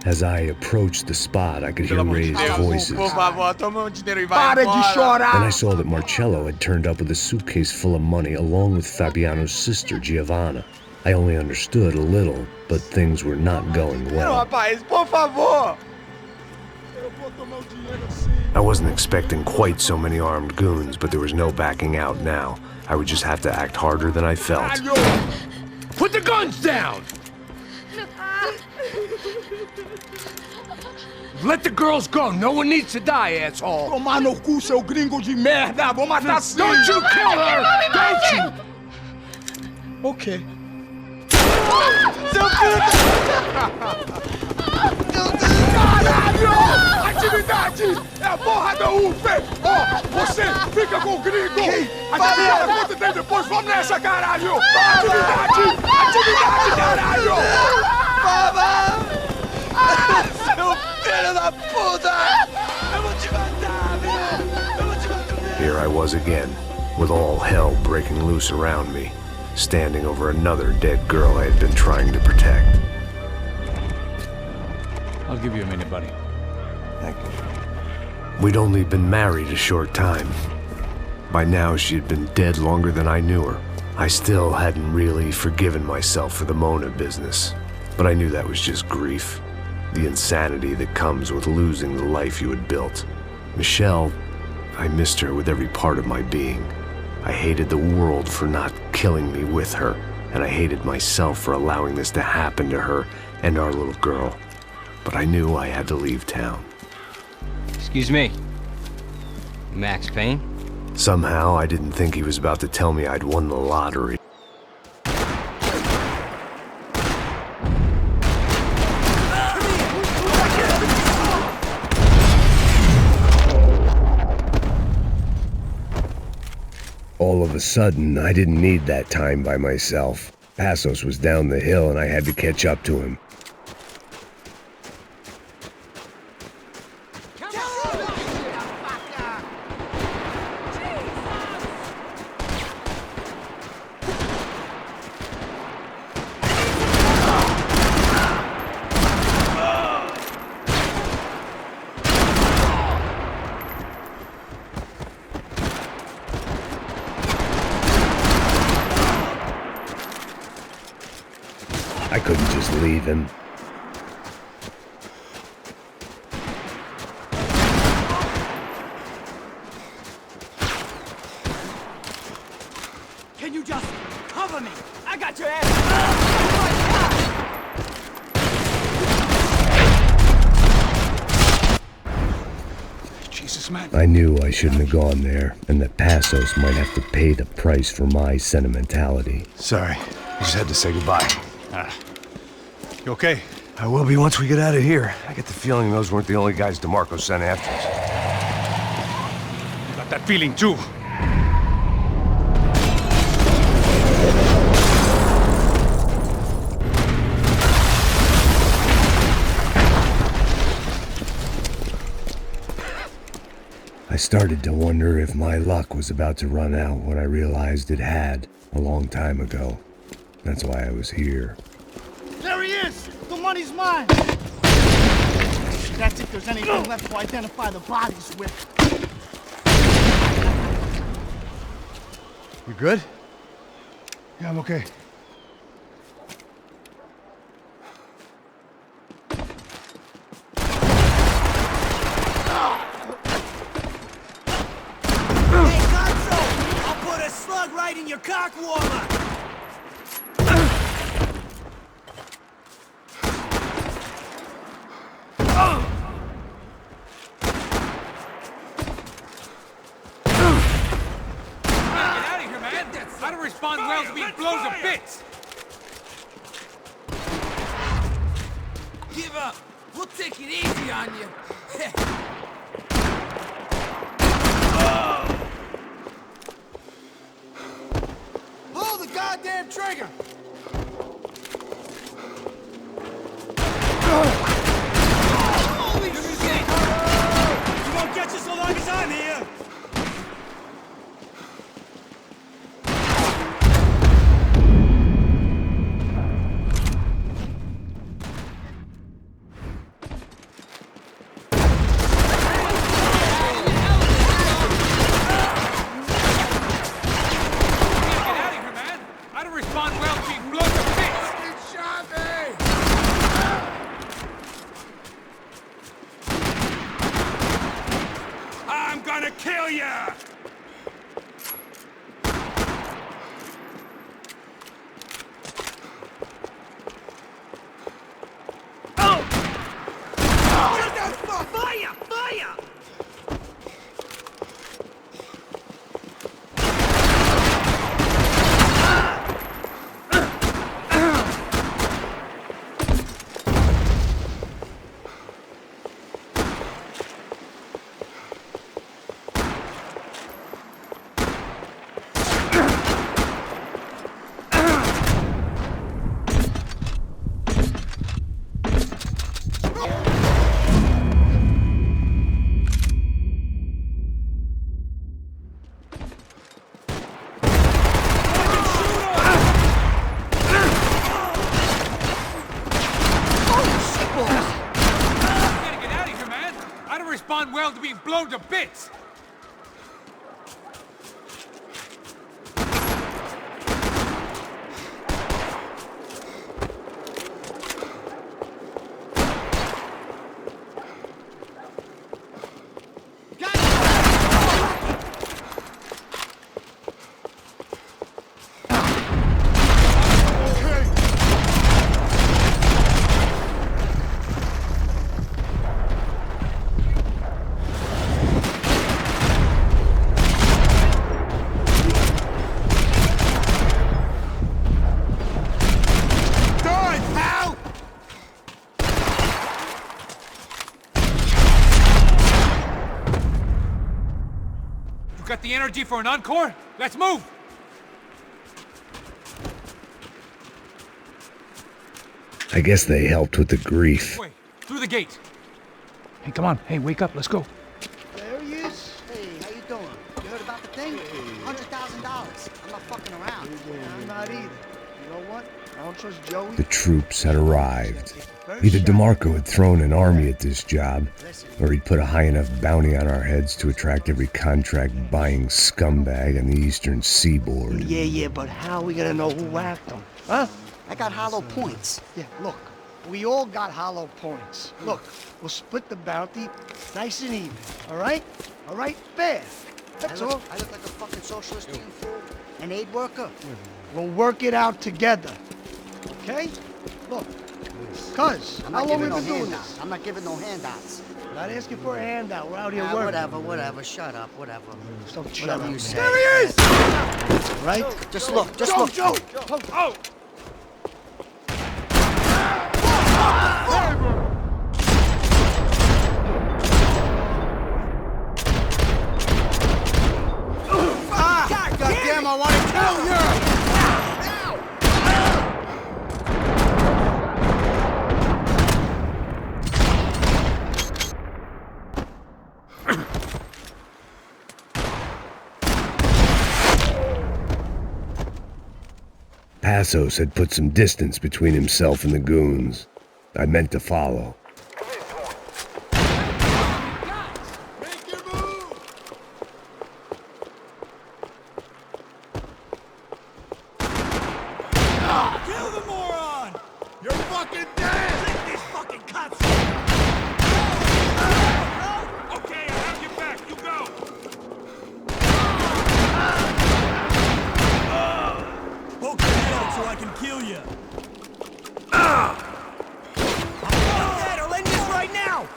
As I approached the spot, I could hear raised voices. Por favor, toma dinheiro e vai Para de embora. chorar! Then I saw that Marcello had turned up with a suitcase full of money along with Fabiano's sister, Giovanna. I only understood a little, but things were not going Não, well. rapaz, por favor. I wasn't expecting quite so many armed goons, but there was no backing out now. I would just have to act harder than I felt. Put the guns down! Let the girls go. No one needs to die, asshole. Tomar no cu, seu gringo de merda! Vou matar sim! Don't you kill her! Don't you! Ok. Seu filho Caralho! Atividade! É a porra da UF! Ó, você fica com o gringo! A gente fala quanto tem depois, vamos nessa, caralho! Atividade! Atividade, caralho! Seu filho da puta! Eu vou te matar, meu! Eu vou te matar! Here I was again, with all hell breaking loose around me, standing over another dead girl I had been trying to protect. I'll give you a minute, buddy. Thank you. We'd only been married a short time. By now, she had been dead longer than I knew her. I still hadn't really forgiven myself for the Mona business, but I knew that was just grief. The insanity that comes with losing the life you had built. Michelle, I missed her with every part of my being. I hated the world for not killing me with her, and I hated myself for allowing this to happen to her and our little girl. But I knew I had to leave town. Excuse me. Max Payne? Somehow, I didn't think he was about to tell me I'd won the lottery. All of a sudden, I didn't need that time by myself. Passos was down the hill and I had to catch up to him. I couldn't just leave him. Can you just cover me? I got your ass! Jesus, man. I knew I shouldn't have gone there, and that Passos might have to pay the price for my sentimentality. Sorry, I just had to say goodbye. You okay? I will be once we get out of here. I get the feeling those weren't the only guys DeMarco sent after us. Got that feeling too. I started to wonder if my luck was about to run out when I realized it had a long time ago. That's why I was here. There he is! The money's mine! That's if there's anything left to identify the bodies with. You good? Yeah, I'm okay. Hey, Gonzo! I'll put a slug right in your cock warmer! How to respond well to being blown to bits! Give up! We'll take it easy on you! Pull the goddamn trigger! Holy shit! You won't catch us so long as I'm here! world's being blown to bits! Got the energy for an encore? Let's move! I guess they helped with the grief. Wait, through the gate. Hey, come on. Hey, wake up. Let's go. There he is. Hey, how you doing? You heard about the thing? $100,000. I'm not fucking around. I'm not either. You know what? I don't trust Joey. The troops had arrived. Either DeMarco had thrown an army at this job, or he'd put a high enough bounty on our heads to attract every contract-buying scumbag on the eastern seaboard. Yeah, but how are we gonna know who whacked him? Huh? I got hollow points. Yeah, look. We all got hollow points. Look, we'll split the bounty nice and even, all right? All right? Fair. That's all. I look like a fucking socialist to you fool? An aid worker? We'll work it out together. Okay? Look. Cuz, how long we been doing this? I'm not giving no handouts. Not asking for a handout. We're out here working. Whatever. Shut up. Whatever. Don't shut up. You say. There he is! Right? Just look. Joe! Oh! God damn, I want to kill you! Passos had put some distance between himself and the goons. I meant to follow. Kill the moron! You're fucking dead! Take these fucking cuts! Okay, I have you back. You go! Poke your head out so I can kill you! Fuck that! I'll end this right now!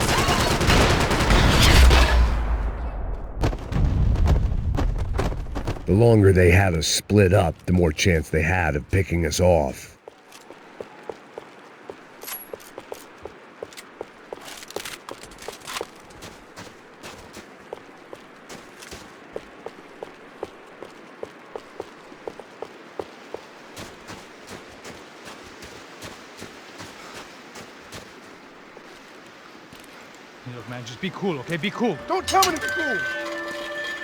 The longer they had us split up, the more chance they had of picking us off. Hey, look, man, just be cool, okay? Be cool. Don't tell me to be cool.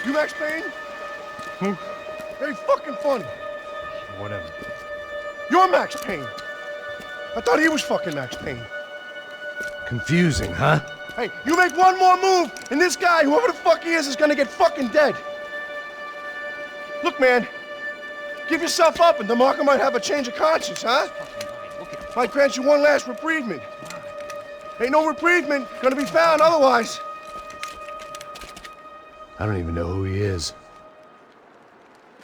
You Max Payne? Who? Very fucking funny. Whatever. You're Max Payne. I thought he was fucking Max Payne. Confusing, huh? Hey, you make one more move, and this guy, whoever the fuck he is gonna get fucking dead. Look, man, give yourself up, and DeMarco might have a change of conscience, huh? Might grant you one last reprievement. Ain't no reprievement gonna be found otherwise. I don't even know who he is.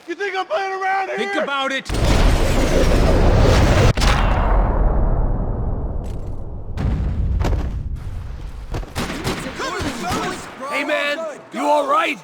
You think I'm playing around here? Think about it! Hey, man, you all right?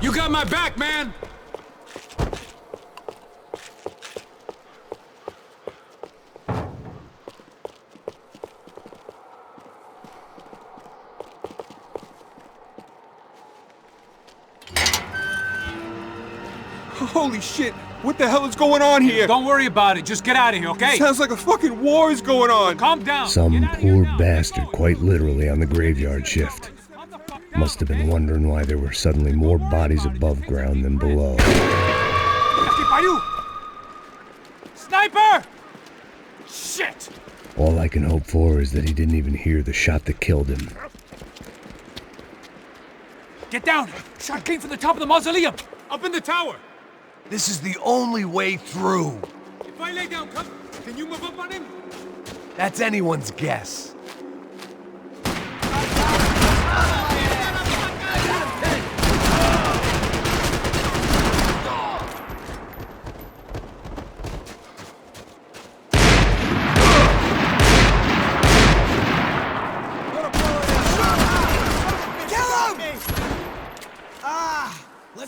You got my back, man! Holy shit! What the hell is going on here? Don't worry about it. Just get out of here, okay? Sounds like a fucking war is going on. Calm down. Some Get out of here poor now. bastard, Get going. quite literally, on the graveyard shift. Must have been wondering why there were suddenly more bodies above ground than below. Sniper! Shit! All I can hope for is that he didn't even hear the shot that killed him. Get down! Shot came from the top of the mausoleum! Up in the tower! This is the only way through. If I lay down, can you move up on him? That's anyone's guess.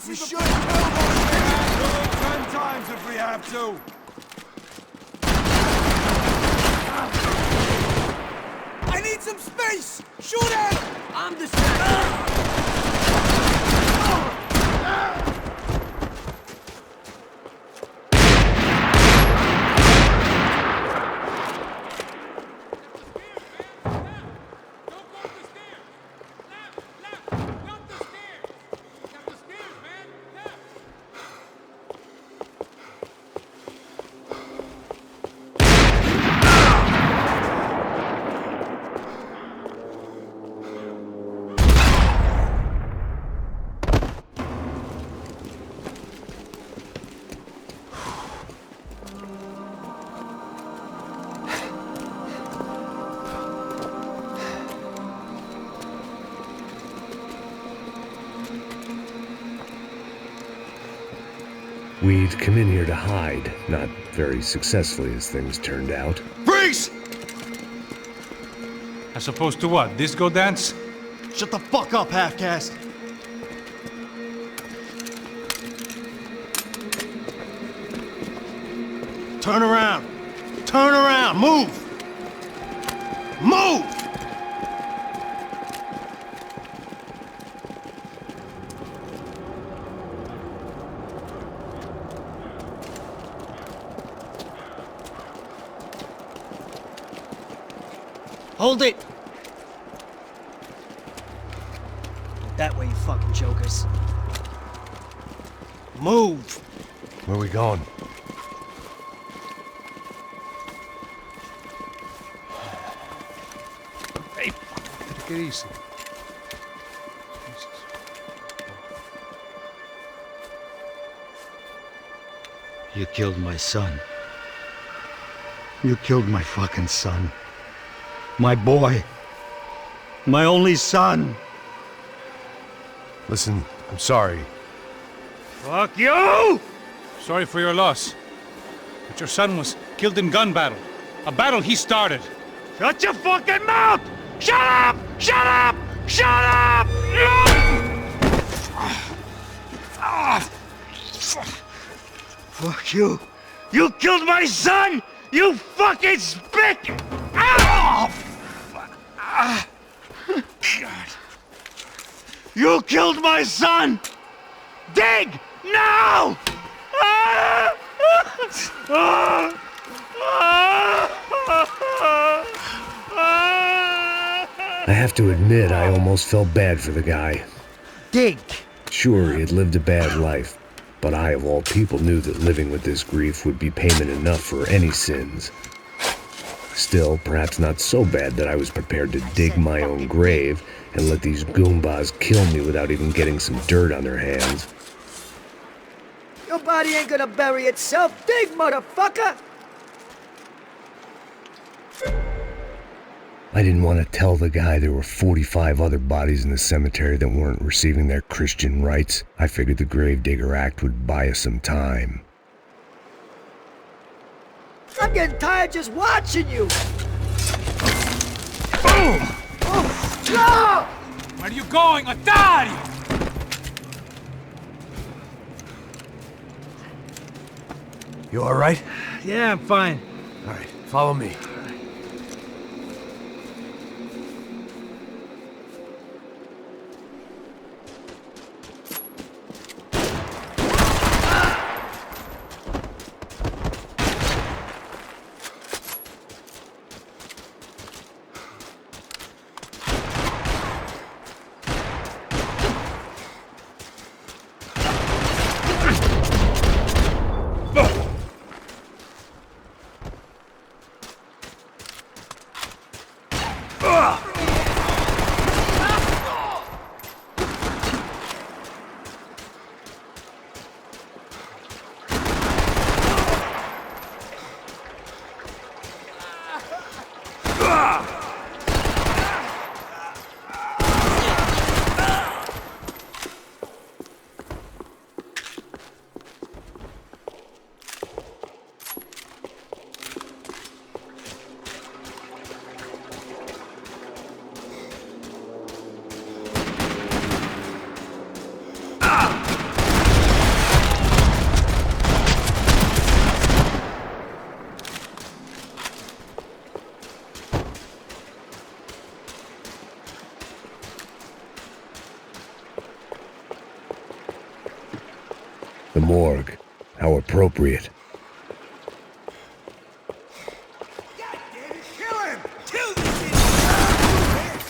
We should kill those guys 10 times if we have to. I need some space! Shoot him! I'm distracted. We'd come in here to hide, not very successfully as things turned out. Freeze! As opposed to what? Disco dance? Shut the fuck up, half-caste. Turn around. Turn around. Move. Move! Hold it! That way, you fucking jokers. Move! Where are we going? Hey, take it easy. Jesus. You killed my son. You killed my fucking son. My boy. My only son. Listen, I'm sorry. Fuck you! Sorry for your loss. But your son was killed in gun battle. A battle he started. Shut your fucking mouth! Shut up! Shut up! Shut up! Fuck you! You killed my son! You fucking spick! God. You killed my son! Dig! Now! I have to admit, I almost felt bad for the guy. Dig! Sure, he had lived a bad life, but I, of all people, knew that living with this grief would be payment enough for any sins. Still, perhaps not so bad that I was prepared to dig my own grave and let these goombas kill me without even getting some dirt on their hands. Your body ain't gonna bury itself. Dig, motherfucker! I didn't want to tell the guy there were 45 other bodies in the cemetery that weren't receiving their Christian rites. I figured the Gravedigger Act would buy us some time. I'm getting tired just watching you! Boom! Oh, no! Where are you going? Otario! You all right? Yeah, I'm fine. All right, follow me. The morgue. How appropriate. Kill him! Kill this idiot!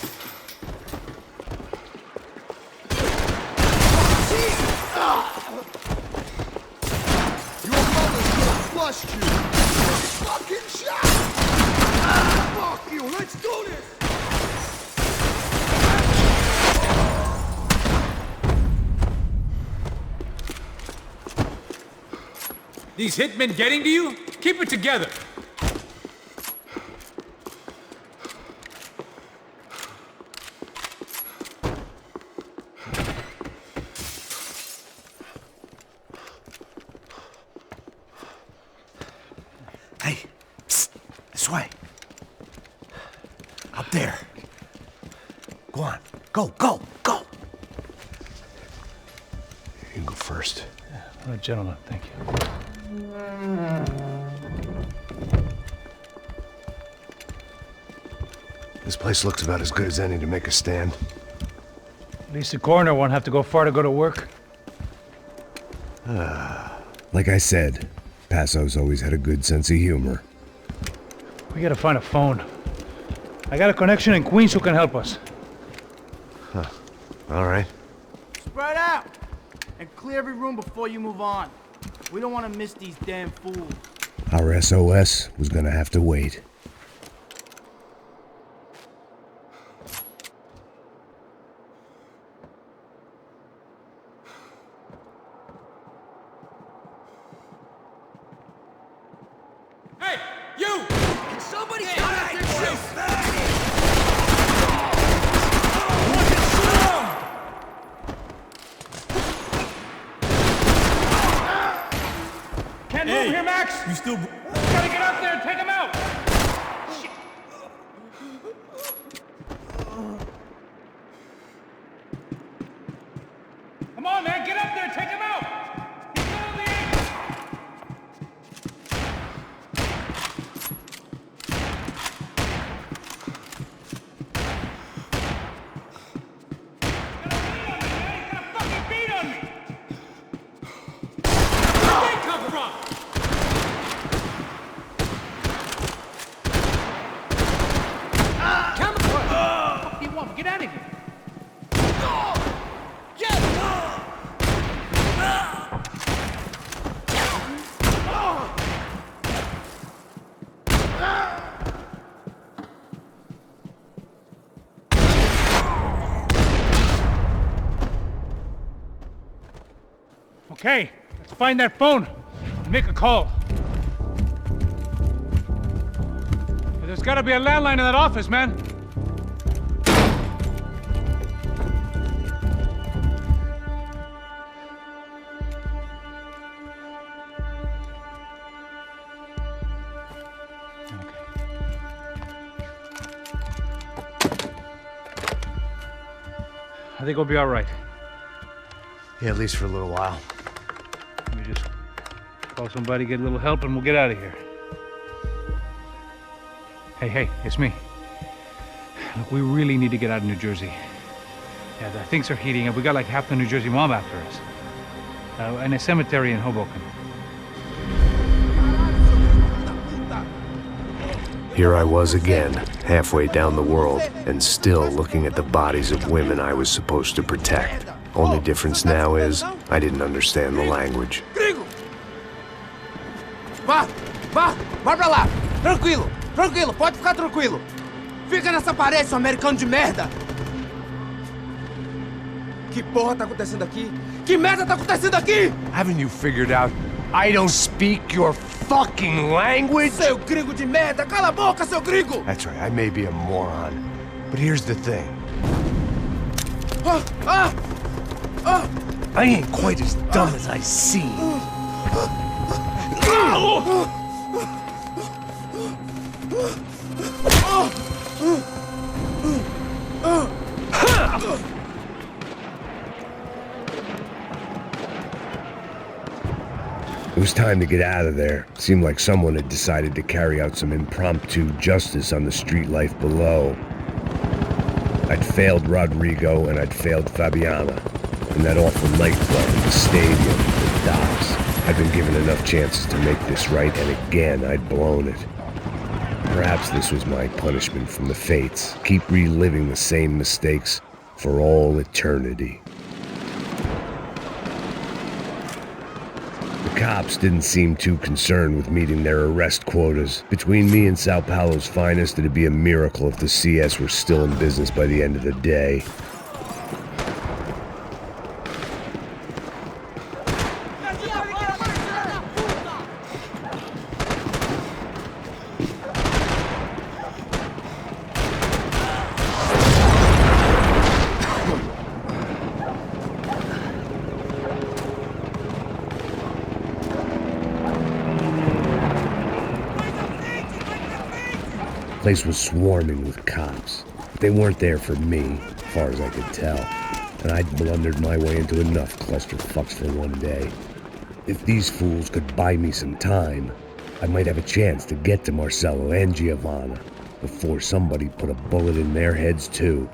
Your mother could have flushed you. Fucking shot! Fuck you, let's do this! These hitmen getting to you? Keep it together. Hey, psst, this way. Up there. Go on. Go, go, go. You can go first. All right, gentlemen, thank you. This place looks about as good as any to make a stand. At least the coroner won't have to go far to go to work. Like I said, Passo's always had a good sense of humor. We gotta find a phone. I got a connection in Queens who can help us. All right. Spread out! And clear every room before you move on. We don't want to miss these damn fools. Our SOS was gonna have to wait. Hey, you! Somebody stop that shit! Can't move here, Max! You still... Gotta get out there and take him out! Shit. Come on, man, get up there and take him out! He's still in the air! Beat on me! Where'd they come from? Come on! What do you want? Get out of here! Okay, let's find that phone and make a call. There's gotta be a landline in that office, man. I think we'll be all right. Yeah, at least for a little while. Let me just call somebody, get a little help, and we'll get out of here. Hey, it's me. Look, we really need to get out of New Jersey. Yeah, things are heating up. We got like half the New Jersey mob after us. In a cemetery in Hoboken. Here I was again, halfway down the world, and still looking at the bodies of women I was supposed to protect. Only difference now is, I didn't understand the language. Gringo! Vai pra lá! Tranquilo, pode ficar tranquilo! Fica nessa parede, seu americano de merda! Que porra tá acontecendo aqui? Que merda tá acontecendo aqui? Haven't you figured out I don't speak your fucking language? Seu gringo de merda! Cala a boca, seu gringo! That's right, I may be a moron, but here's the thing. I ain't quite as dumb as I seem. It was time to get out of there. Seemed like someone had decided to carry out some impromptu justice on the street life below. I'd failed Rodrigo and I'd failed Fabiana. In that awful nightclub, the stadium, the stops. I'd been given enough chances to make this right, and again I'd blown it. Perhaps this was my punishment from the fates. Keep reliving the same mistakes for all eternity. The cops didn't seem too concerned with meeting their arrest quotas. Between me and Sao Paulo's finest, it'd be a miracle if the CS were still in business by the end of the day. The place was swarming with cops. But they weren't there for me, as far as I could tell, and I'd blundered my way into enough clusterfucks for one day. If these fools could buy me some time, I might have a chance to get to Marcello and Giovanna before somebody put a bullet in their heads too.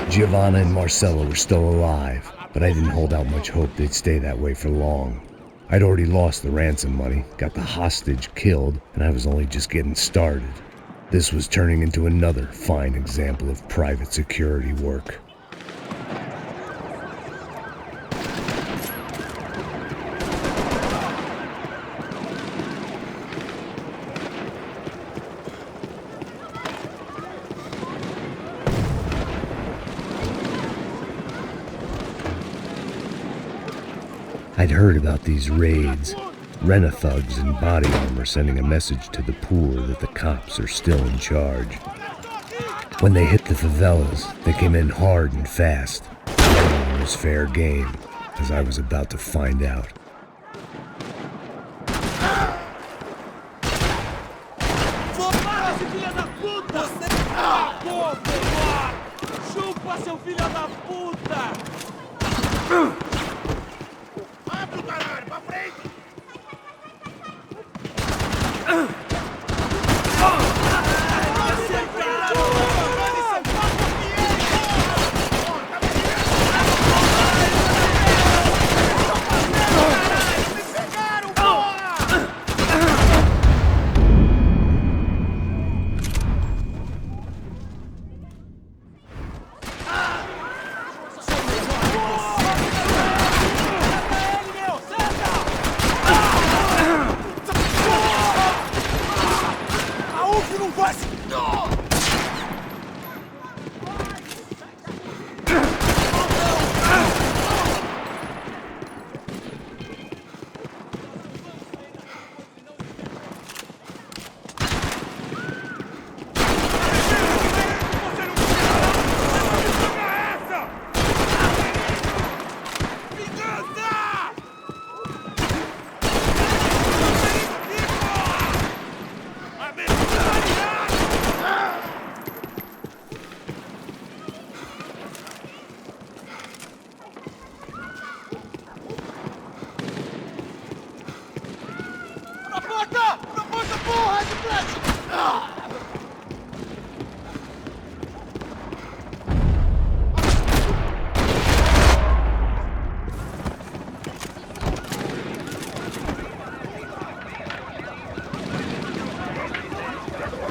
Giovanna and Marcello were still alive, but I didn't hold out much hope they'd stay that way for long. I'd already lost the ransom money, got the hostage killed, and I was only just getting started. This was turning into another fine example of private security work. I'd heard about these raids. Rena-thugs in body armor sending a message to the poor that the cops are still in charge. When they hit the favelas, they came in hard and fast. It was fair game, as I was about to find out.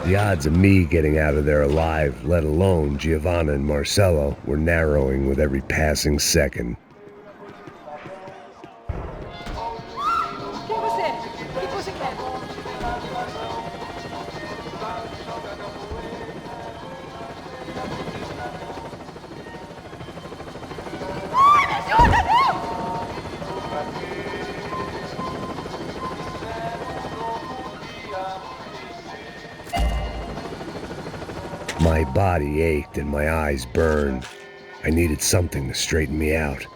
The odds of me getting out of there alive, let alone Giovanna and Marcello, were narrowing with every passing second. My body ached and my eyes burned. I needed something to straighten me out.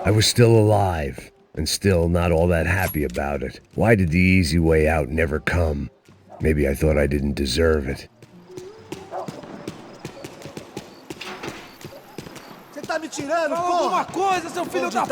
I was still alive, and still not all that happy about it. Why did the easy way out never come? Maybe I thought I didn't deserve it. Você tá me tirando, porra? Alguma coisa, seu filho da...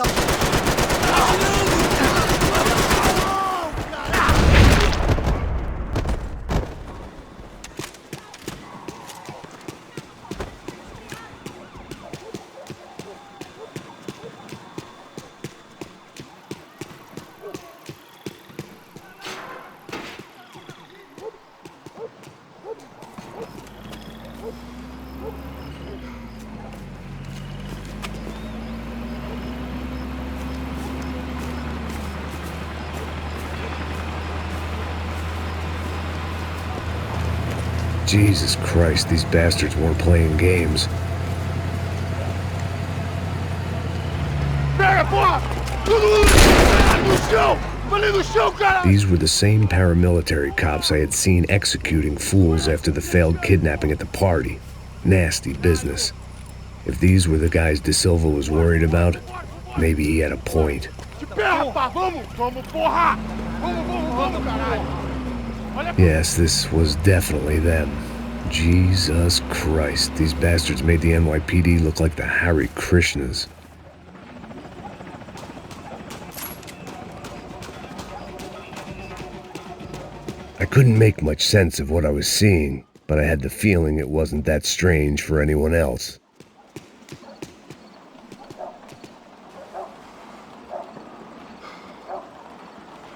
Jesus Christ, these bastards weren't playing games. These were the same paramilitary cops I had seen executing fools after the failed kidnapping at the party. Nasty business. If these were the guys De Silva was worried about, maybe he had a point. Yes, this was definitely them. Jesus Christ, these bastards made the NYPD look like the Hare Krishnas. I couldn't make much sense of what I was seeing, but I had the feeling it wasn't that strange for anyone else.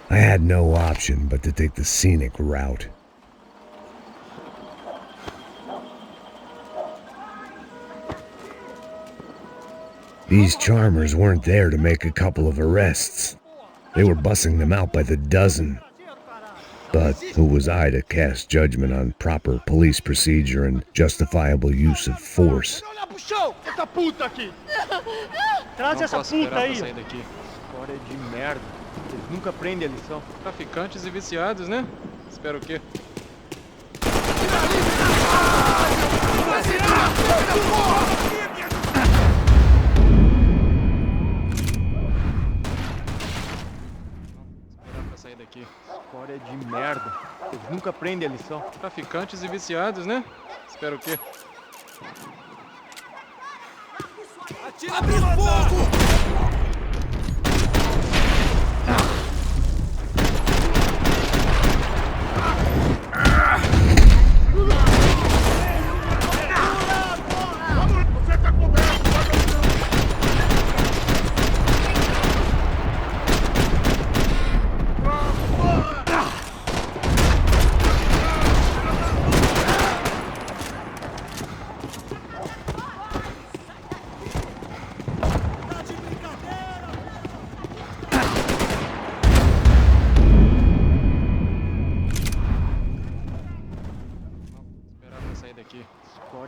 I had no option but to take the scenic route. These charmers weren't there to make a couple of arrests. They were bussing them out by the dozen. But who was I to cast judgment on proper police procedure and justifiable use of force? Traz essa puta aí. História de merda. Eles nunca aprendem a lição. Traficantes e viciados, né? Espera o quê? Pra sair daqui. História de merda. Eles nunca aprendem a lição. Traficantes e viciados, né? Espera o quê? Abre fogo!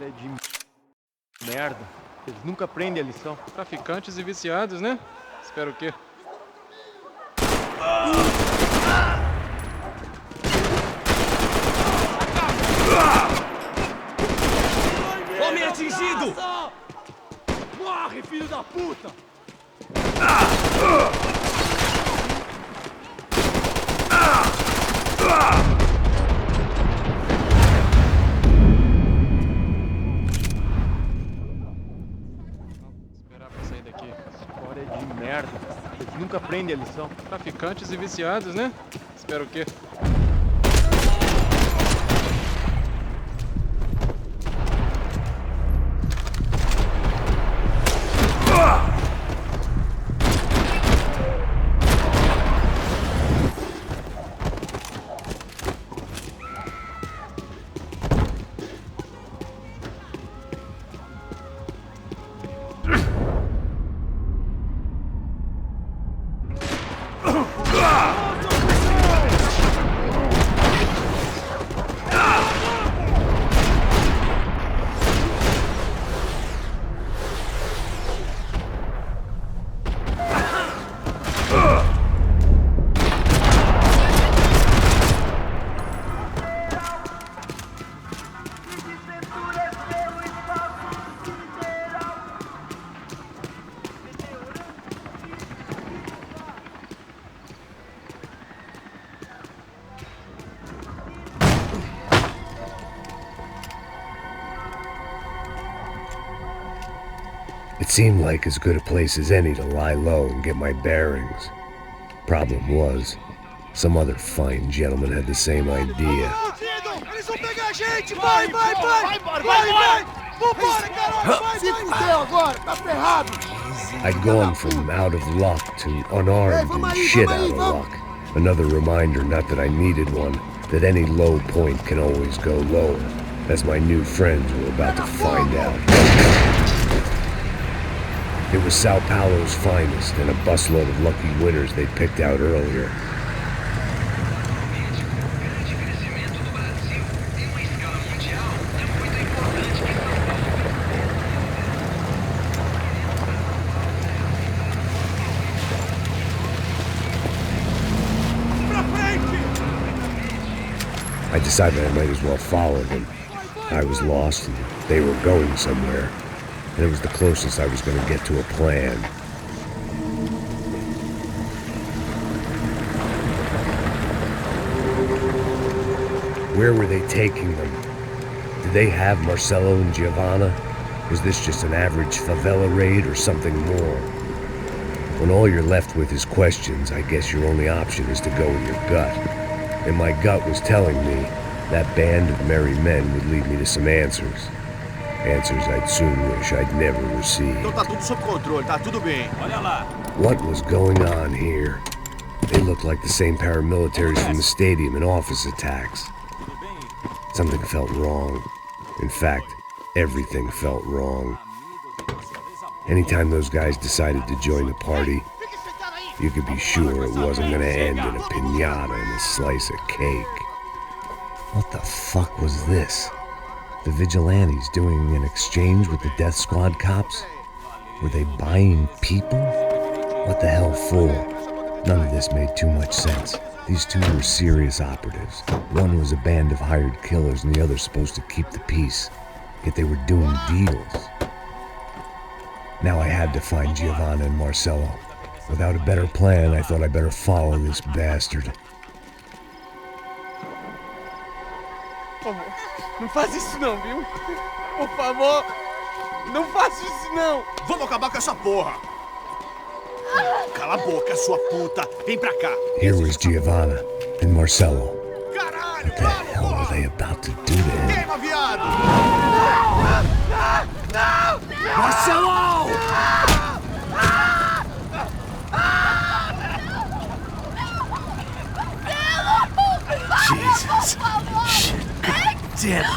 História de merda. Eles nunca aprendem a lição. Traficantes e viciados, né? Espera o quê? Homem atingido! Morre, filho da puta! Esperar pra sair daqui. História de merda. Eles nunca aprendem a lição. Traficantes e viciados, né? Espera o quê? It seemed like as good a place as any to lie low and get my bearings. Problem was, some other fine gentleman had the same idea. Eles vão pegar a gente! Vai, vai, vai! Vai, vai! Vambora, caralho! Vai, Se fudeu agora, tá ferrado! I'd gone from out of luck to unarmed and shit out of luck. Another reminder, not that I needed one, that any low point can always go lower, as my new friends were about to find out. It was Sao Paulo's finest and a busload of lucky winners they'd picked out earlier. I decided I might as well follow them. I was lost and they were going somewhere, and it was the closest I was going to get to a plan. Where were they taking them? Did they have Marcelo and Giovanna? Was this just an average favela raid or something more? When all you're left with is questions, I guess your only option is to go with your gut. And my gut was telling me that band of merry men would lead me to some answers. Answers I'd soon wish I'd never received. Então tá tudo sob controle, tá tudo bem. Olha lá. What was going on here? They looked like the same paramilitaries from the stadium in office attacks. Something felt wrong. In fact, everything felt wrong. Anytime those guys decided to join the party, you could be sure it wasn't gonna end in a piñata and a slice of cake. What the fuck was this? The vigilantes doing an exchange with the death squad cops? Were they buying people? What the hell for? None of this made too much sense. These two were serious operatives. One was a band of hired killers and the other supposed to keep the peace. Yet they were doing deals. Now I had to find Giovanna and Marcelo. Without a better plan, I thought I'd better follow this bastard. Por favor, não faz isso não, viu? Por favor, não faça isso não. Vamos acabar com essa porra. Cala a boca, sua puta. Vem pra cá. Here was Giovanna and Marcelo. What the hell were they about to do to him? Queima, viado! Não! Marcelo! Jesus. Shit. Damn it.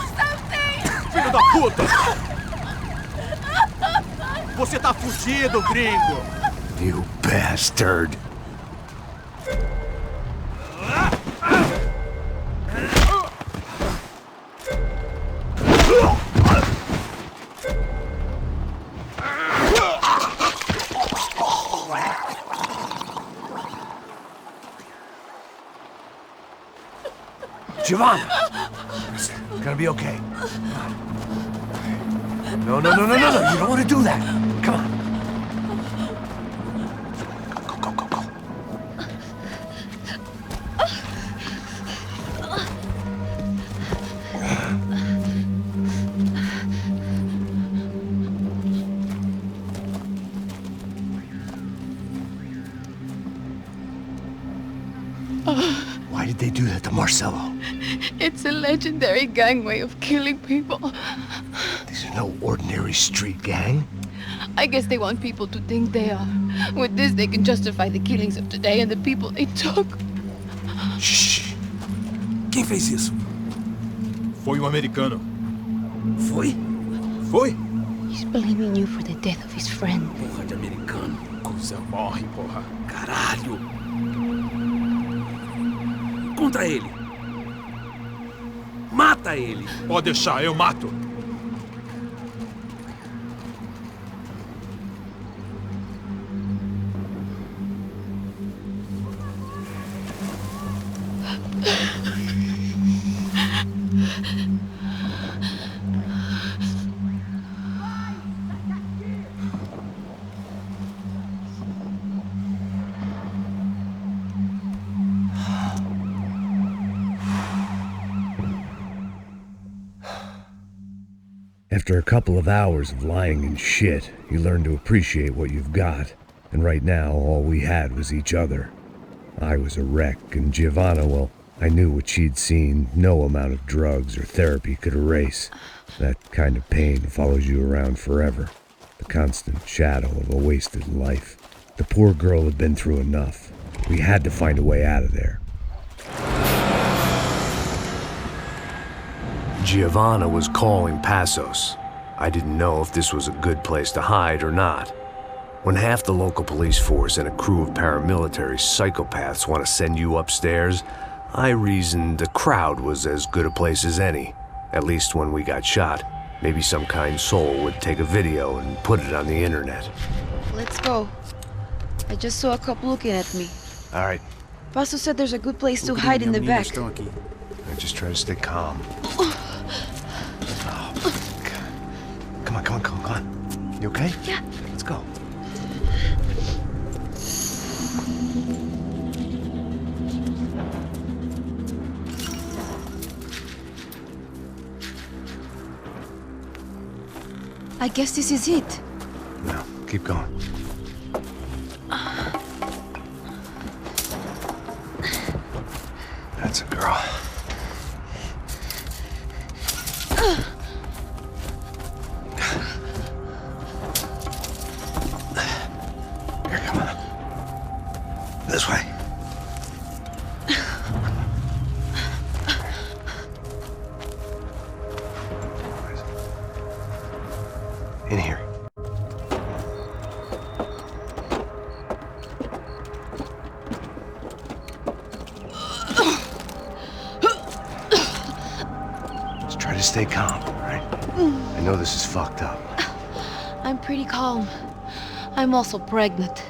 Filho da puta! Você tá fudido, gringo! You bastard. Giovanna! It's gonna be okay. Come on. No. You don't want to do that. Come on. Go. Why did they do that to Marcelo? It's a legendary gang way of killing people. These are no ordinary street gang. I guess they want people to think they are. With this, they can justify the killings of today and the people they took. Shh! Quem fez isso? Foi um americano. Foi? Foi? He's blaming you for the death of his friend. Porra de americano. Coisa morre, porra. Caralho! Contra ele. Mata ele. Pode deixar, eu mato. After a couple of hours of lying and shit, you learn to appreciate what you've got. And right now, all we had was each other. I was a wreck, and Giovanna, well, I knew what she'd seen no amount of drugs or therapy could erase. That kind of pain follows you around forever. The constant shadow of a wasted life. The poor girl had been through enough. We had to find a way out of there. Giovanna was calling Passos. I didn't know if this was a good place to hide or not. When half the local police force and a crew of paramilitary psychopaths want to send you upstairs, I reasoned the crowd was as good a place as any. At least when we got shot. Maybe some kind soul would take a video and put it on the internet. Let's go. I just saw a couple looking at me. All right. Pastor said there's a good place to hide in the back. I just try to stay calm. Oh, God. Come on. You okay? Yeah. Let's go. I guess this is it. No, keep going. That's a girl. Here, come on. This way. In here. Just try to stay calm, all right? I know this is fucked up. I'm pretty calm. I'm also pregnant.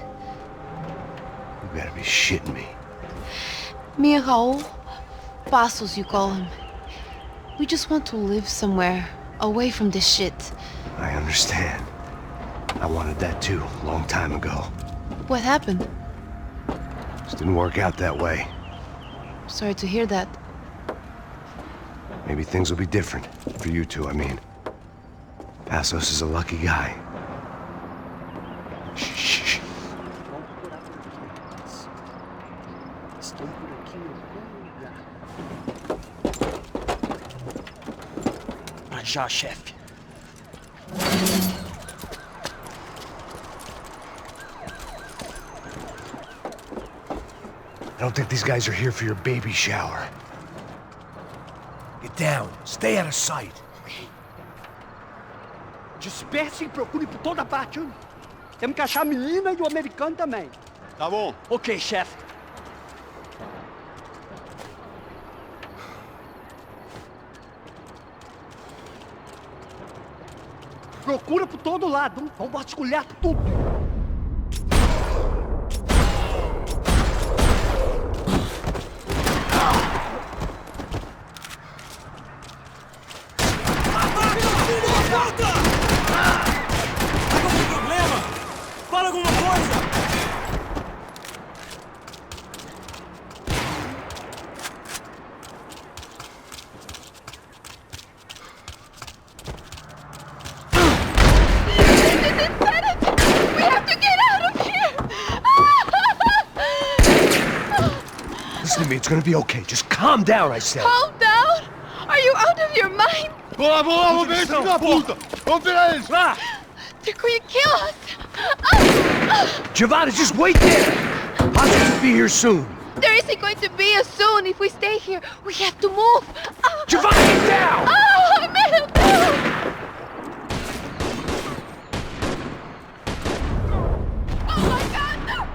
You better be shitting me. Me and Raul, Passos you call him. We just want to live somewhere, away from this shit. I understand. I wanted that too, a long time ago. What happened? Just didn't work out that way. Sorry to hear that. Maybe things will be different. For you two, I mean. Passos is a lucky guy. Shh. Pra já, chefe. I don't think these guys are here for your baby shower. Get down. Stay out of sight. Disperse e procure por toda parte. Hein? Temos que achar a menina e o americano também. Tá bom. Ok, chefe. Procura por todo lado. Vamos vasculhar tudo. Listen to me, it's gonna be okay. Just calm down, I said. Calm down? Are you out of your mind? Vamos lá, vamos ver esse filho da puta! Vamos virar eles, vá! They're going to kill us! Giovanna, just wait there! Hostages will be here soon. There isn't going to be a soon if we stay here. We have to move. Giovanna, get down! I made it down! Oh my God, no!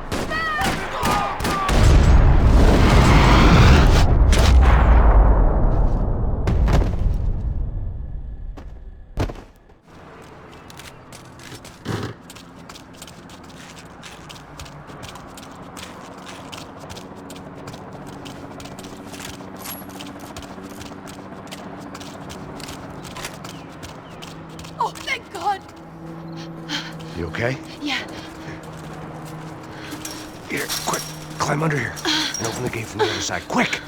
Oh, thank God! You okay? Yeah. Here, quick, climb under here. And open the gate from the other side, quick!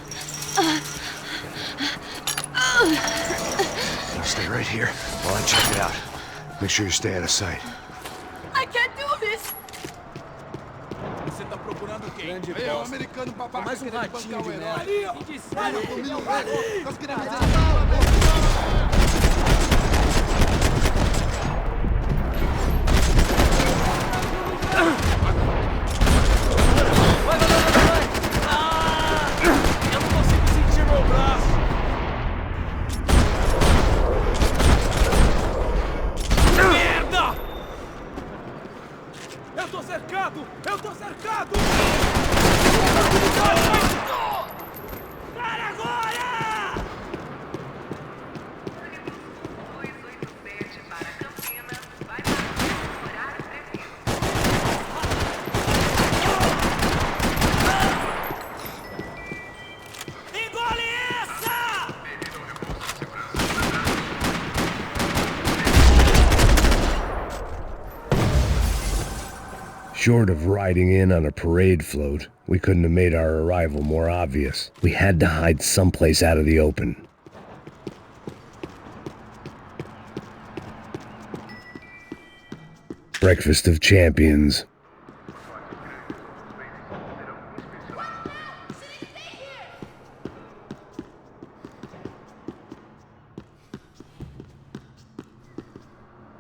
Now stay right here while I check it out. Make sure you stay out of sight. I can't do this! Você tá procurando quem? É o americano babaca. Mais um ratinho de merda. Ali, ó. Vai, comigo, nós queremos eu não consigo sentir meu braço. Merda! Eu tô cercado! Eu tô cercado! Para agora! Engole essa! Short of riding in on a parade float, we couldn't have made our arrival more obvious. We had to hide someplace out of the open. Breakfast of Champions.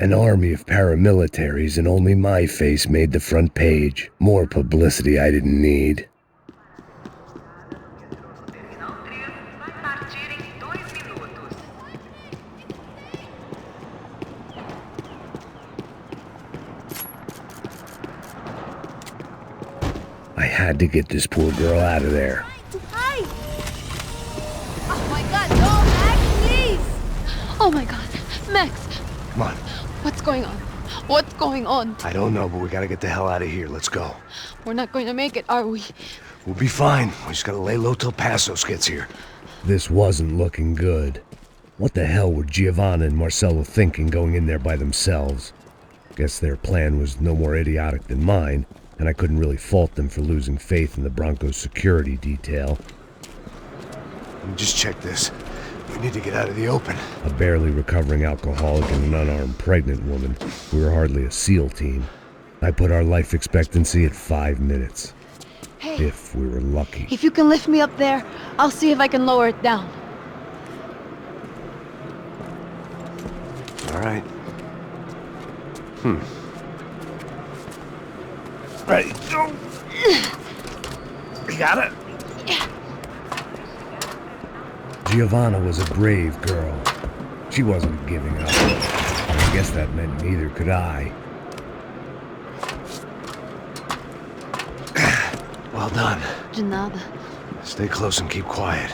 An army of paramilitaries and only my face made the front page. More publicity I didn't need. I had to get this poor girl out of there. Hi! Oh my God, no, Max, please! Oh my God, Max! Come on. What's going on? What's going on? I don't know, but we gotta get the hell out of here. Let's go. We're not going to make it, are we? We'll be fine. We just gotta lay low till Passos gets here. This wasn't looking good. What the hell were Giovanna and Marcello thinking going in there by themselves? Guess their plan was no more idiotic than mine, and I couldn't really fault them for losing faith in the Broncos' security detail. Let me just check this. We need to get out of the open. A barely recovering alcoholic and an unarmed pregnant woman. We were hardly a SEAL team. I put our life expectancy at 5 minutes. Hey. If we were lucky. If you can lift me up there, I'll see if I can lower it down. All right. Ready, go! You got it? Yeah. Giovanna was a brave girl. She wasn't giving up. I guess that meant neither could I. Well done. De nada. Stay close and keep quiet.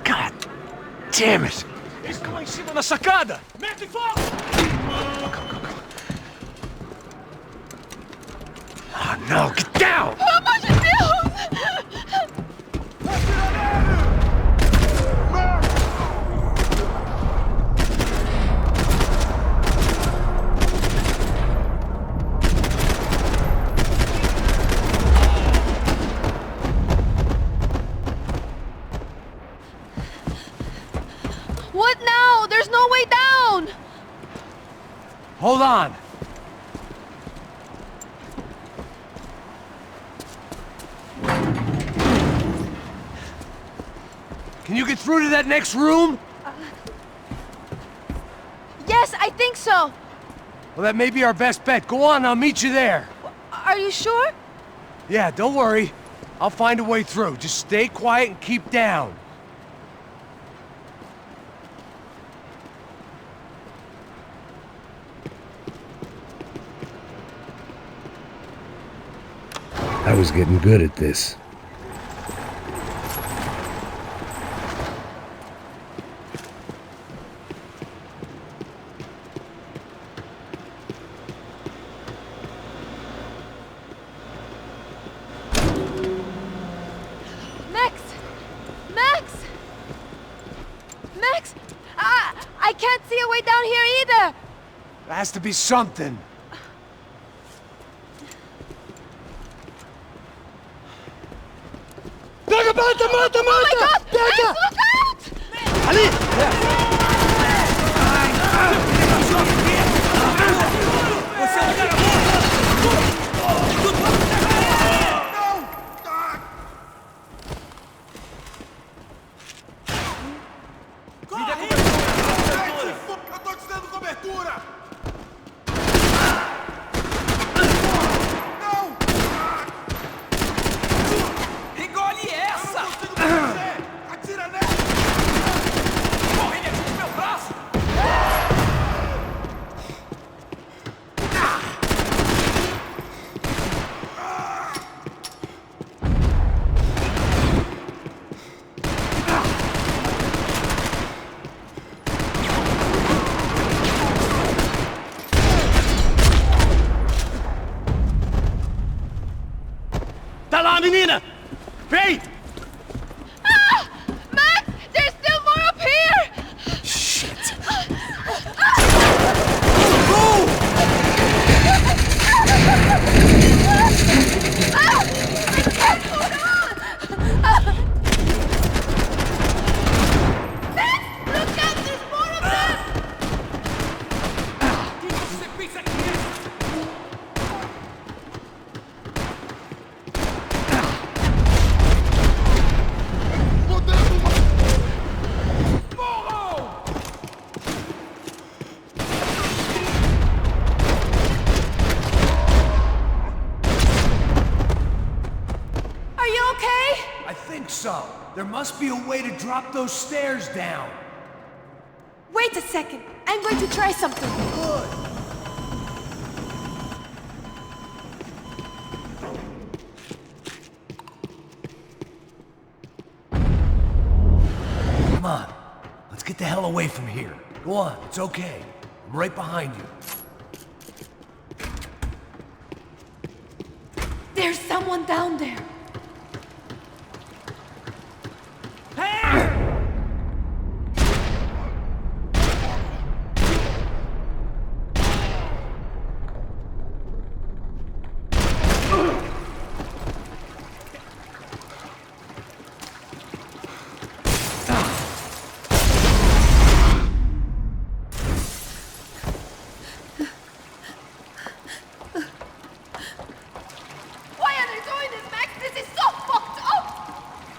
God damn it! Eles estão lá em cima na sacada! Mete fogo! Oh no, get down! Pelo amor de Deus! What now? There's no way down! Hold on! Can you get through to that next room? Yes, I think so. Well, that may be our best bet. Go on, I'll meet you there. Are you sure? Yeah, don't worry. I'll find a way through. Just stay quiet and keep down. I was getting good at this. Max! I can't see a way down here either! There has to be something. Oh my God! Max, look out! Ali! Eu tô te dando cobertura! Não! Engole essa! Atira nela! Porra, ele atinge meu braço! Tá lá, menina! Vem! Ah! Max! There's still more up here! Shit. Are you okay? I think so. There must be a way to drop those stairs down. Wait a second. I'm going to try something. Good. Come on. Let's get the hell away from here. Go on, it's okay. I'm right behind you. There's someone down there.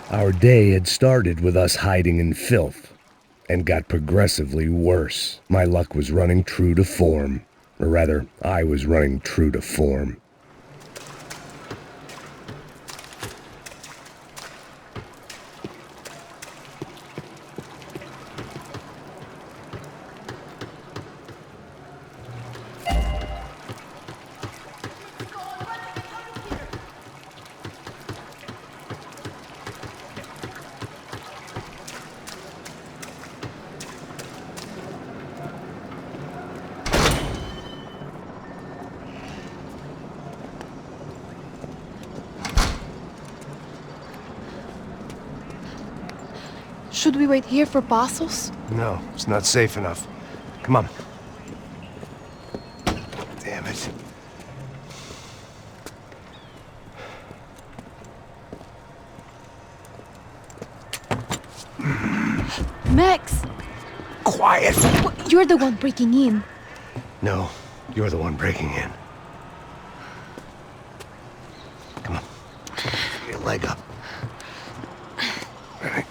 Our day had started with us hiding in filth, and got progressively worse. My luck was running true to form. Or rather, I was running true to form. Should we wait here for Bassos? No, it's not safe enough. Come on. Damn it. Max! Quiet! You're the one breaking in. No, you're the one breaking in. Come on. Get your leg up. All right.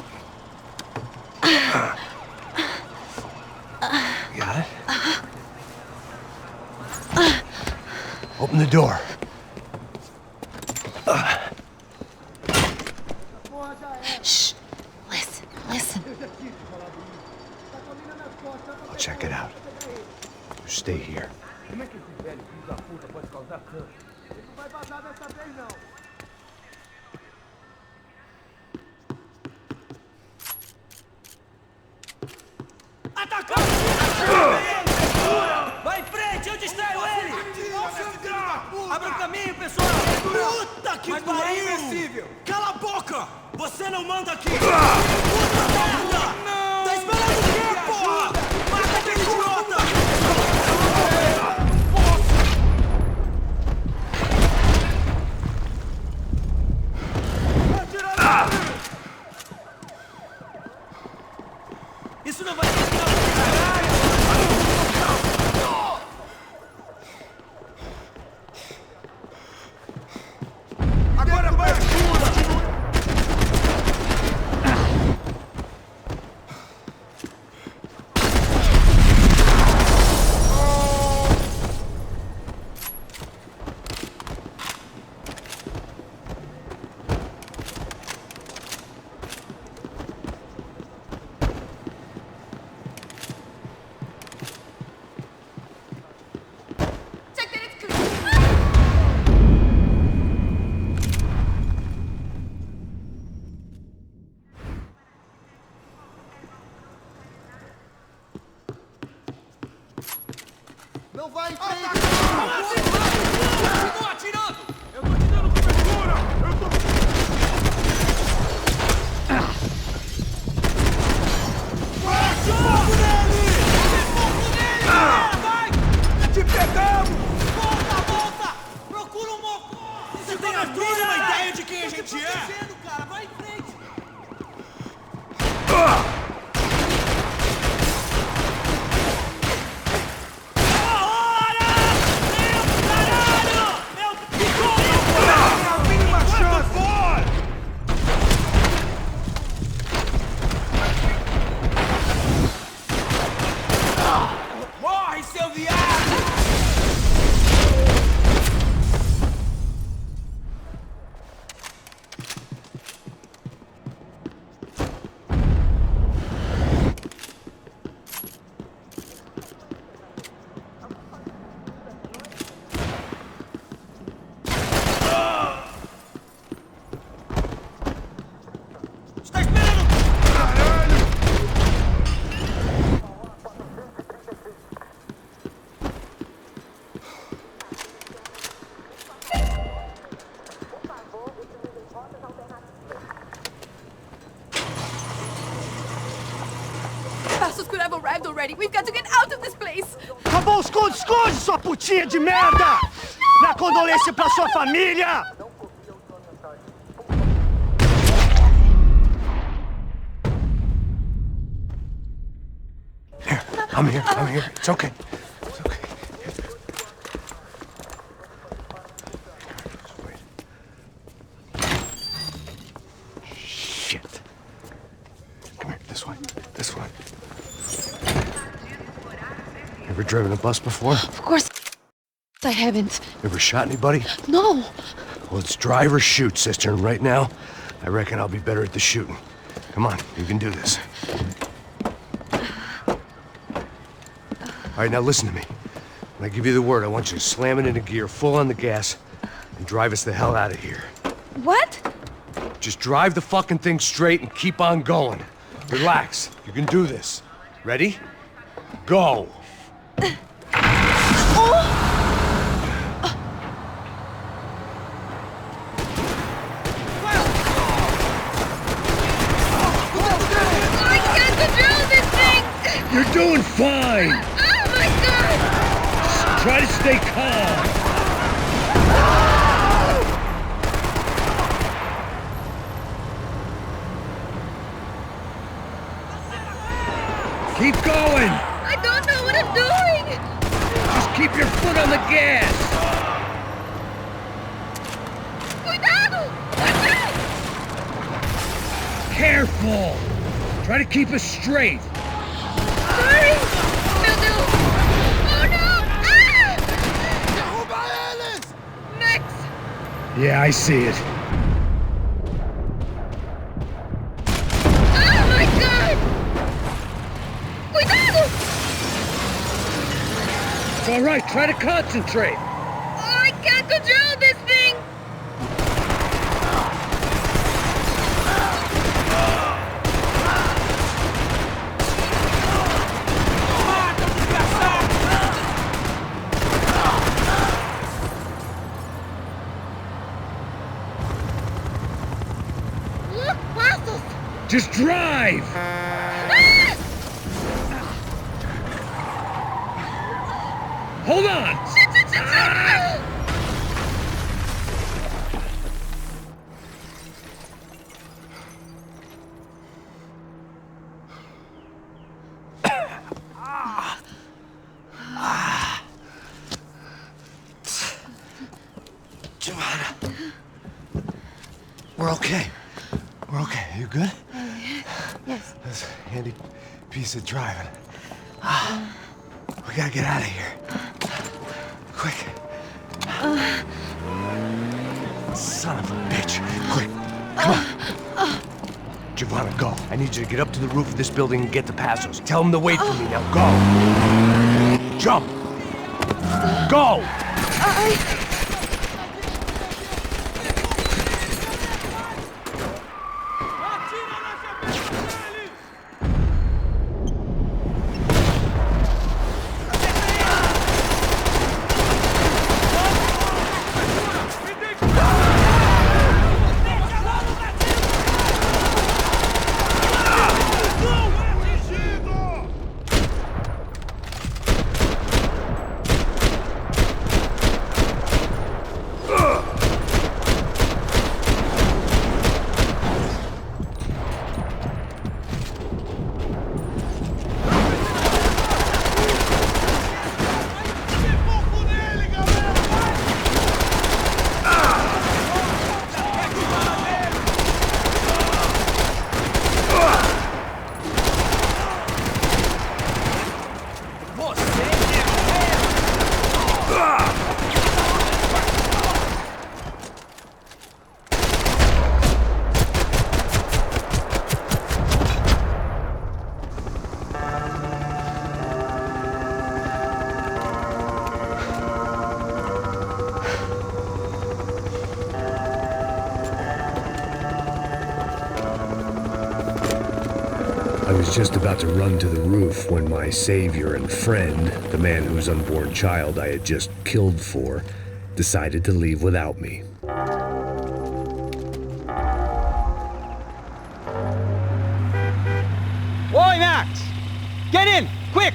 Open the door. Shh. Listen, listen. I'll check it out. You stay here. Vai em frente, eu distraio ele! Abra o caminho, pessoal! Puta que pariu! Mas é invencível! Cala a boca! Você não manda aqui! Puta merda! Não! Tá esperando o quê, porra? Mata aquele idiota! Isso não vai ter caralho! Agora vai! Não vai em frente! Continua atirando! Eu tô te dando cobertura! Eu tô... Fogo nele! Fogo nele! Vai! Te pegamos! Volta! Procura um moco! Você tem a mínima ideia de quem a gente é? Cara, vai em frente! Morre, seu viado! Está esperando! Passos could have arrived already. We've got to get out of this place. Acabou, esconde, sua putinha de merda! Minha condolência pra sua família! Here, I'm here. It's okay. It's okay. Wait. Shit. Come here, this way. You ever driven a bus before? Of course I haven't. You ever shot anybody? No. Well, it's drive or shoot, sister, and right now, I reckon I'll be better at the shooting. Come on, you can do this. All right, now listen to me. When I give you the word, I want you to slam it into gear, full on the gas, and drive us the hell out of here. What? Just drive the fucking thing straight and keep on going. Relax. You can do this. Ready? Go. I can't control this thing! You're doing fine! Oh my god! Try to stay calm! Keep going! I don't know what I'm doing! Just keep your foot on the gas! Cuidado! Careful! Try to keep us straight! Sorry! Meu Deus! Oh no! Ah! Derruba eles! Yeah, I see it. Oh my God! Cuidado! It's all right. Try to concentrate. Oh, I can't control this thing! Look, Pastos! Just drive! Ah! Hold on! Giovanna. We're okay. We're okay. You good? Yes. That's a handy piece of driving. We gotta get out of here. Quick. Son of a bitch. Quick. Come on. Giovanna, go. I need you to get up to the roof of this building and get to Passos. Tell them to wait for me. Now go. Jump. Go. I was just about to run to the roof when my savior and friend, the man whose unborn child I had just killed for, decided to leave without me. Oi, Max! Get in! Quick!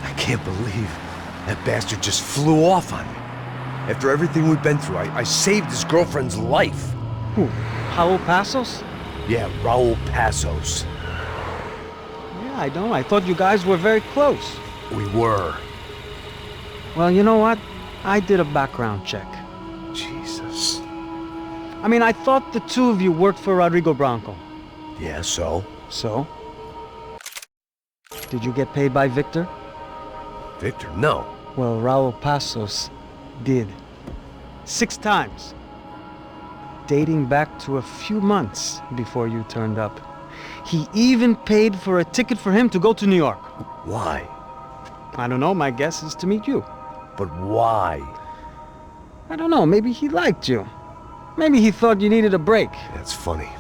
I can't believe that bastard just flew off on me. After everything we've been through, I saved his girlfriend's life. Who? Raul Passos? Yeah, Raul Passos. Yeah, I know. I thought you guys were very close. We were. Well, you know what? I did a background check. Jesus. I mean, I thought the two of you worked for Rodrigo Branco. Yeah, so? So? Did you get paid by Victor? Victor, no. Well, Raul Passos did. 6 times. Dating back to a few months before you turned up. He even paid for a ticket for him to go to New York. Why? I don't know, my guess is to meet you. But why? I don't know, maybe he liked you. Maybe he thought you needed a break. That's funny.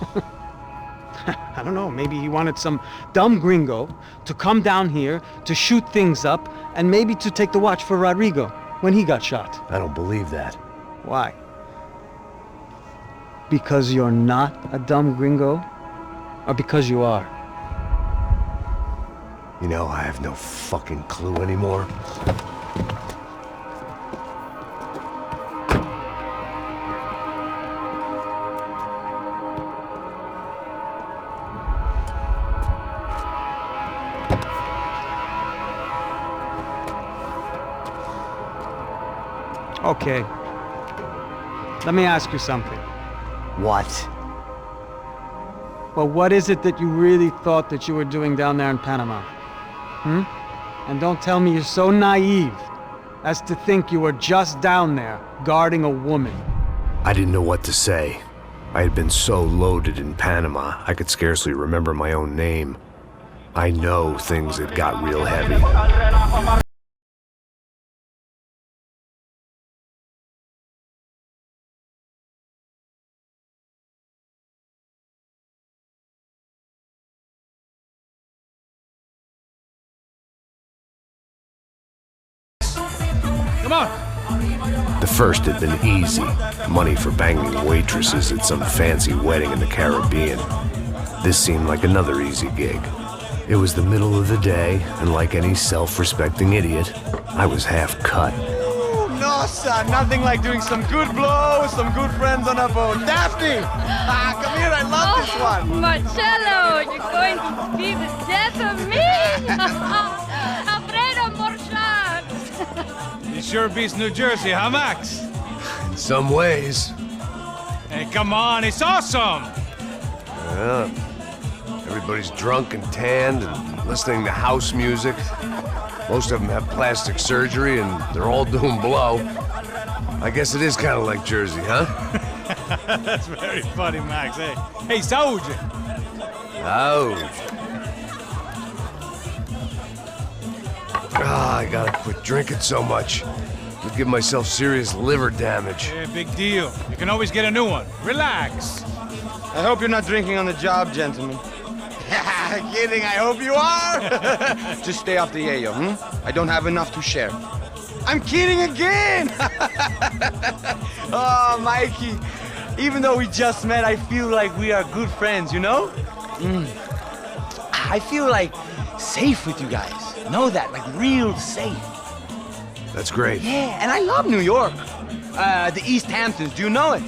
I don't know, maybe he wanted some dumb gringo to come down here to shoot things up and maybe to take the watch for Rodrigo when he got shot. I don't believe that. Why? Because you're not a dumb gringo? Or because you are? You know, I have no fucking clue anymore. Okay. Let me ask you something. What? Well, what is it that you really thought that you were doing down there in Panama? And don't tell me you're so naive as to think you were just down there guarding a woman. I didn't know what to say. I had been so loaded in Panama, I could scarcely remember my own name. I know things had got real heavy. Come on! The first had been easy. Money for banging waitresses at some fancy wedding in the Caribbean. This seemed like another easy gig. It was the middle of the day, and like any self-respecting idiot, I was half cut. Ooh, no, son. Nothing like doing some good blow, some good friends on a boat. Daphne! Come here, I love this one. Marcello, you're going to be the death of me! Alfredo Morchan! This sure beats New Jersey, huh, Max? In some ways. Hey, come on, it's awesome! Yeah. Everybody's drunk and tanned and listening to house music. Most of them have plastic surgery and they're all doing blow. I guess it is kind of like Jersey, huh? That's very funny, Max. Hey, Saúde! Ouch. I gotta quit drinking so much. I'll give myself serious liver damage. Yeah, big deal. You can always get a new one. Relax. I hope you're not drinking on the job, gentlemen. Kidding, I hope you are. Just stay off the yayo, I don't have enough to share. I'm kidding again. Oh, Mikey, even though we just met, I feel like we are good friends, you know? I feel like safe with you guys. Know that, like real safe. That's great. Yeah, and I love New York. The East Hamptons, do you know it?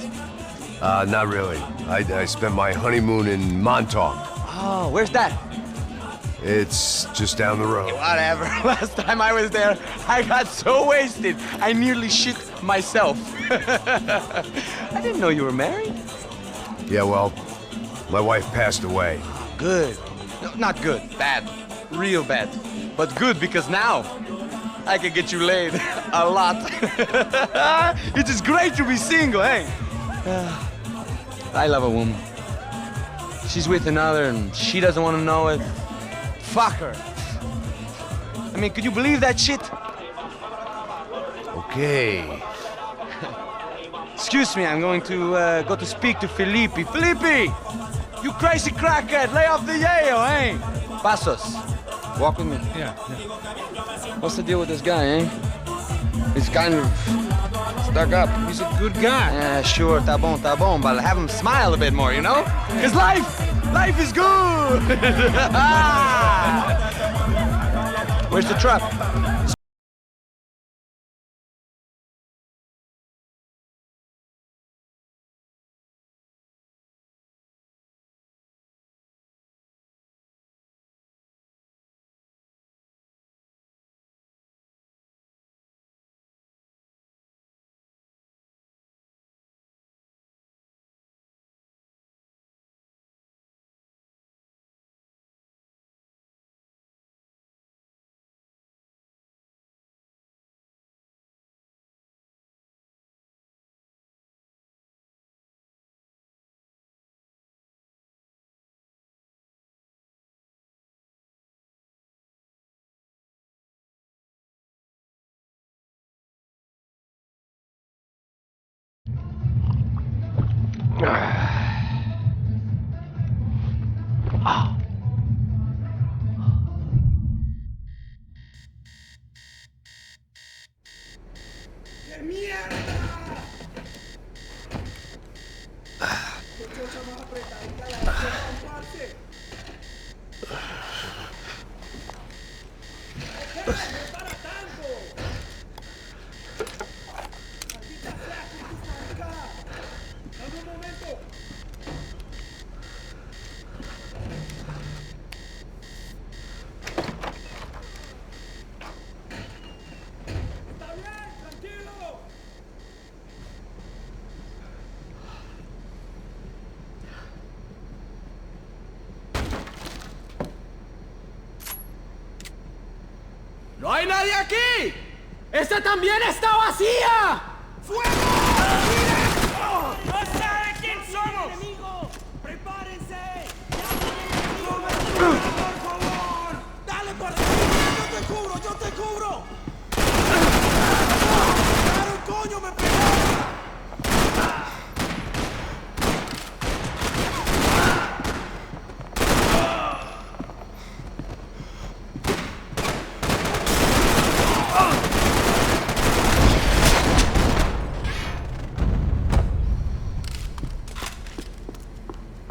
Not really. I spent my honeymoon in Montauk. Oh, where's that? It's just down the road. Whatever. Last time I was there, I got so wasted, I nearly shit myself. I didn't know you were married. Yeah, well, my wife passed away. Good. No, not good. Bad. Real bad. But good because now I can get you laid a lot. It is great to be single, hey? I love a woman. She's with another and she doesn't want to know it. Fuck her. I mean, could you believe that shit? Okay. Excuse me, I'm going to go to speak to Felipe. Felipe! You crazy crackhead, lay off the yayo, eh? Passos, walk with me. Yeah. What's the deal with this guy, eh? He's kind of stuck up. He's a good guy. Yeah, sure, tá bom, but have him smile a bit more, you know? Because life is good! Where's the truck? ¡No hay nadie aquí! ¡Esta también está vacía! ¡Fuego! ¡No sabe quién somos! ¡Enemigo! ¡Prepárense! ¡Por favor! ¡Dale por aquí! ¡Yo te cubro! ¡Yo te cubro! ¡Claro, coño! ¡Me pegó!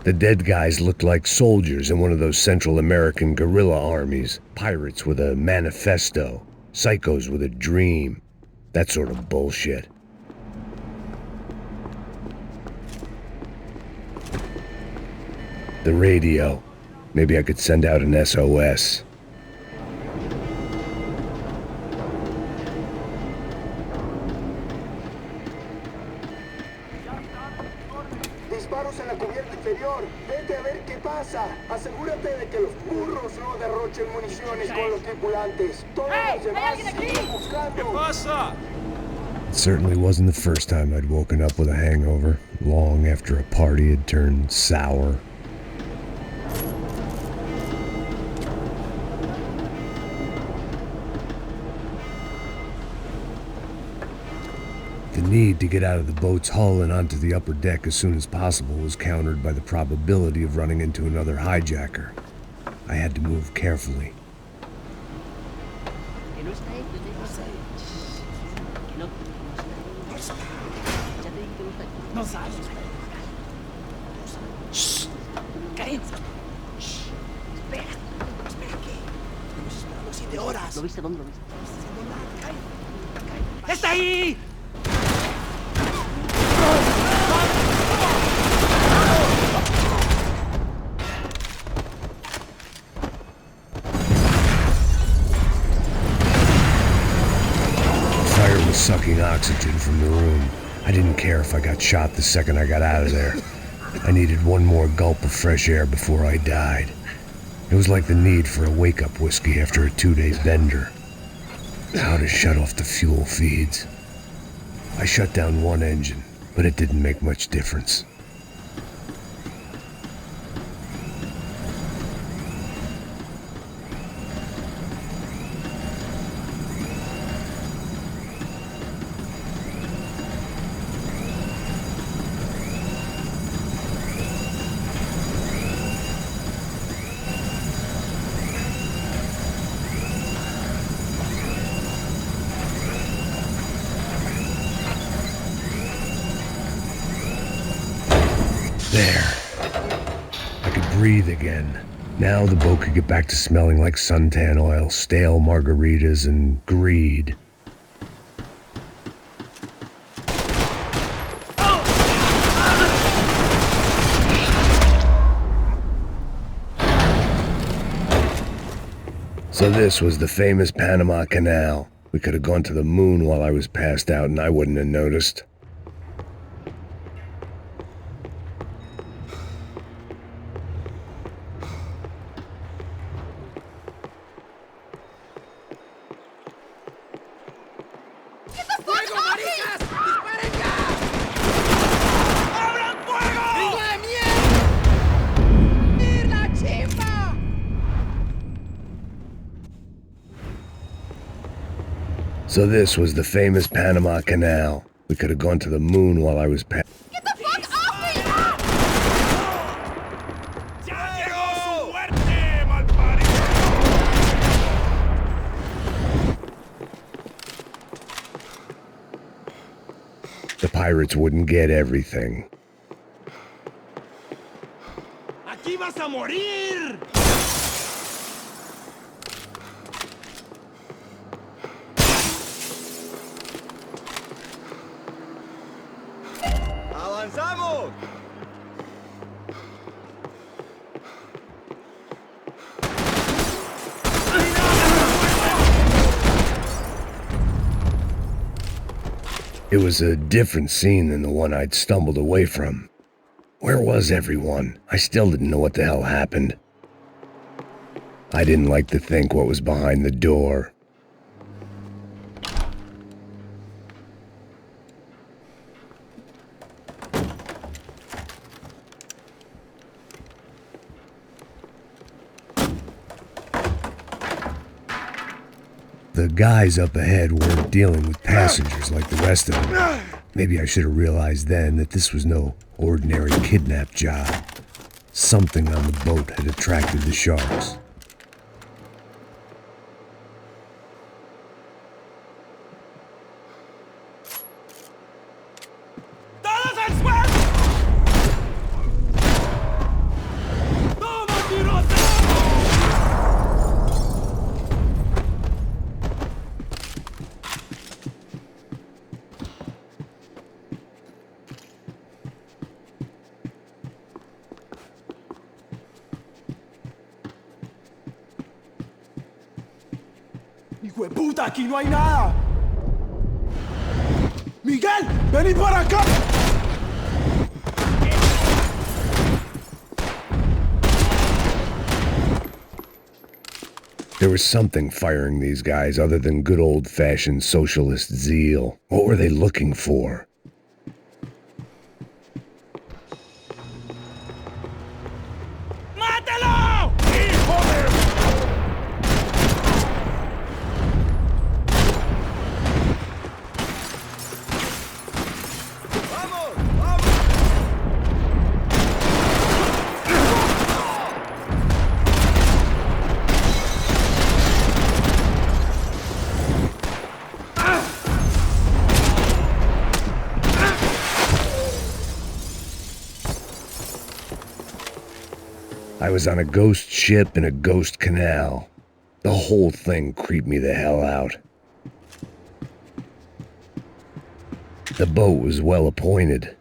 The dead guys looked like soldiers in one of those Central American guerrilla armies. Pirates with a manifesto. Psychos with a dream. That sort of bullshit. The radio. Maybe I could send out an SOS. Disparos en la cubierta inferior. Vete a ver qué pasa. Asegúrate de que los burros no derrochen municiones con los tripulantes. Todos los demás siguen buscando. ¿Qué pasa? It certainly wasn't the first time I'd woken up with a hangover, long after a party had turned sour. The need to get out of the boat's hull and onto the upper deck as soon as possible was countered by the probability of running into another hijacker. I had to move carefully. Shh. Cállense. Shh. Espera. Espera, ¿qué? Hemos esperado 7 horas. ¿Lo viste? ¿Dónde lo viste? ¡Está ahí! Fire was sucking oxygen from the room. I didn't care if I got shot the second I got out of there. I needed one more gulp of fresh air before I died. It was like the need for a wake-up whiskey after a 2-day bender. How to shut off the fuel feeds. I shut down one engine, but it didn't make much difference. There. I could breathe again. Now the boat could get back to smelling like suntan oil, stale margaritas, and greed. So this was the famous Panama Canal. We could have gone to the moon while I was passed out and I wouldn't have noticed. So this was the famous Panama Canal. We could have gone to the moon while I was Get the fuck off me! The pirates wouldn't get everything. ¡Aquí vas a morir! ¡Avanzamos! It was a different scene than the one I'd stumbled away from. Where was everyone? I still didn't know what the hell happened. I didn't like to think what was behind the door. The guys up ahead weren't dealing with passengers like the rest of them. Maybe I should have realized then that this was no ordinary kidnap job. Something on the boat had attracted the sharks. ¡Todos al suelo! ¡Toma, tirote! ¡Hijo de puta, aquí no hay nada! ¡Miguel, vení para acá! There was something firing these guys other than good old-fashioned socialist zeal. What were they looking for? ¡Mátalo! ¡Hijo de... I was on a ghost ship in a ghost canal. The whole thing creeped me the hell out. The boat was well appointed.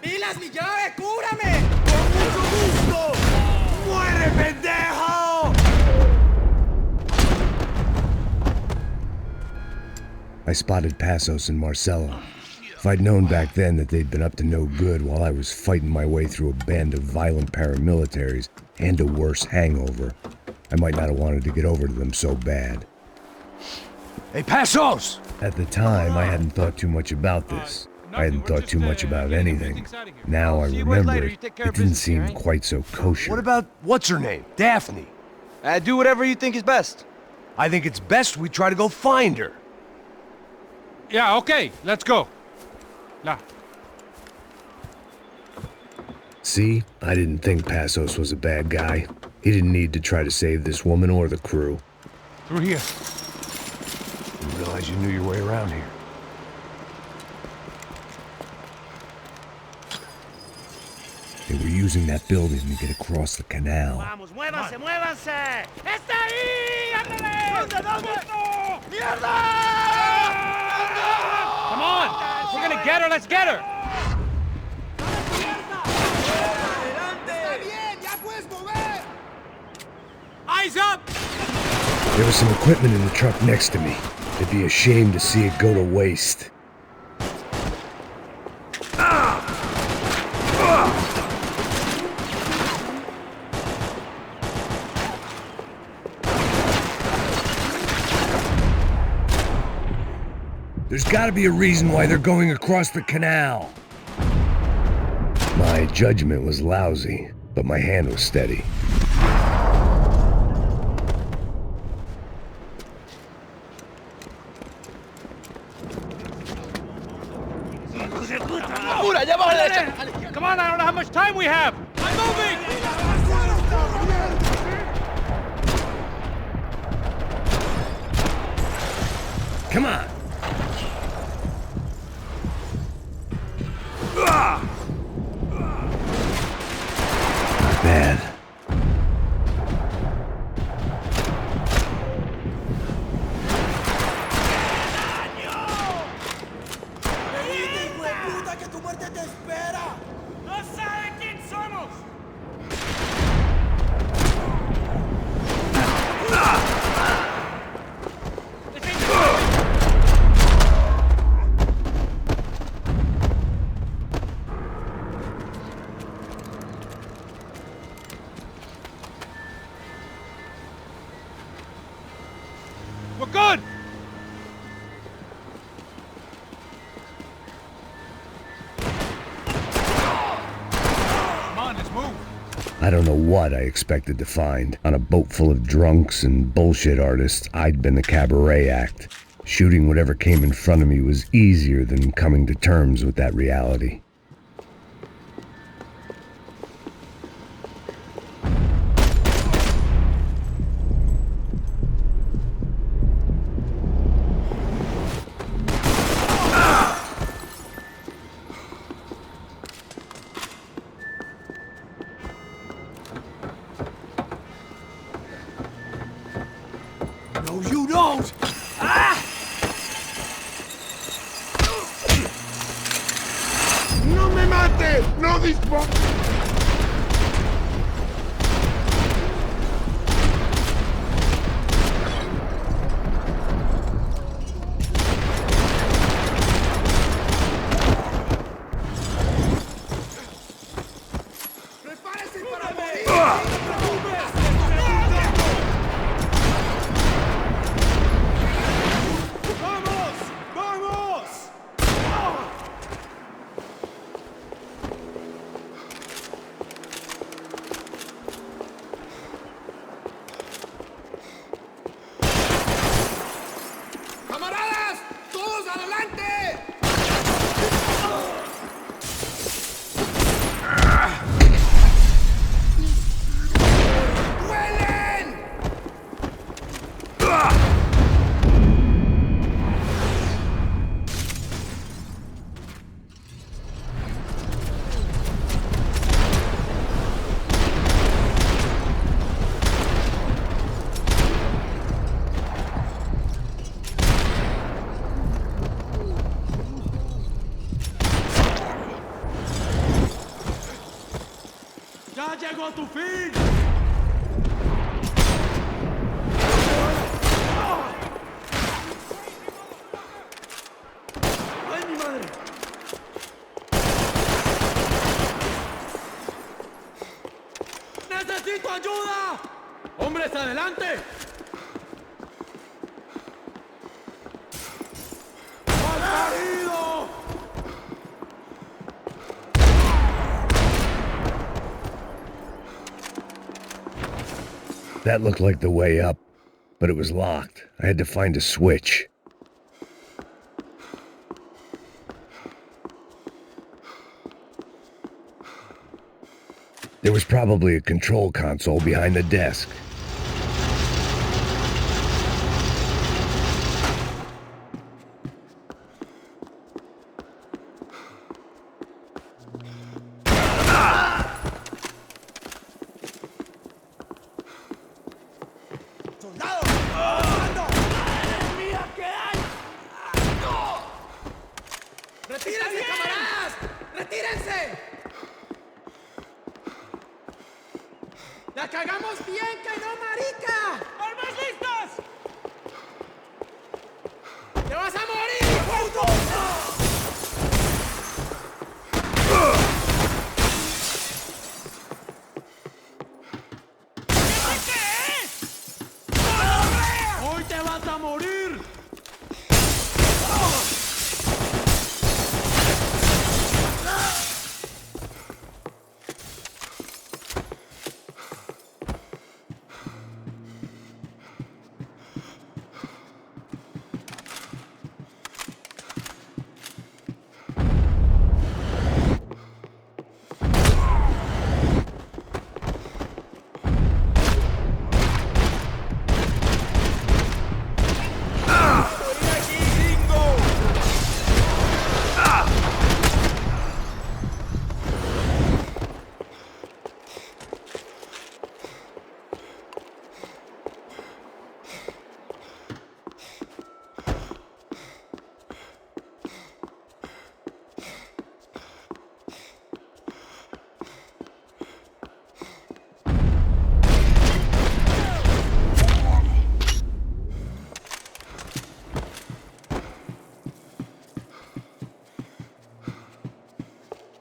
¡Pilas, mi llave! ¡Cúbrame! ¡Con mucho gusto! ¡Muere, pendejo! I spotted Passos and Marcelo. If I'd known back then that they'd been up to no good while I was fighting my way through a band of violent paramilitaries and a worse hangover, I might not have wanted to get over to them so bad. Hey, Passos! At the time, I hadn't thought too much about this. I hadn't thought too much about anything. Now I remember it didn't seem quite so kosher. What about, what's her name? Daphne? Do whatever you think is best. I think it's best we try to go find her. Yeah, okay, let's go. Now. See, I didn't think Passos was a bad guy. He didn't need to try to save this woman or the crew. Through here. Didn't realize you knew your way around here. They were using that building to get across the canal. ¡Vamos, muévanse, muévanse! ¡Está ahí! ¡Ándale! ¿Dónde? ¡Mierda! Come on! If we're gonna get her, let's get her! ¡Está bien! ¡Ya puedes mover! ¡Eyes up! There was some equipment in the truck next to me. It'd be a shame to see it go to waste. There's gotta be a reason why they're going across the canal. My judgment was lousy, but my hand was steady. Come on, I don't know how much time we have! I'm moving! Come on! Not bad. We're good! Come on, let's move. I don't know what I expected to find. On a boat full of drunks and bullshit artists, I'd been the cabaret act. Shooting whatever came in front of me was easier than coming to terms with that reality. No, you don't! Ah! ¡No me mates! ¡No dispares! ¡Ya llegó tu fin! ¡Ay, mi madre! ¡Necesito ayuda! ¡Hombres, adelante! ¡Malparido! That looked like the way up, but it was locked. I had to find a switch. There was probably a control console behind the desk. ¡Retírense, camaradas! ¡Retírense! ¡La cagamos bien, que no, marica! ¡Armas listas! ¡Te vas a morir, puto! ¿Qué es? ¡Hoy te vas a morir!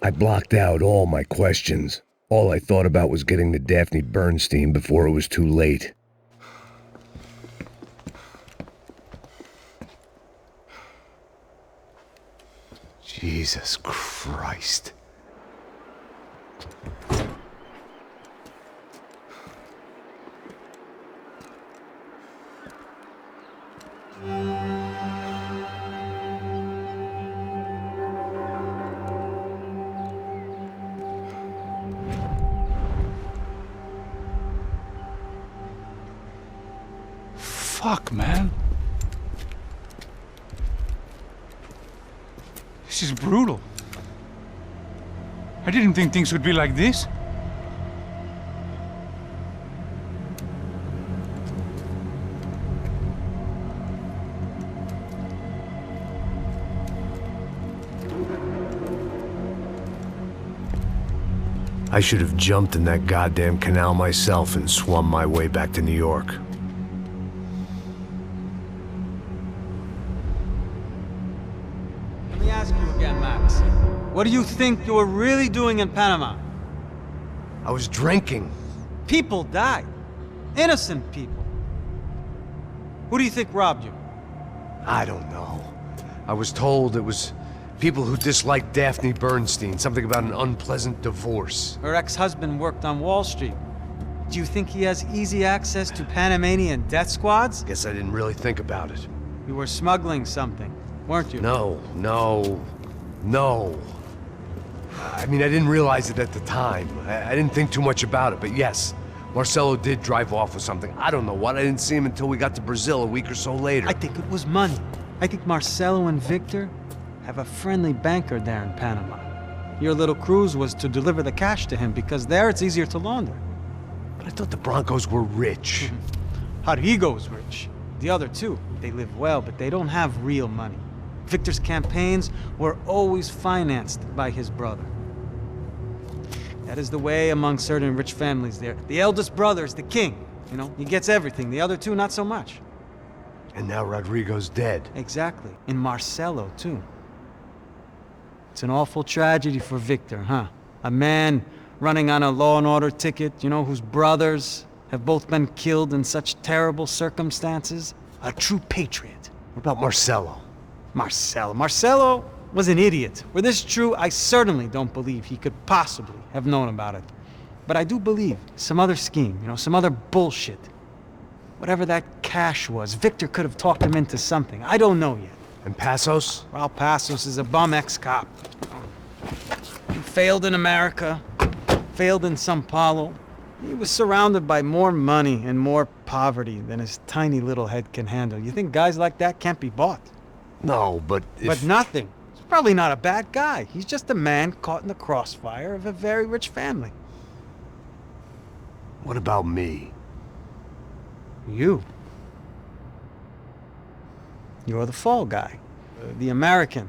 I blocked out all my questions. All I thought about was getting to Daphne Bernstein before it was too late. Jesus Christ. Fuck, man. This is brutal. I didn't think things would be like this. I should have jumped in that goddamn canal myself and swum my way back to New York. Let me ask you again, Max. What do you think you were really doing in Panama? I was drinking. People died. Innocent people. Who do you think robbed you? I don't know. I was told it was people who disliked Daphne Bernstein, something about an unpleasant divorce. Her ex-husband worked on Wall Street. Do you think he has easy access to Panamanian death squads? Guess I didn't really think about it. You were smuggling something, weren't you? No. I mean, I didn't realize it at the time. I didn't think too much about it, but yes, Marcelo did drive off with something. I don't know what. I didn't see him until we got to Brazil a week or so later. I think it was money. I think Marcelo and Victor have a friendly banker there in Panama. Your little cruise was to deliver the cash to him because there it's easier to launder. But I thought the Broncos were rich. Rodrigo's rich. The other two, they live well, but they don't have real money. Victor's campaigns were always financed by his brother. That is the way among certain rich families there. The eldest brother is the king. You know, he gets everything. The other two, not so much. And now Rodrigo's dead. Exactly. And Marcelo, too. It's an awful tragedy for Victor, huh? A man running on a law and order ticket, you know, whose brothers have both been killed in such terrible circumstances. A true patriot. What about Marcelo? Marcelo was an idiot. Were this true, I certainly don't believe he could possibly have known about it. But I do believe some other scheme, you know, some other bullshit. Whatever that cash was, Victor could have talked him into something. I don't know yet. And Passos? Well, Passos is a bum ex-cop. He failed in America, failed in Sao Paulo. He was surrounded by more money and more poverty than his tiny little head can handle. You think guys like that can't be bought? No, but But nothing. He's probably not a bad guy. He's just a man caught in the crossfire of a very rich family. What about me? You. You're the fall guy. The American.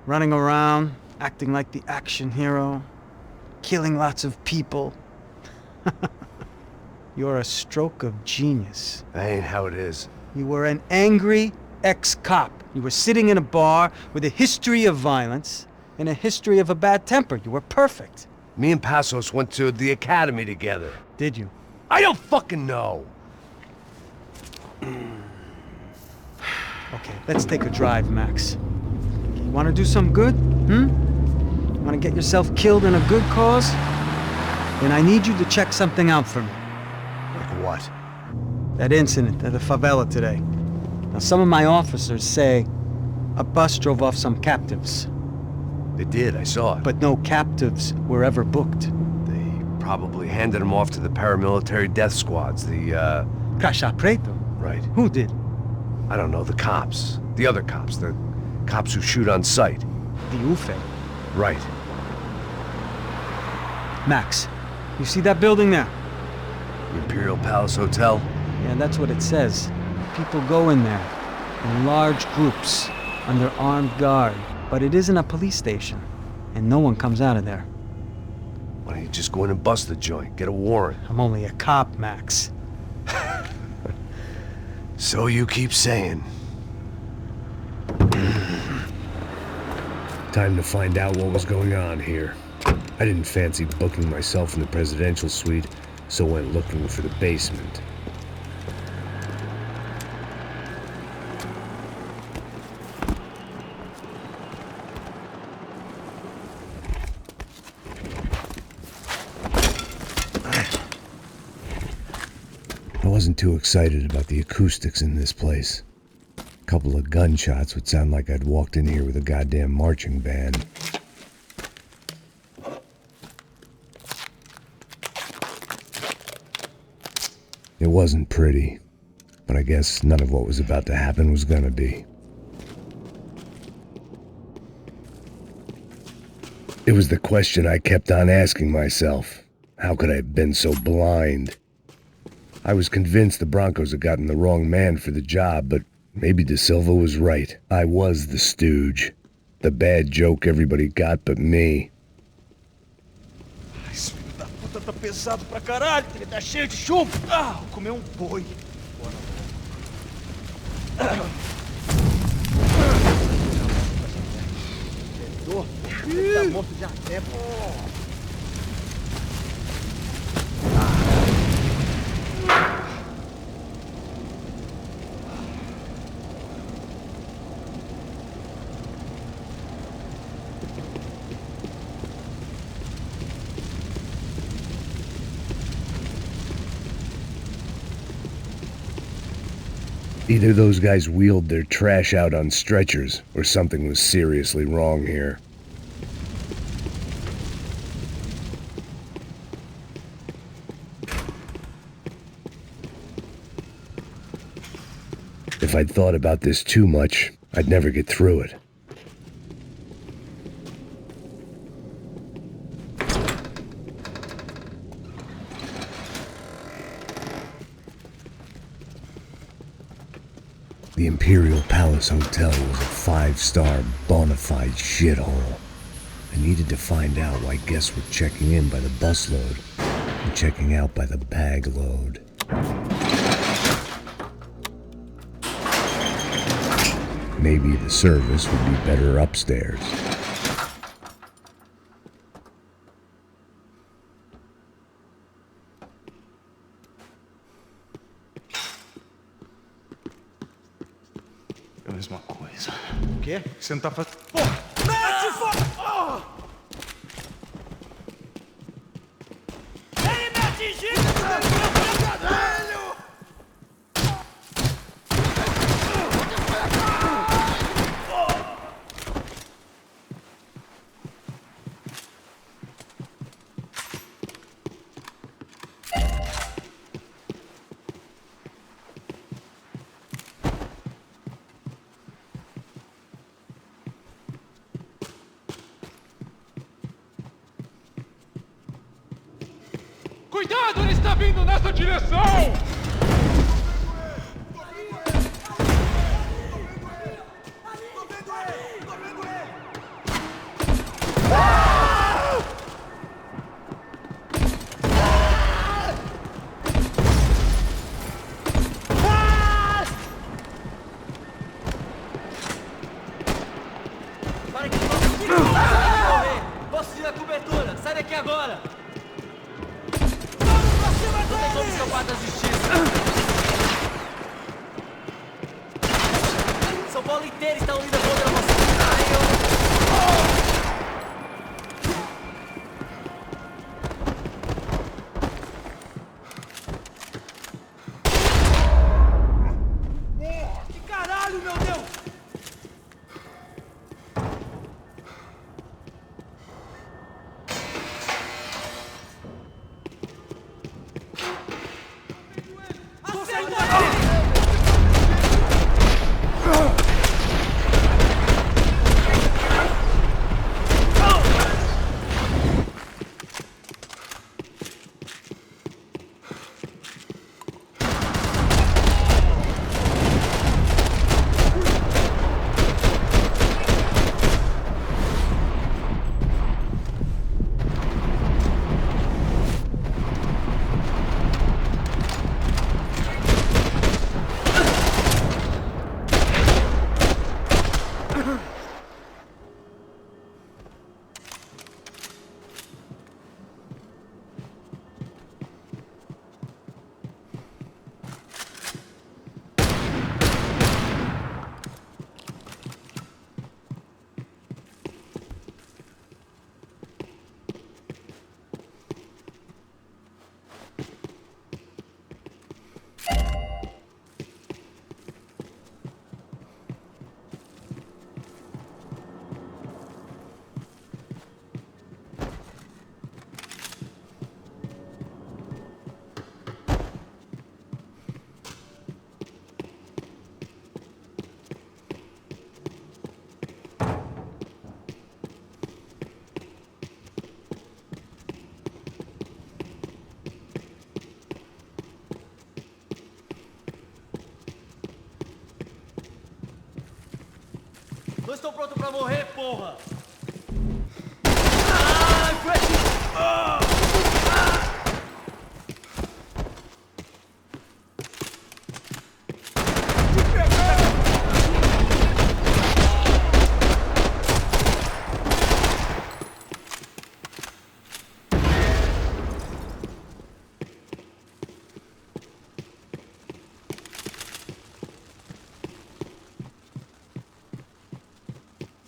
Running around, acting like the action hero. Killing lots of people. You're a stroke of genius. That ain't how it is. You were an angry ex-cop. You were sitting in a bar with a history of violence and a history of a bad temper. You were perfect. Me and Passos went to the academy together. Did you? I don't fucking know. Okay, let's take a drive, Max. You want to do some good? You want to get yourself killed in a good cause? Then I need you to check something out for me. Like what? That incident at the favela today. Now, some of my officers say a bus drove off some captives. They did, I saw it. But no captives were ever booked. They probably handed them off to the paramilitary death squads, the, Caixa Preto? Right. Who did? I don't know, the cops. The other cops, the cops who shoot on sight. The UFE. Right. Max, you see that building there? The Imperial Palace Hotel? Yeah, that's what it says. People go in there, in large groups, under armed guard. But it isn't a police station, and no one comes out of there. Why don't you just go in and bust the joint, get a warrant? I'm only a cop, Max. So you keep saying. Time to find out what was going on here. I didn't fancy booking myself in the presidential suite, so went looking for the basement. I wasn't too excited about the acoustics in this place. A couple of gunshots would sound like I'd walked in here with a goddamn marching band. It wasn't pretty, but I guess none of what was about to happen was gonna be. It was the question I kept on asking myself. How could I have been so blind? I was convinced the Broncos had gotten the wrong man for the job, but maybe De Silva was right. I was the stooge. The bad joke everybody got but me. Esse filho da puta tá pesado pra caralho, ele tá cheio de chumbo. Ah, vou comer um boi. Ele tá morto já até, pô. Either those guys wheeled their trash out on stretchers, or something was seriously wrong here. If I'd thought about this too much, I'd never get through it. The Imperial Palace Hotel was a five-star, bona fide shithole. I needed to find out why guests were checking in by the busload and checking out by the bag load. Maybe the service would be better upstairs. É a mesma coisa. O quê? Você não tá fazendo... Mete fogo! Ele me atingiu! Caralho! Cuidado, ele está vindo nessa direção! Para que eu possa correr! Posso ir na cobertura! Sai daqui agora! Não tem como escapar da justiça! São Paulo inteiro está unida contra você! Que caralho, meu Deus! Não estou pronto pra morrer, porra! Ah,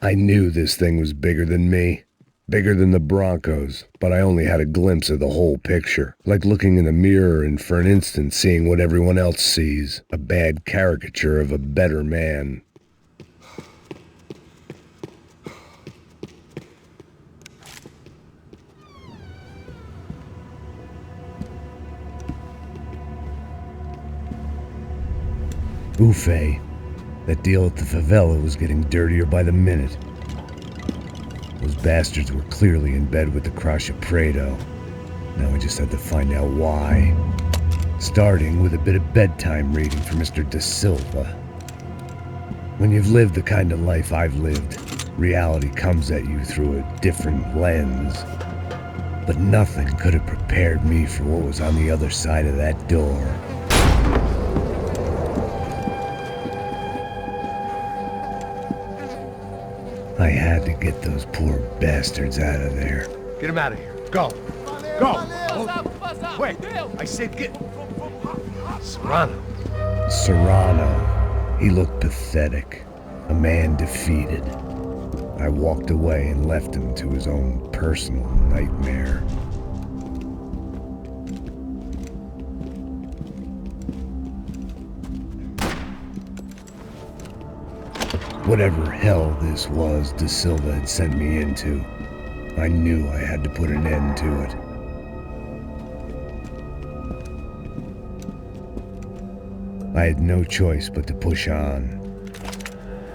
I knew this thing was bigger than me, bigger than the Broncos, but I only had a glimpse of the whole picture, like looking in the mirror and for an instant seeing what everyone else sees, a bad caricature of a better man. Buffet. That deal at the favela was getting dirtier by the minute. Those bastards were clearly in bed with the Crusher Prado. Now I just had to find out why. Starting with a bit of bedtime reading for Mr. Da Silva. When you've lived the kind of life I've lived, reality comes at you through a different lens. But nothing could have prepared me for what was on the other side of that door. I had to get those poor bastards out of there. Get him out of here. Go. Go. Wait. I said get... Serrano. Serrano. He looked pathetic. A man defeated. I walked away and left him to his own personal nightmare. Whatever hell this was Da Silva had sent me into, I knew I had to put an end to it. I had no choice but to push on.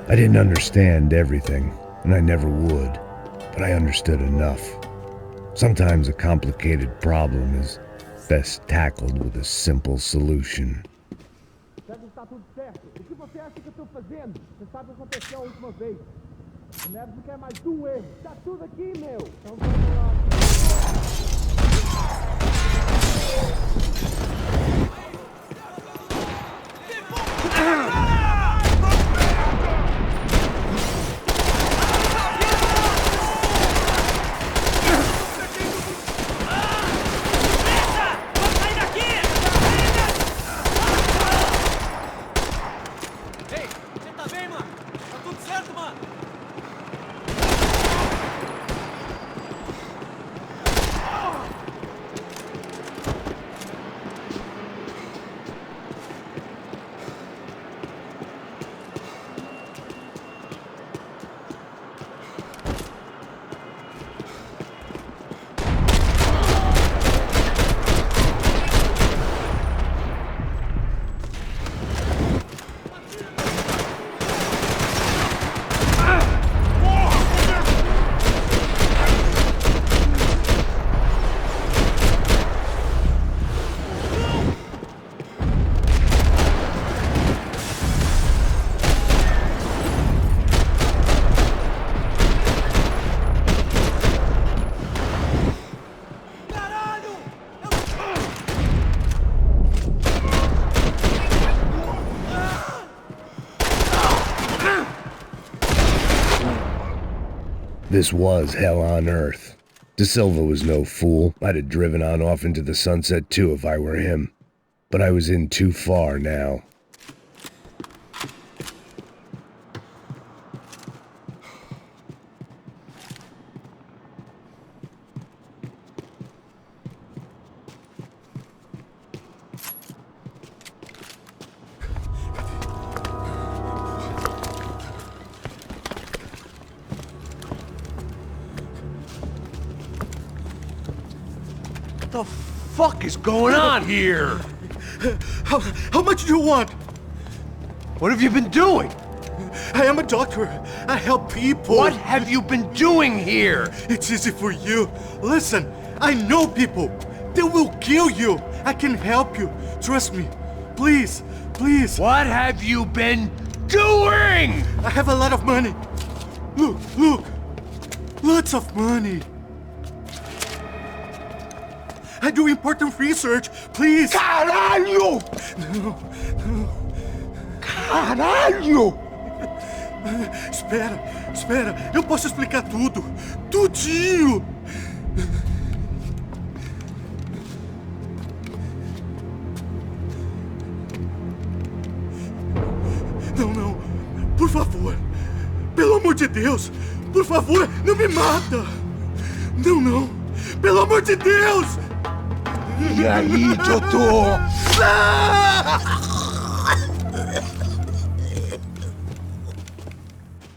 I didn't understand everything, and I never would, but I understood enough. Sometimes a complicated problem is best tackled with a simple solution. Está tudo certo. O que você acha que eu estou fazendo? Você sabe o que aconteceu a última vez. O Neves não quer mais um erro. Tá tudo aqui, meu. Então vamos lá. This was hell on earth. Da Silva was no fool. I'd have driven on off into the sunset too if I were him. But I was in too far now. What the fuck is going on here? How much do you want? What have you been doing? I am a doctor. I help people. What have you been doing here? It's easy for you. Listen, I know people. They will kill you. I can help you. Trust me. Please, please. What have you been doing? I have a lot of money. Look, look! Lots of money! I do important research, please! Caralho! Não, não. Caralho! Espera, eu posso explicar tudo. Tudinho! Não, por favor. Pelo amor de Deus, por favor, não me mata! Não, pelo amor de Deus! E aí, doutor?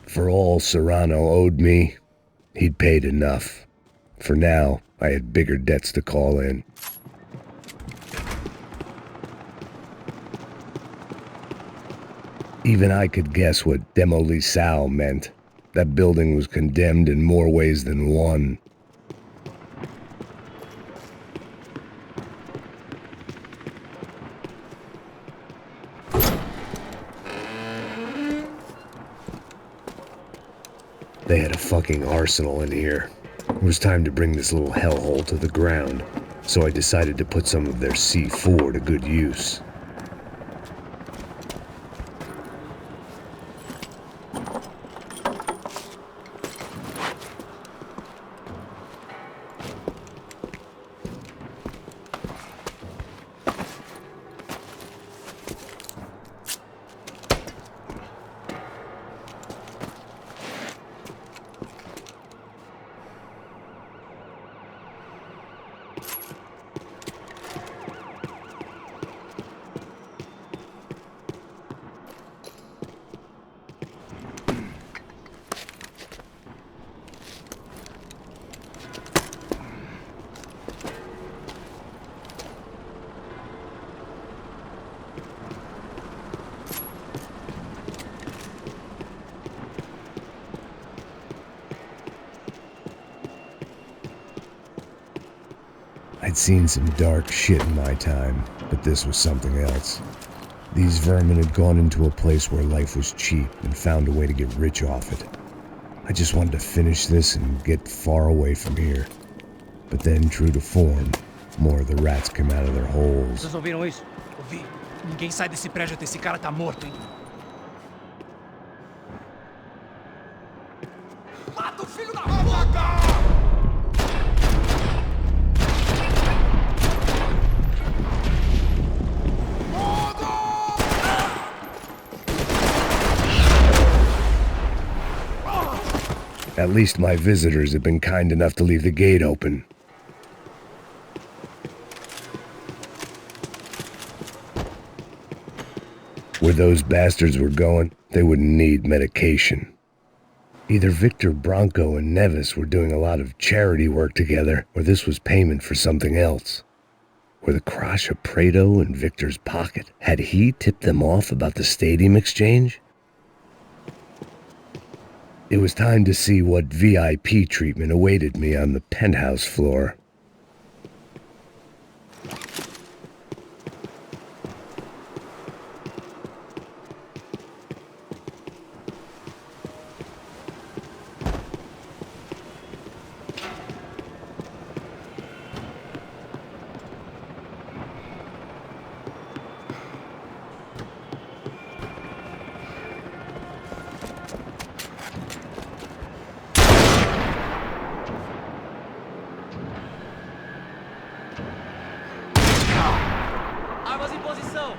For all Serrano owed me, he'd paid enough. For now, I had bigger debts to call in. Even I could guess what demolissao meant. That building was condemned in more ways than one. They had a fucking arsenal in here. It was time to bring this little hellhole to the ground, so I decided to put some of their C4 to good use. I'd seen some dark shit in my time, but this was something else. These vermin had gone into a place where life was cheap and found a way to get rich off it. I just wanted to finish this and get far away from here. But then, true to form, more of the rats came out of their holes. Vocês ouviram isso? Ouvi. Ninguém sai desse prédio até esse cara tá morto, hein? Mata o filho da puta! At least my visitors had been kind enough to leave the gate open. Where those bastards were going, they wouldn't need medication. Either Victor Bronco and Nevis were doing a lot of charity work together, or this was payment for something else. Were the Crash of Prado in Victor's pocket? Had he tipped them off about the stadium exchange? It was time to see what VIP treatment awaited me on the penthouse floor. Armas em posição!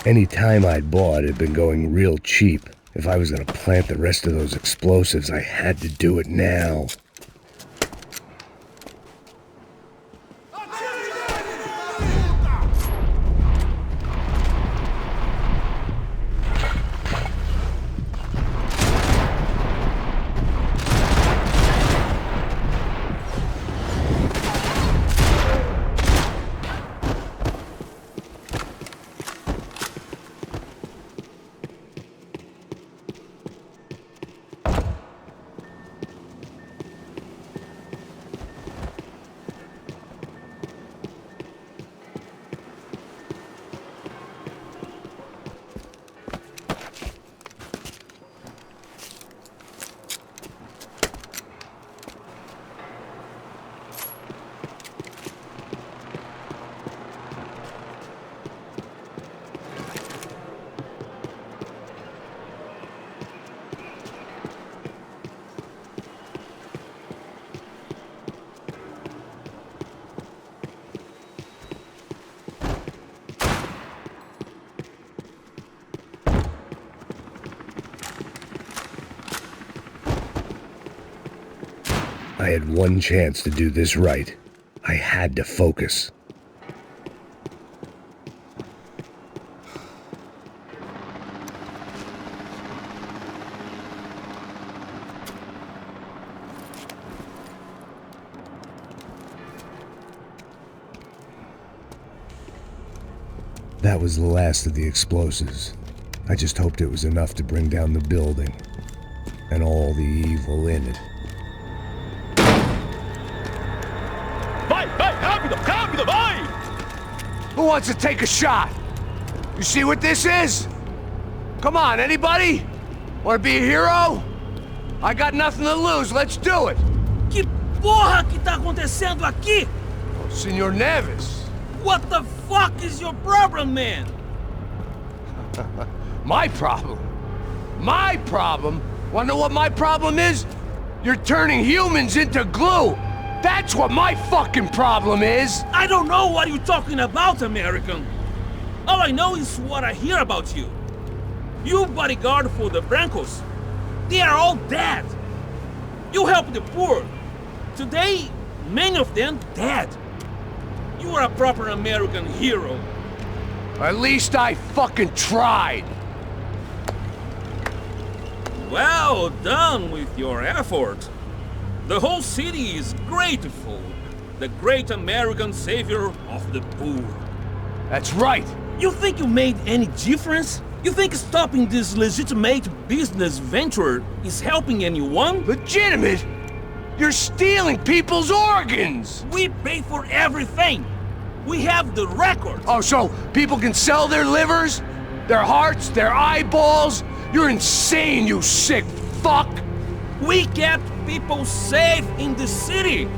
Any time I'd bought had been going real cheap, If I was gonna plant the rest of those explosives, I had to do it now. I had one chance to do this right. I had to focus. That was the last of the explosives. I just hoped it was enough to bring down the building and all the evil in it. Who wants to take a shot? You see what this is? Come on, anybody? Want to be a hero? I got nothing to lose, let's do it! Que porra que tá acontecendo aqui? Oh, Senor Neves. What the fuck is your problem, man? My problem? My problem? Wanna know what my problem is? You're turning humans into glue! That's what my fucking problem is! I don't know what you're talking about, American. All I know is what I hear about you. You bodyguard for the Brancos. They are all dead. You help the poor. Today, many of them dead. You are a proper American hero. At least I fucking tried. Well done with your effort. The whole city is grateful. The great American savior of the poor. That's right. You think you made any difference? You think stopping this legitimate business venture is helping anyone? Legitimate? You're stealing people's organs! We pay for everything! We have the record! Oh, so people can sell their livers? Their hearts? Their eyeballs? You're insane, you sick fuck! We kept people safe in the city!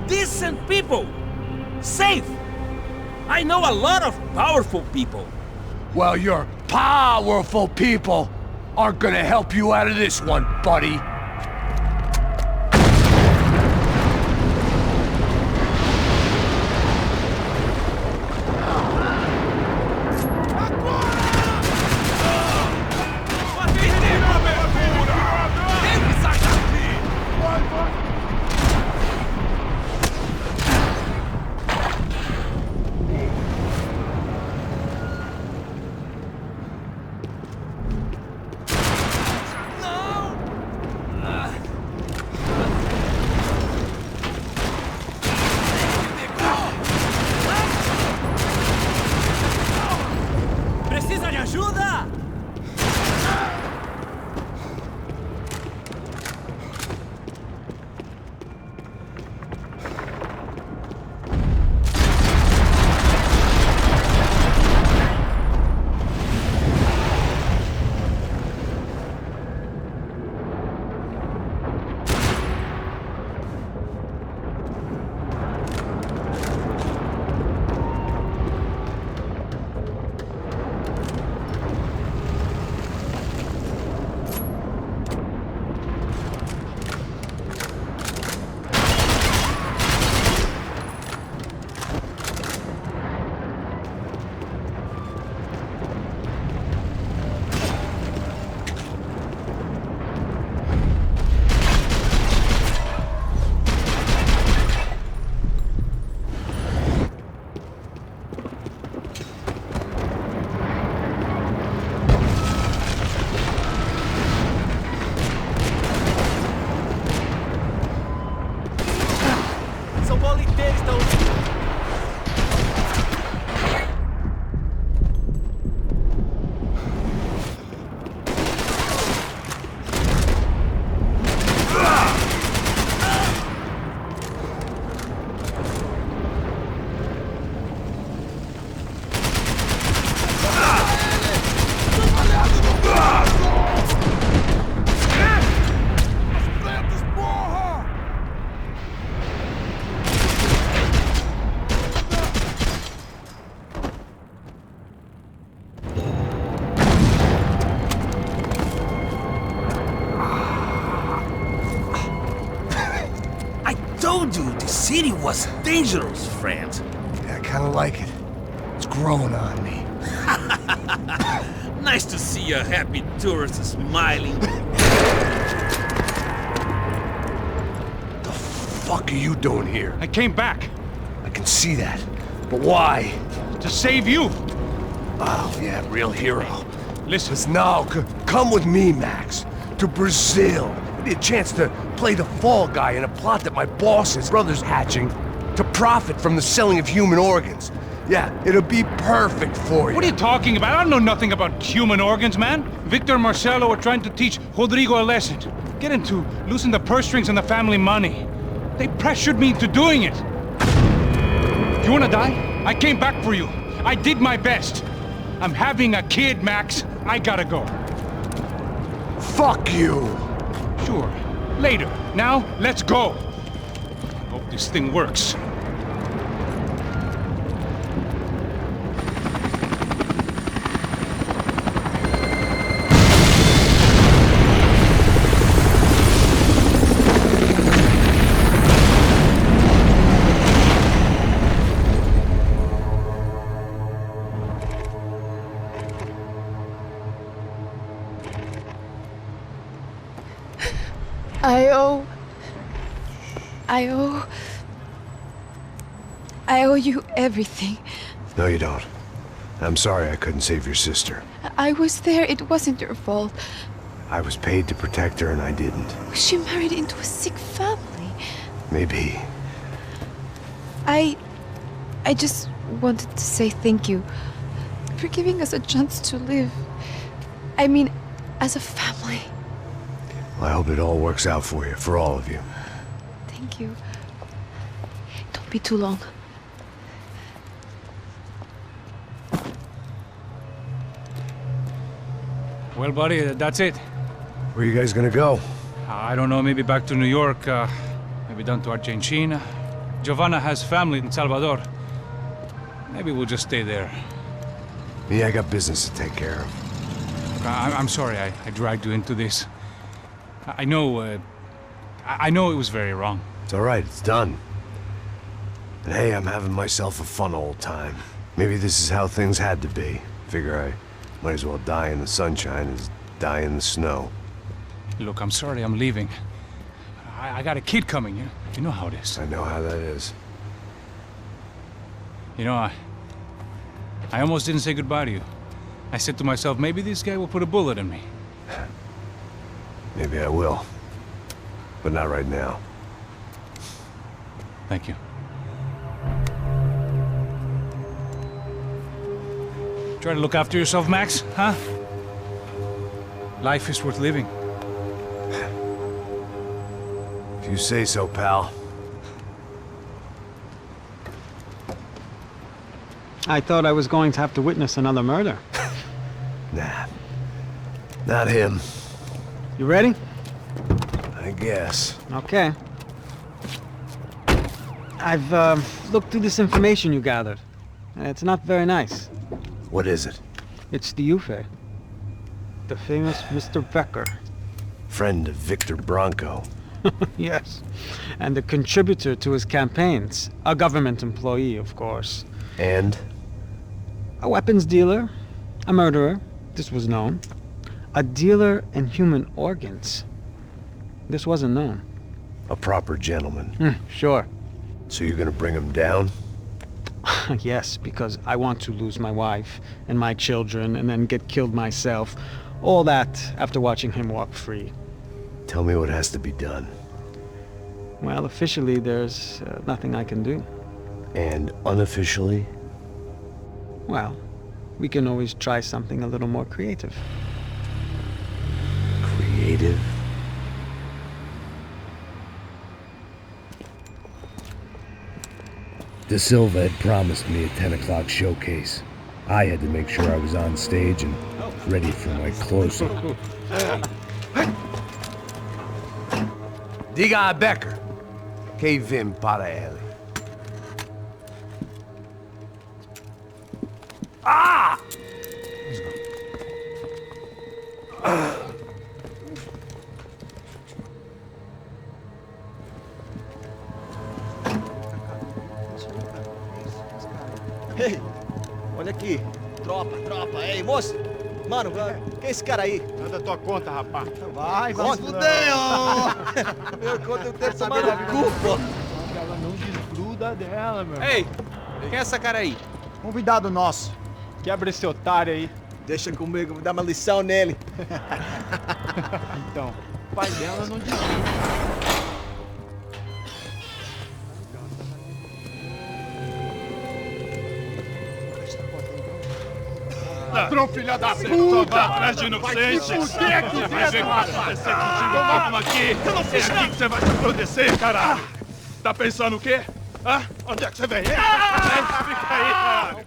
Decent people! Safe! I know a lot of powerful people. Well, your powerful people aren't gonna help you out of this one, buddy. told you the city was dangerous, friend. Yeah, I kinda like it. It's growing on me. Nice to see a happy tourist smiling. The fuck are you doing here? I came back. I can see that. But why? To save you. Oh, yeah, real hero. Listen. Now, come with me, Max. To Brazil. Give me a chance to play the fall guy in a plot that my boss's brother's hatching to profit from the selling of human organs. Yeah, it'll be perfect for you. What are you talking about? I don't know nothing about human organs, man. Victor and Marcelo are trying to teach Rodrigo a lesson. Get him to loosen the purse strings on the family money. They pressured me into doing it. You wanna die? I came back for you. I did my best. I'm having a kid, Max. I gotta go. Fuck you! Sure. Later. Now, let's go. Hope this thing works. I owe you everything. No, you don't. I'm sorry I couldn't save your sister. I was there. It wasn't your fault. I was paid to protect her and I didn't. She married into a sick family. Maybe. I just wanted to say thank you for giving us a chance to live. I mean, as a family. Well, I hope it all works out for you, for all of you. Thank you. Don't be too long. Well, buddy, that's it. Where are you guys gonna go? I don't know, maybe back to New York, maybe down to Argentina. Giovanna has family in Salvador. Maybe we'll just stay there. Me, I got business to take care of. I'm sorry I dragged you into this. I know it was very wrong. It's all right, it's done. And hey, I'm having myself a fun old time. Maybe this is how things had to be. Figure I might as well die in the sunshine as die in the snow. Look, I'm sorry I'm leaving. I got a kid coming, you know how it is. I know how that is. You know, I almost didn't say goodbye to you. I said to myself, maybe this guy will put a bullet in me. Maybe I will. But not right now. Thank you. Try to look after yourself, Max, huh? Life is worth living. If you say so, pal. I thought I was going to have to witness another murder. Nah. Not him. You ready? I guess. Okay. I've looked through this information you gathered. It's not very nice. What is it? It's the Ufe. The famous Mr. Becker. Friend of Victor Bronco. Yes. And a contributor to his campaigns. A government employee, of course. And? A weapons dealer. A murderer. This was known. A dealer in human organs. This wasn't known. A proper gentleman. Sure. So you're gonna bring him down? Yes, because I want to lose my wife and my children and then get killed myself. All that after watching him walk free. Tell me what has to be done. Well, officially there's nothing I can do. And unofficially? Well, we can always try something a little more creative. Creative? De Silva had promised me a 10 o'clock showcase. I had to make sure I was on stage and ready for my close-up. Diga a Becker. Que vim para ele. Ah! Ei, olha aqui. Tropa. Ei, moço. Mano, quem é esse cara aí? Manda tua conta, rapaz. Vai, Se fudeu! Meu conta eu tenho que tomar no cu, pô. Ela não desgruda dela, meu. Ei, quem é essa cara aí? Convidado nosso. Quebra esse otário aí. Deixa comigo, vou dar uma lição nele. Então, o pai dela não desgruda. Ladrão, filha da puta! Vai atrás de inocente! Vai ver o que vai acontecer contigo mesmo aqui! Eu não fiz nada! O que você vai acontecer, caralho? Tá pensando o quê? Hã? Onde é que você vem? Fica aí, caralho!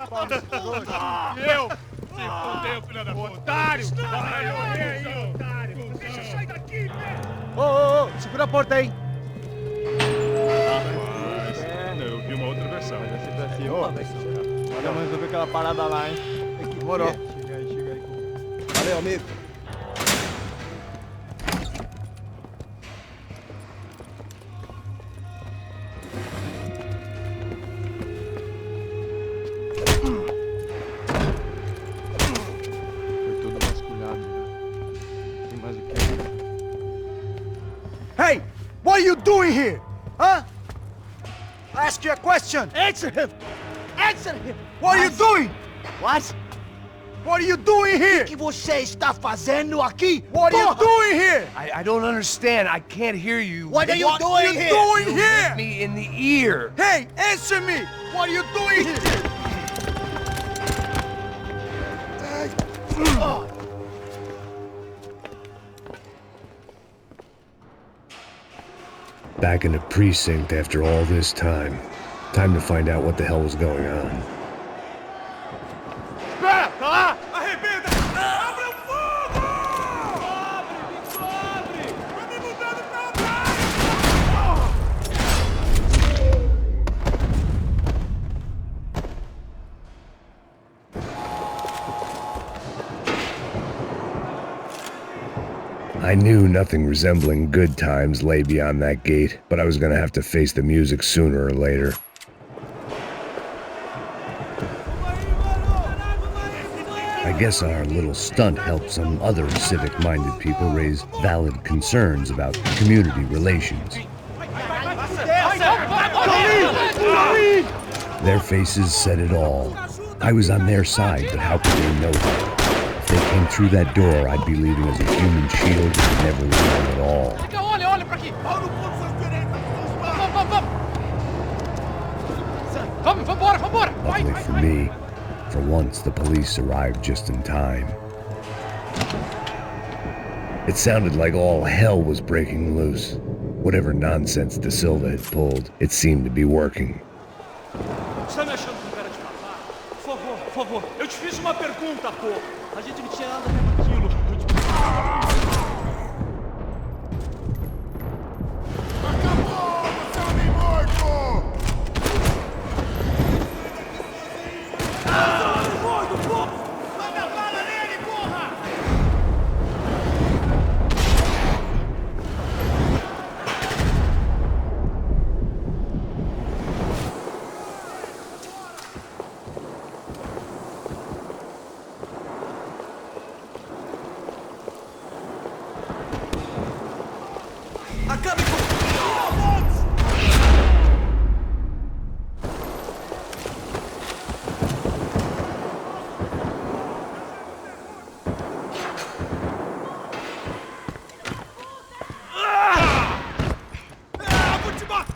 E eu? Se fudeu, filha da puta! Otário! Vai morrer aí, otário! Deixa eu sair daqui, velho! Ô, segura a porta aí! Eu vi uma outra versão. Mas é sempre assim, ô. Vamos resolver aquela parada lá, hein? Demorou. Chega aí. Valeu, amigo. Foi tudo vasculhado, né? Tem mais o que? Hey, what are you doing here? Huh? I ask you a question. Answer him. Answer him. What are you doing? What? What are you doing here? O que você está fazendo aqui? What are you doing here? I don't understand. I can't hear you. What are you doing here? You hit me in the ear. Hey, answer me. What are you doing here? Back in the precinct after all this time. Time to find out what the hell was going on. Espera, tá lá! Arrebenta! Abre o fogo! Abre! Tá me mudando pra trás! I knew nothing resembling good times lay beyond that gate, but I was gonna have to face the music sooner or later. I guess our little stunt helped some other civic-minded people raise valid concerns about community relations. Their faces said it all. I was on their side, but how could they know that? If they came through that door, I'd be leaving as a human shield that never leave at all. Olha pra aqui! Vambora! Luckily for me, for once the police arrived just in time. It sounded like all hell was breaking loose. Whatever nonsense De Silva had pulled, it seemed to be working. Você tá me achando com cara de papá? Por favor, eu te fiz uma pergunta, pô! A gente não tinha nada a ver com aquilo. Acabou, seu homem morto! Morto, pô! Manda bala nele, porra! Acabe com...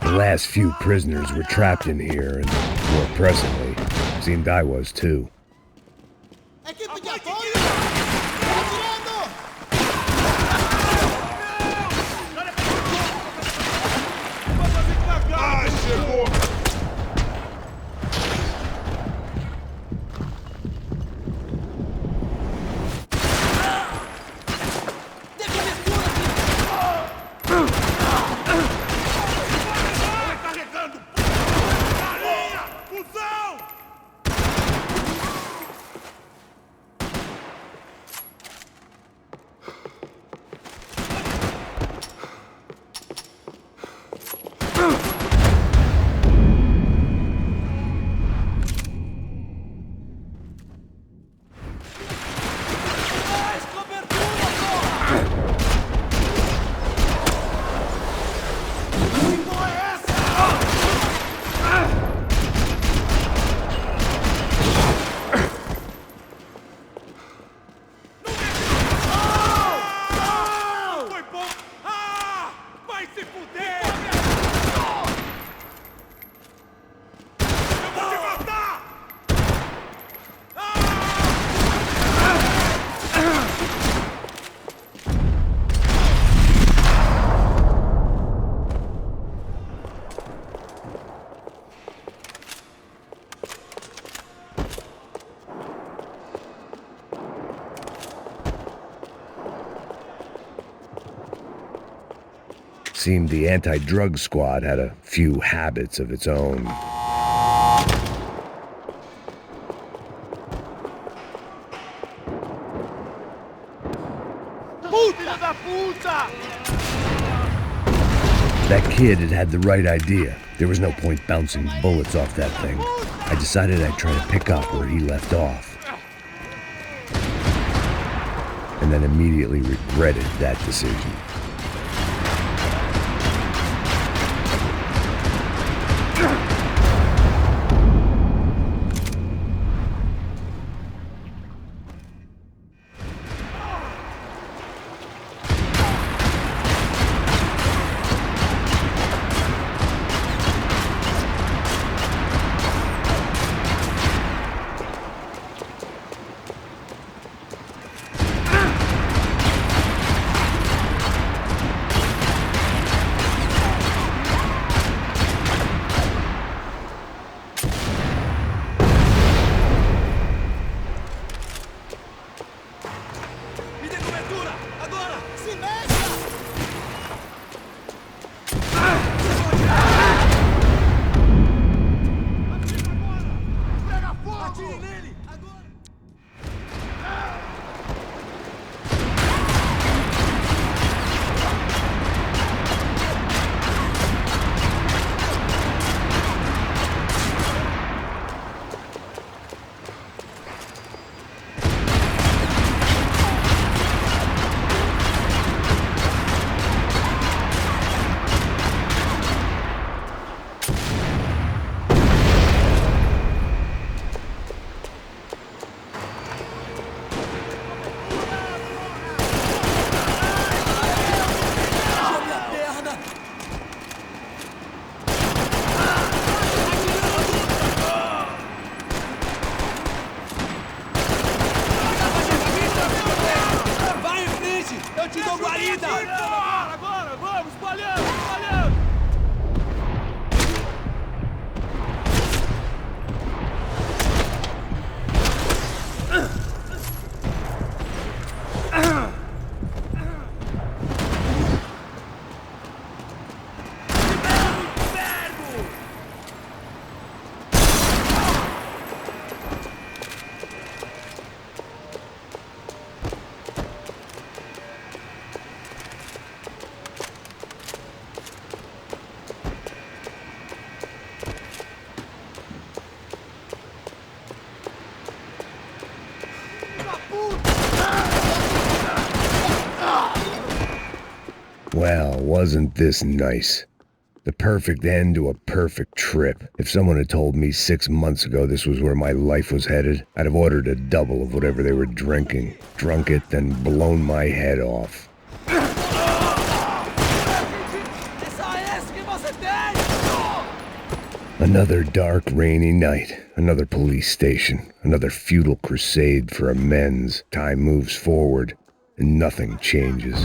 The last few prisoners were trapped in here, and more presently, seemed I was too. Equipe de apoio! Atirando! Ai, chegou! Carregando! Galinha! Fusão! seemed the anti-drug squad had a few habits of its own. That kid had had the right idea. There was no point bouncing bullets off that thing. I decided I'd try to pick up where he left off. And then immediately regretted that decision. Well, wasn't this nice? The perfect end to a perfect trip. If someone had told me 6 months ago this was where my life was headed, I'd have ordered a double of whatever they were drinking, drunk it, then blown my head off. Another dark, rainy night, another police station, another futile crusade for amends. Time moves forward, and nothing changes.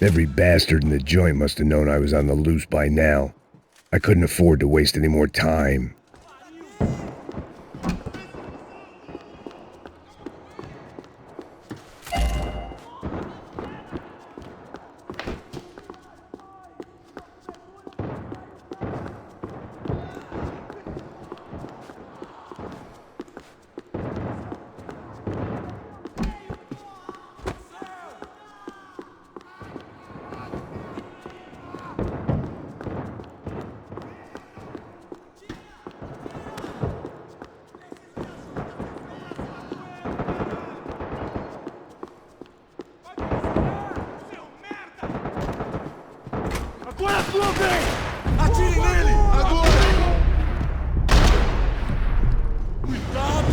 Every bastard in the joint must have known I was on the loose by now. I couldn't afford to waste any more time. Atirem nele! Agora! Cuidado!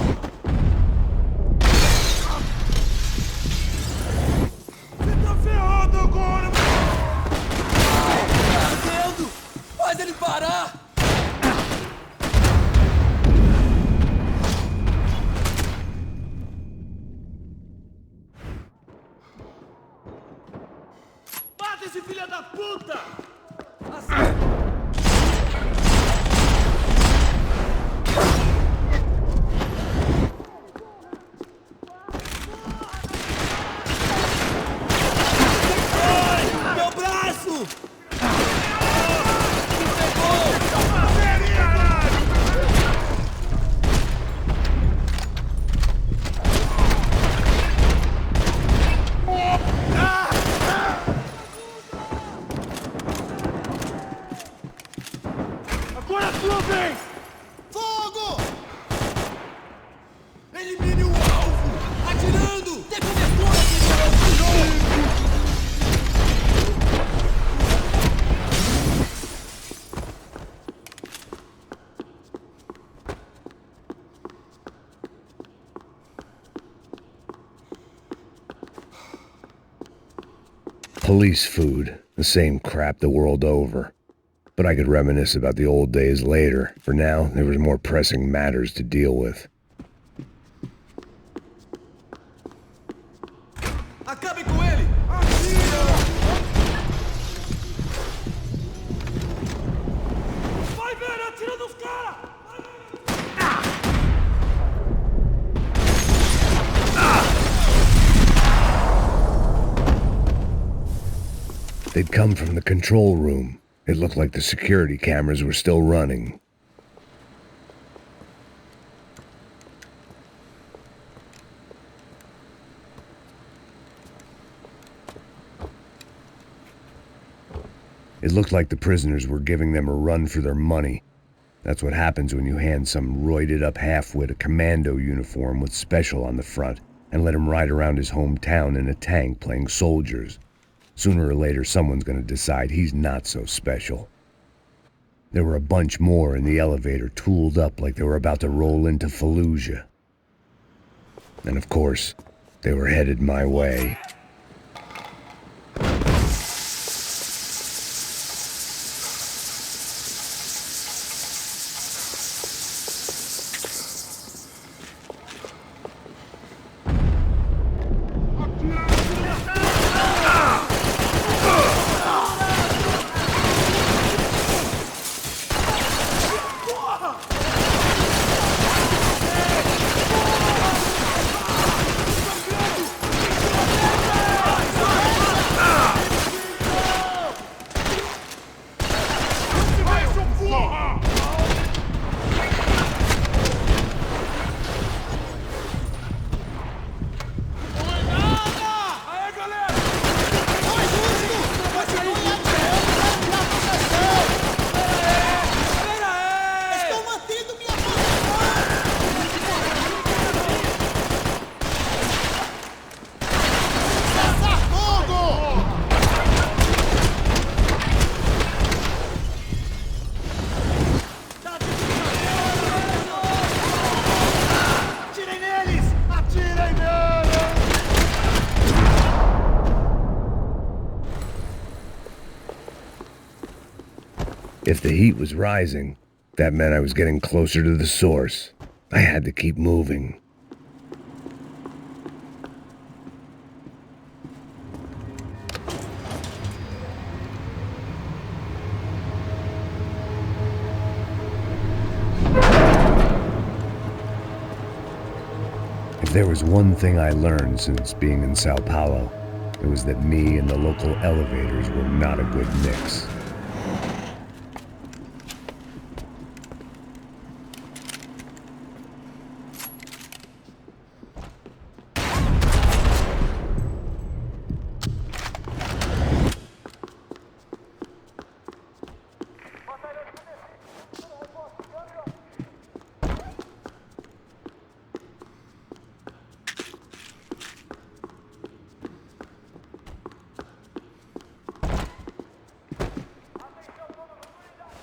Você tá ferrado agora! Tá vendo? Faz ele parar! Mata esse filho da puta! Ai, meu braço! Me pegou! Agora sua vez! Fogo! Elimine o alvo! Atirando! Tem cobertura, filho! Police food, the same crap the world over. But I could reminisce about the old days later. For now, there was more pressing matters to deal with. Acabe com ele! Vai ver, atira nos caras! They'd come from the control room. It looked like the security cameras were still running. It looked like the prisoners were giving them a run for their money. That's what happens when you hand some roided-up halfwit a commando uniform with special on the front and let him ride around his hometown in a tank playing soldiers. Sooner or later, someone's gonna decide he's not so special. There were a bunch more in the elevator, tooled up like they were about to roll into Fallujah. And of course, they were headed my way. If the heat was rising, that meant I was getting closer to the source. I had to keep moving. If there was one thing I learned since being in Sao Paulo, it was that me and the local elevators were not a good mix.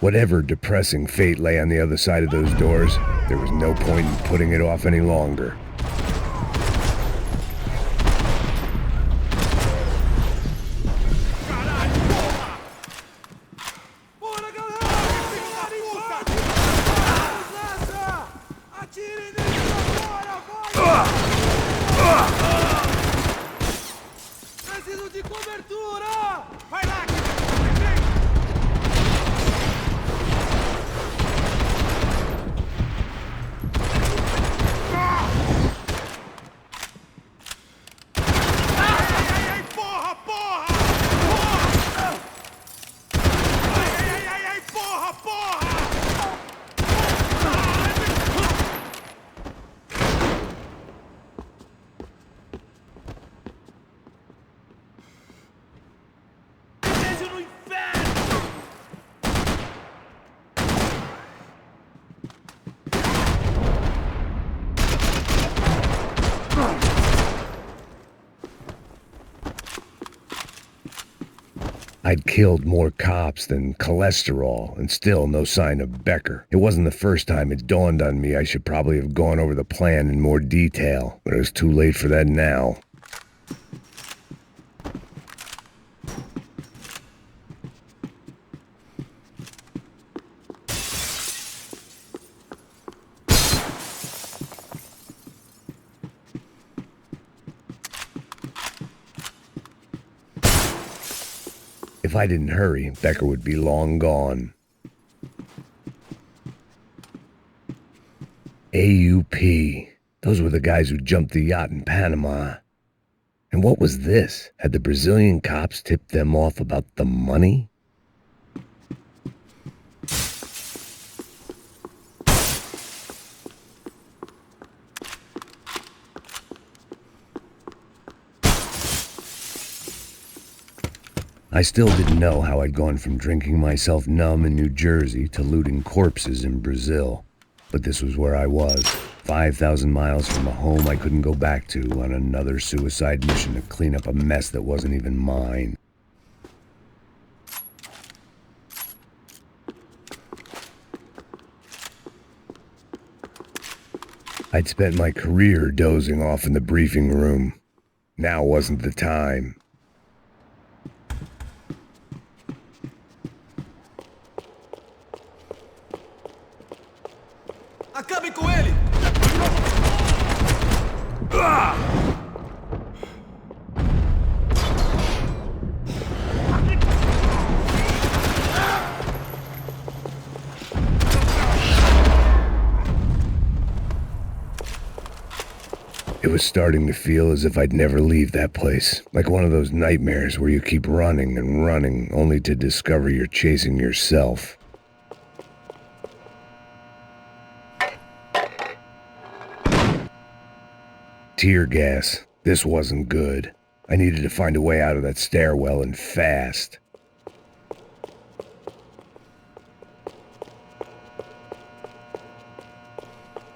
Whatever depressing fate lay on the other side of those doors, there was no point in putting it off any longer. Preciso de cobertura! Vai lá! I'd killed more cops than cholesterol, and still no sign of Becker. It wasn't the first time it dawned on me I should probably have gone over the plan in more detail, but it was too late for that now. If I didn't hurry, Becker would be long gone. AUP. Those were the guys who jumped the yacht in Panama. And what was this? Had the Brazilian cops tipped them off about the money? I still didn't know how I'd gone from drinking myself numb in New Jersey to looting corpses in Brazil. But this was where I was, 5,000 miles from a home I couldn't go back to, on another suicide mission to clean up a mess that wasn't even mine. I'd spent my career dozing off in the briefing room. Now wasn't the time. Acabe com ele! It was starting to feel as if I'd never leave that place, like one of those nightmares where you keep running and running only to discover you're chasing yourself. Tear gas. This wasn't good. I needed to find a way out of that stairwell and fast.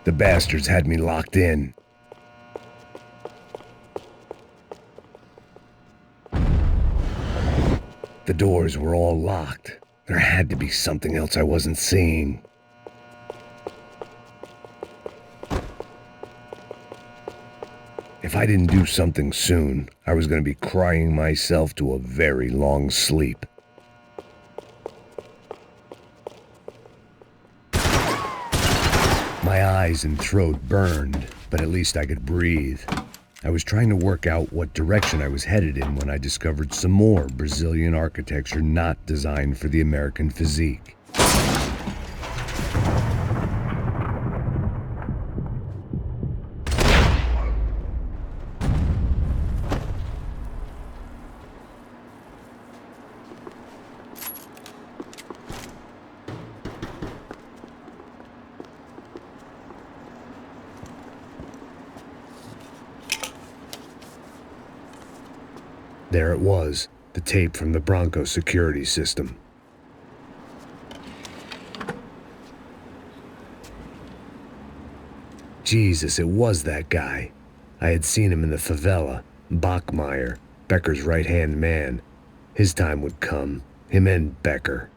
The bastards had me locked in. The doors were all locked. There had to be something else I wasn't seeing. If I didn't do something soon, I was going to be crying myself to a very long sleep. My eyes and throat burned, but at least I could breathe. I was trying to work out what direction I was headed in when I discovered some more Brazilian architecture not designed for the American physique. There it was, the tape from the Bronco security system. Jesus, it was that guy. I had seen him in the favela, Bachmeyer, Becker's right-hand man. His time would come, him and Becker.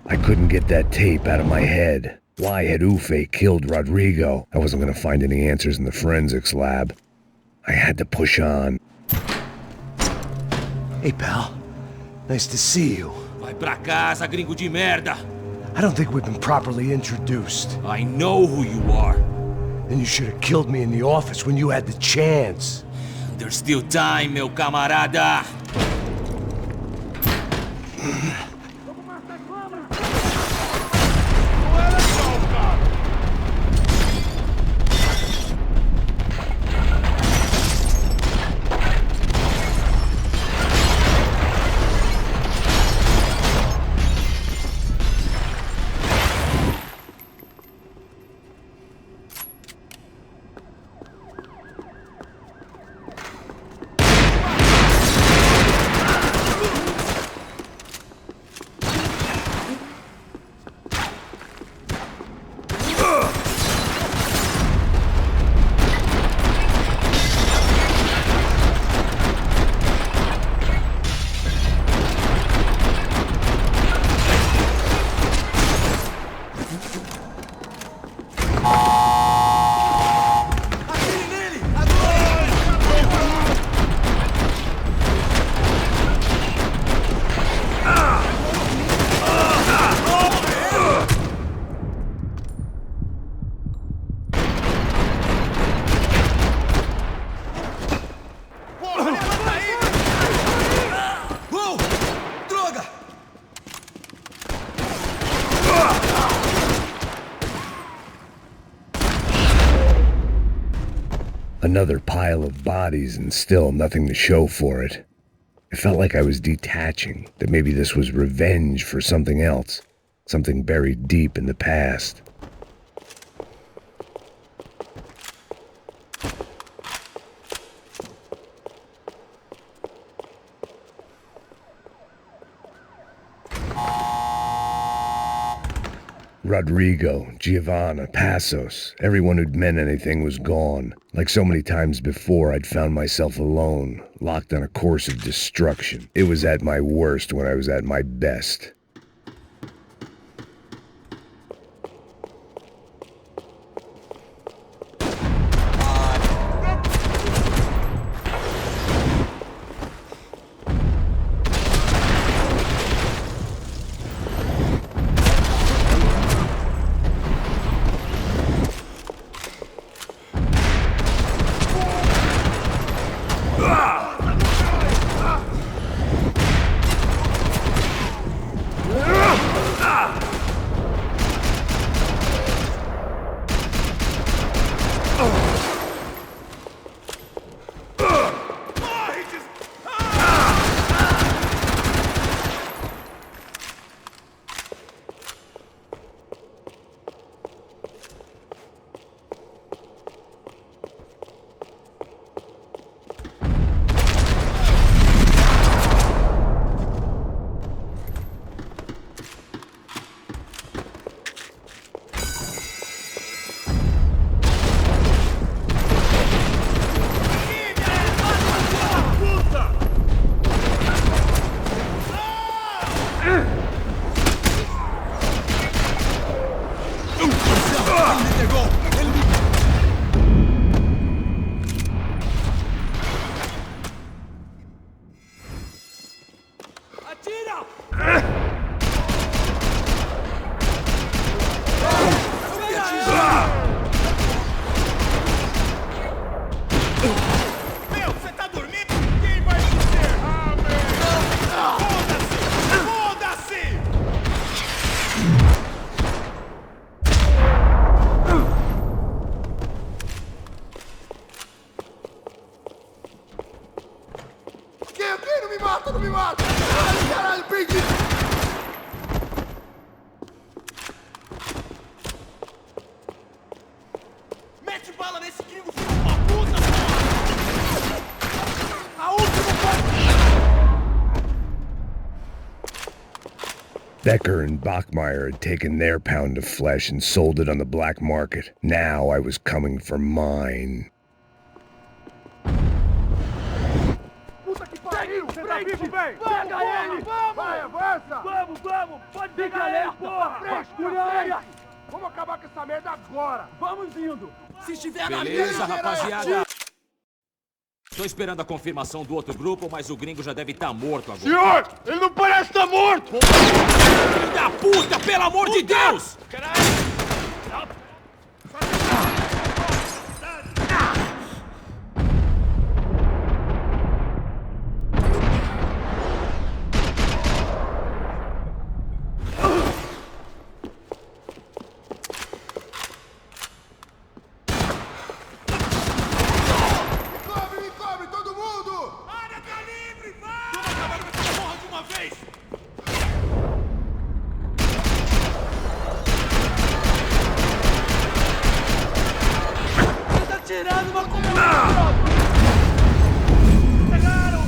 I couldn't get that tape out of my head. Why had Ufe killed Rodrigo? I wasn't gonna find any answers in the forensics lab. I had to push on. Hey, pal. Nice to see you. Vai pra casa, gringo de merda. I don't think we've been properly introduced. I know who you are. Then you should have killed me in the office when you had the chance. There's still time, meu camarada. Another pile of bodies and still nothing to show for it. It felt like I was detaching, that maybe this was revenge for something else, something buried deep in the past. Rodrigo, Giovanna, Passos, everyone who'd meant anything was gone. Like so many times before, I'd found myself alone, locked on a course of destruction. It was at my worst when I was at my best. Becker and Bachmeyer had taken their pound of flesh and sold it on the black market. Now I was coming for mine. Puta que pariu! Você tá vivo, velho? Pega ele! Vamos! Vai, avança! Vamos! Pode pegar ele, porra! Vasculha! Vamos acabar com essa merda agora! Vamos indo! Se estiver na Beleza, minha, rapaziada. Tô esperando a confirmação do outro grupo, mas o gringo já deve estar morto agora. Senhor! Ele não parece estar morto! Filho da puta, pelo amor de Deus! Me cobre, todo mundo! área tá livre, vai! Vamos acabar com essa porra de uma vez! Você tá tirando uma comunidade! Pegaram!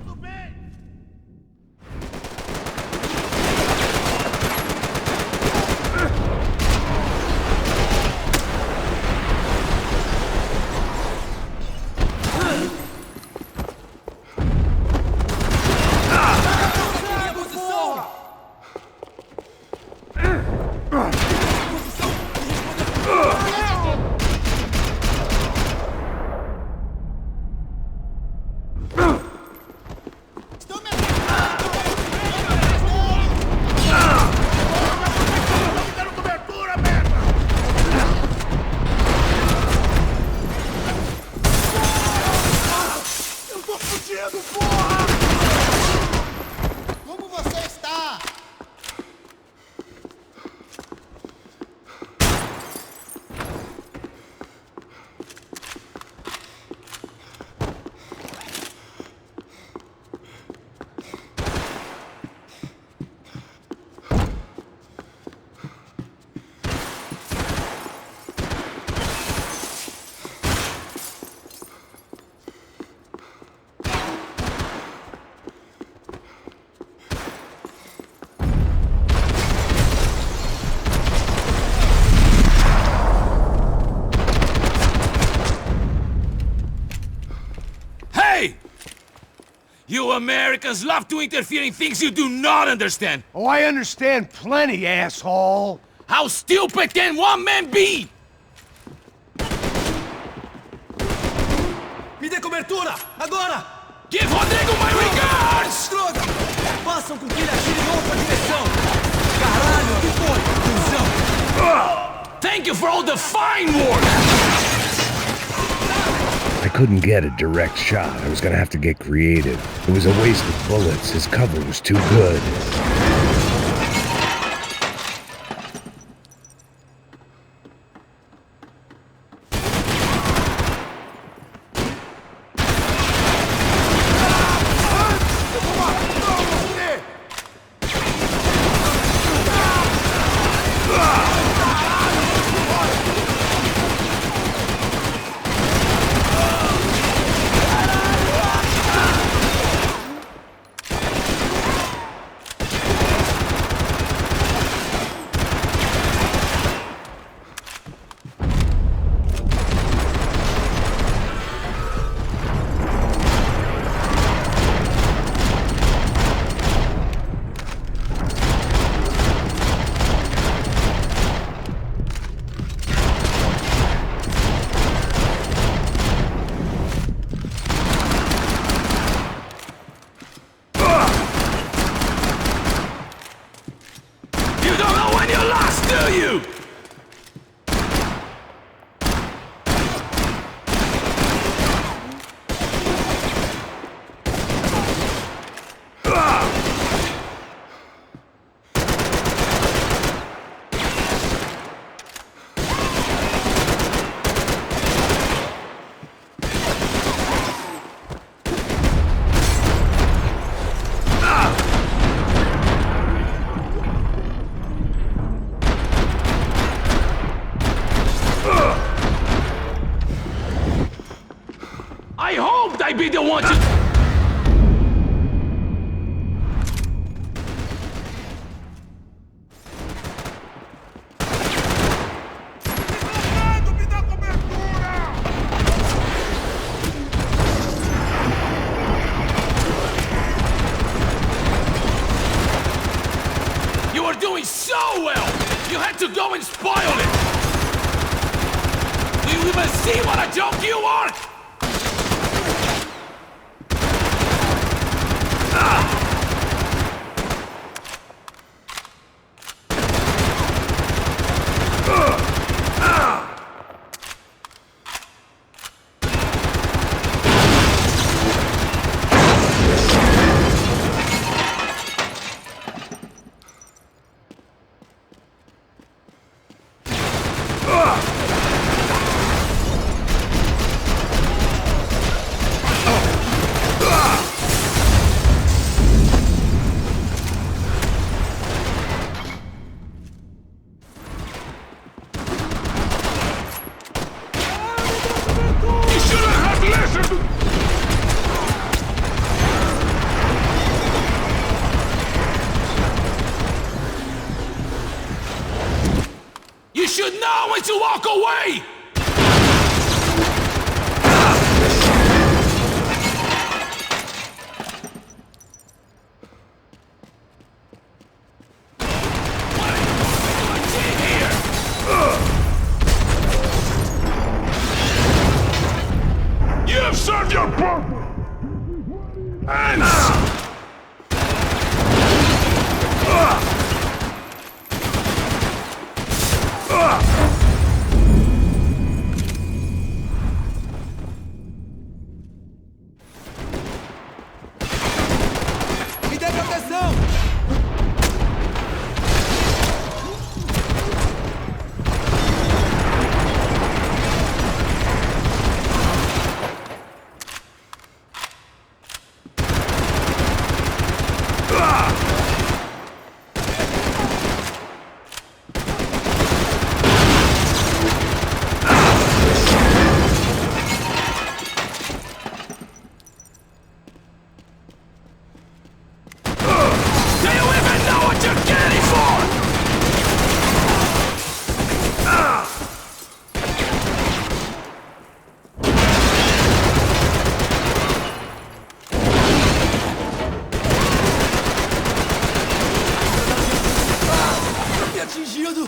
Tudo bem! Minha posição! Deram cobertura, merda! Eu tô fudido, porra! Como você está? Hey! You Americans love to interfere in things you do not understand. Oh, I understand plenty, asshole! How stupid can one man be? Me dê cobertura! Agora! Give Rodrigo my regards! Droga! Façam com que ele atire em outra direção! Caralho, o que foi? Atenção! Thank you for all the fine work! I couldn't get a direct shot. I was gonna have to get creative. It was a waste of bullets. His cover was too good. You don't know when you're lost, do you? I hoped I'd be the one to... doing so well! You had to go and spoil it! Do you even see what a joke you are? You should know when to walk away! You have served your purpose! And... Me dê proteção! Atingido!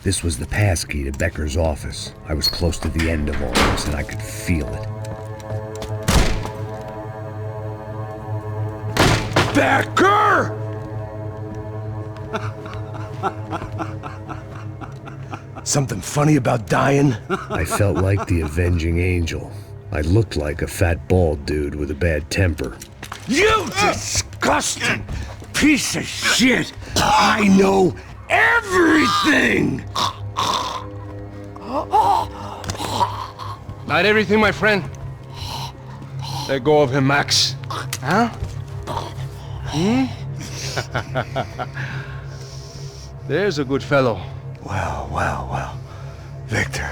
This was the passkey to Becker's office. I was close to the end of all this, and I could feel it. Becker! Something funny about dying? I felt like the avenging angel. I looked like a fat bald dude with a bad temper. You disgusting piece of shit! I know everything! Not everything, my friend. Let go of him, Max. Huh? There's a good fellow. Well. Victor,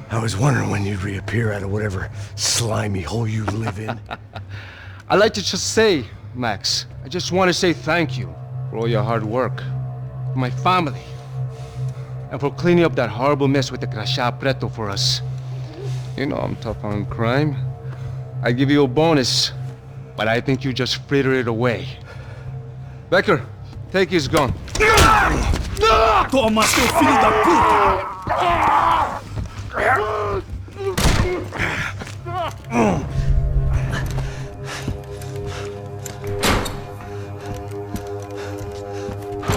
I was wondering when you'd reappear out of whatever slimy hole you live in. I'd like to just say, Max, I just want to say thank you for all your hard work, for my family, and for cleaning up that horrible mess with the crachá preto for us. You know I'm tough on crime. I give you a bonus, but I think you just fritter it away. Becker, take his gun. Toma, seu filho da puta!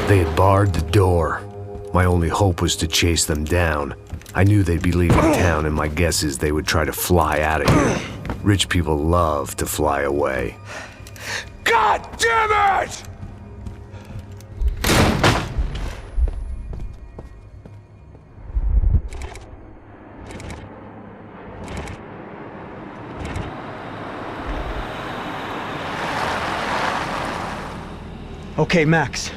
They had barred the door. My only hope was to chase them down. I knew they'd be leaving town, and my guess is they would try to fly out of here. Rich people love to fly away. God damn it! Okay, Max.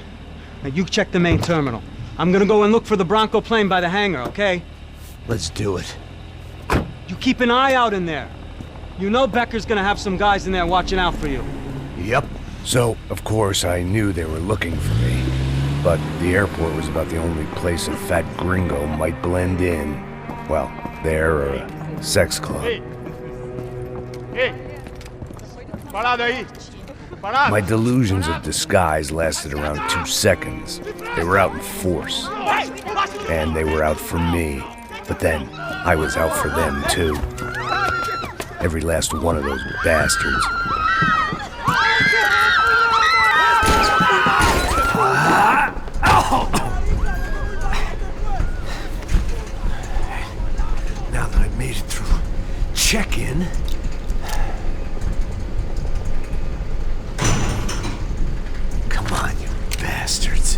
Now you check the main terminal. I'm gonna go and look for the Bronco plane by the hangar, okay? Let's do it. You keep an eye out in there. You know Becker's gonna have some guys in there watching out for you. Yep. So, of course, I knew they were looking for me. But the airport was about the only place a fat gringo might blend in. Well, there or a sex club. Parado aí! Parado! My delusions of disguise lasted around 2 seconds. They were out in force. And they were out for me. But then, I was out for them, too. Every last one of those bastards. Now that I've made it through check-in, come on, you bastards.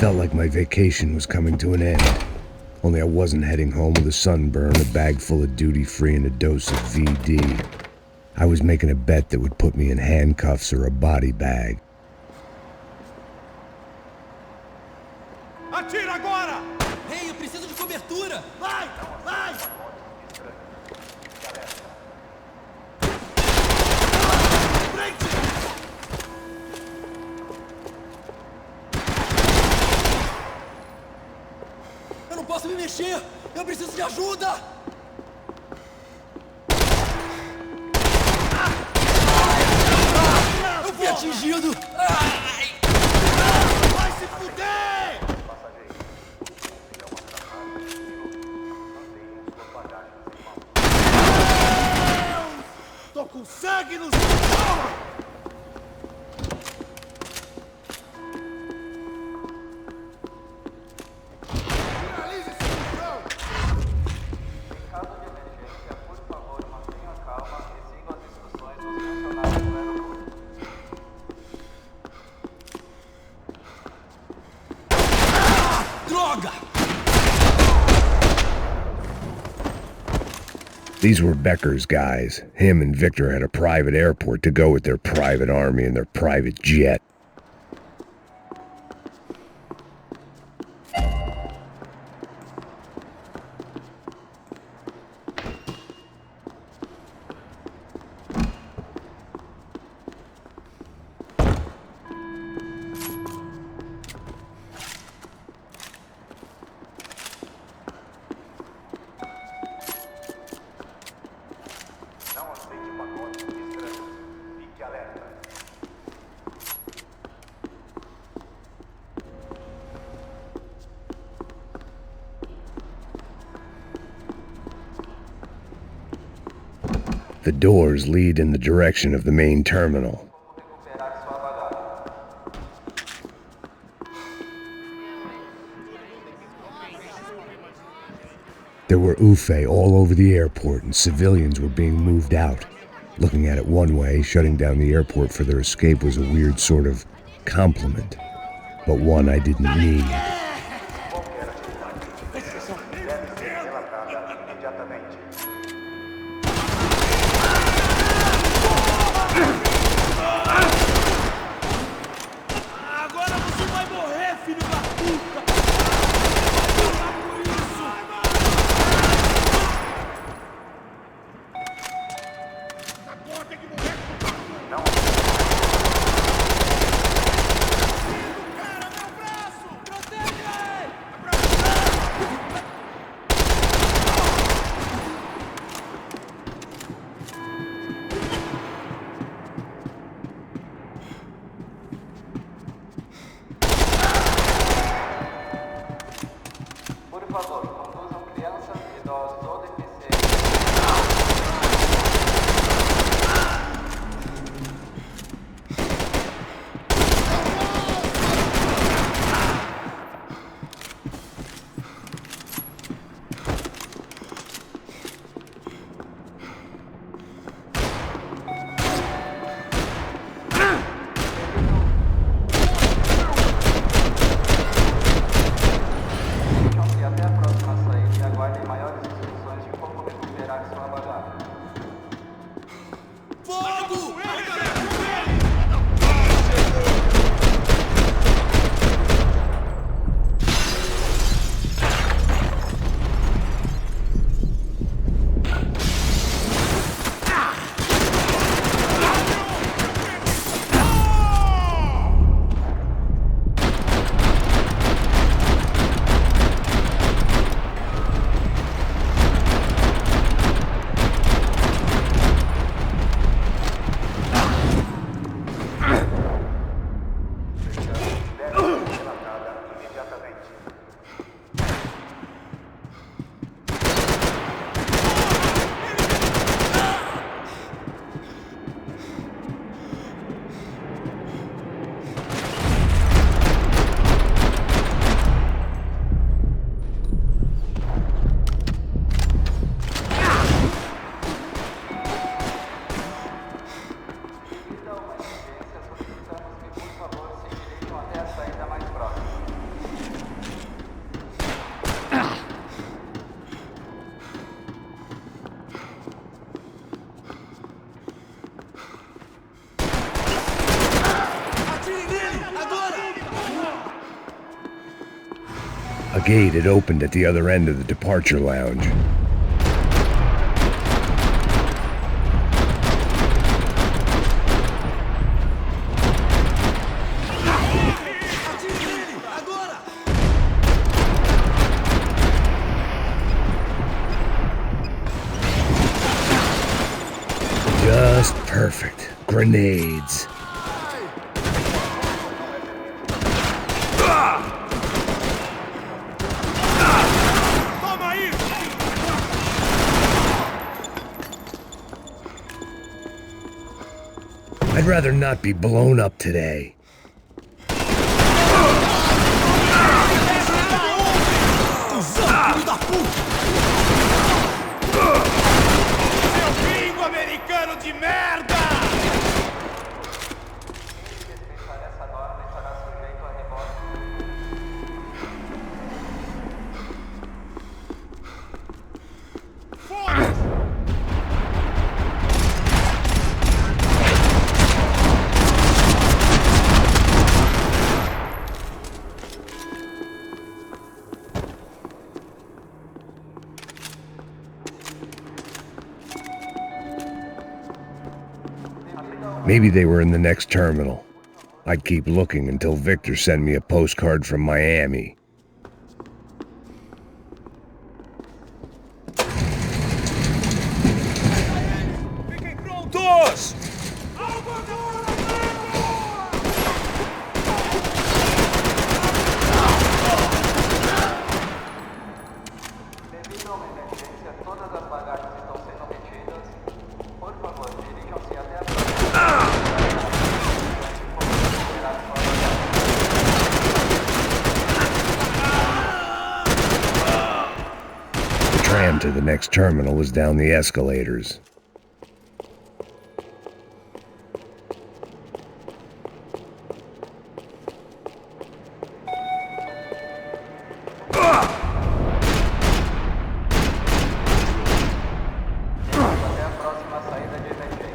felt like my vacation was coming to an end. Only I wasn't heading home with a sunburn, a bag full of duty-free, and a dose of VD. I was making a bet that would put me in handcuffs or a body bag. Atira agora! Ei, eu preciso de cobertura! Vai! Vai! Frente! Eu não posso me mexer! Eu preciso de ajuda! Eu fui atingido! Ai! Vai se fuder! Tô com sangue nos olhos! These were Becker's guys. Him and Victor had a private airport to go with their private army and their private jet. The doors lead in the direction of the main terminal. There were UFE all over the airport, and civilians were being moved out. Looking at it one way, shutting down the airport for their escape was a weird sort of compliment, but one I didn't need. gate had opened at the other end of the departure lounge. Just perfect. Grenades. I'd rather not be blown up today. Gringo americano de merda! Maybe they were in the next terminal. I'd keep looking until Victor sent me a postcard from Miami. Fiquem prontos! Devido a uma emergência, todas as bagagens estão sendo retidas. Por favor, dirijam-se até a The tram to the next terminal was down the escalators. até a próxima saída de emergência.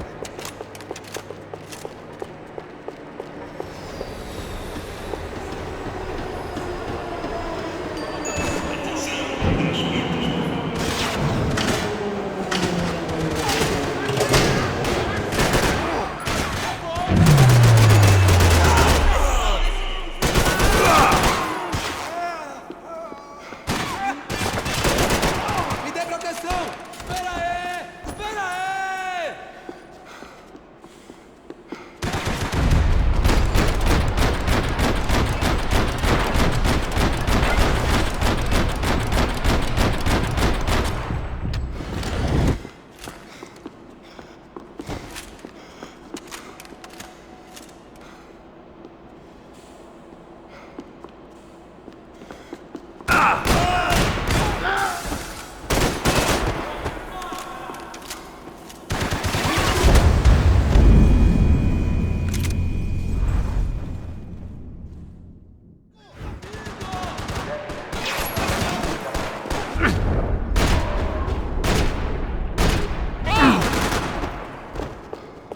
Me dê proteção! Espera aí! Espera aí!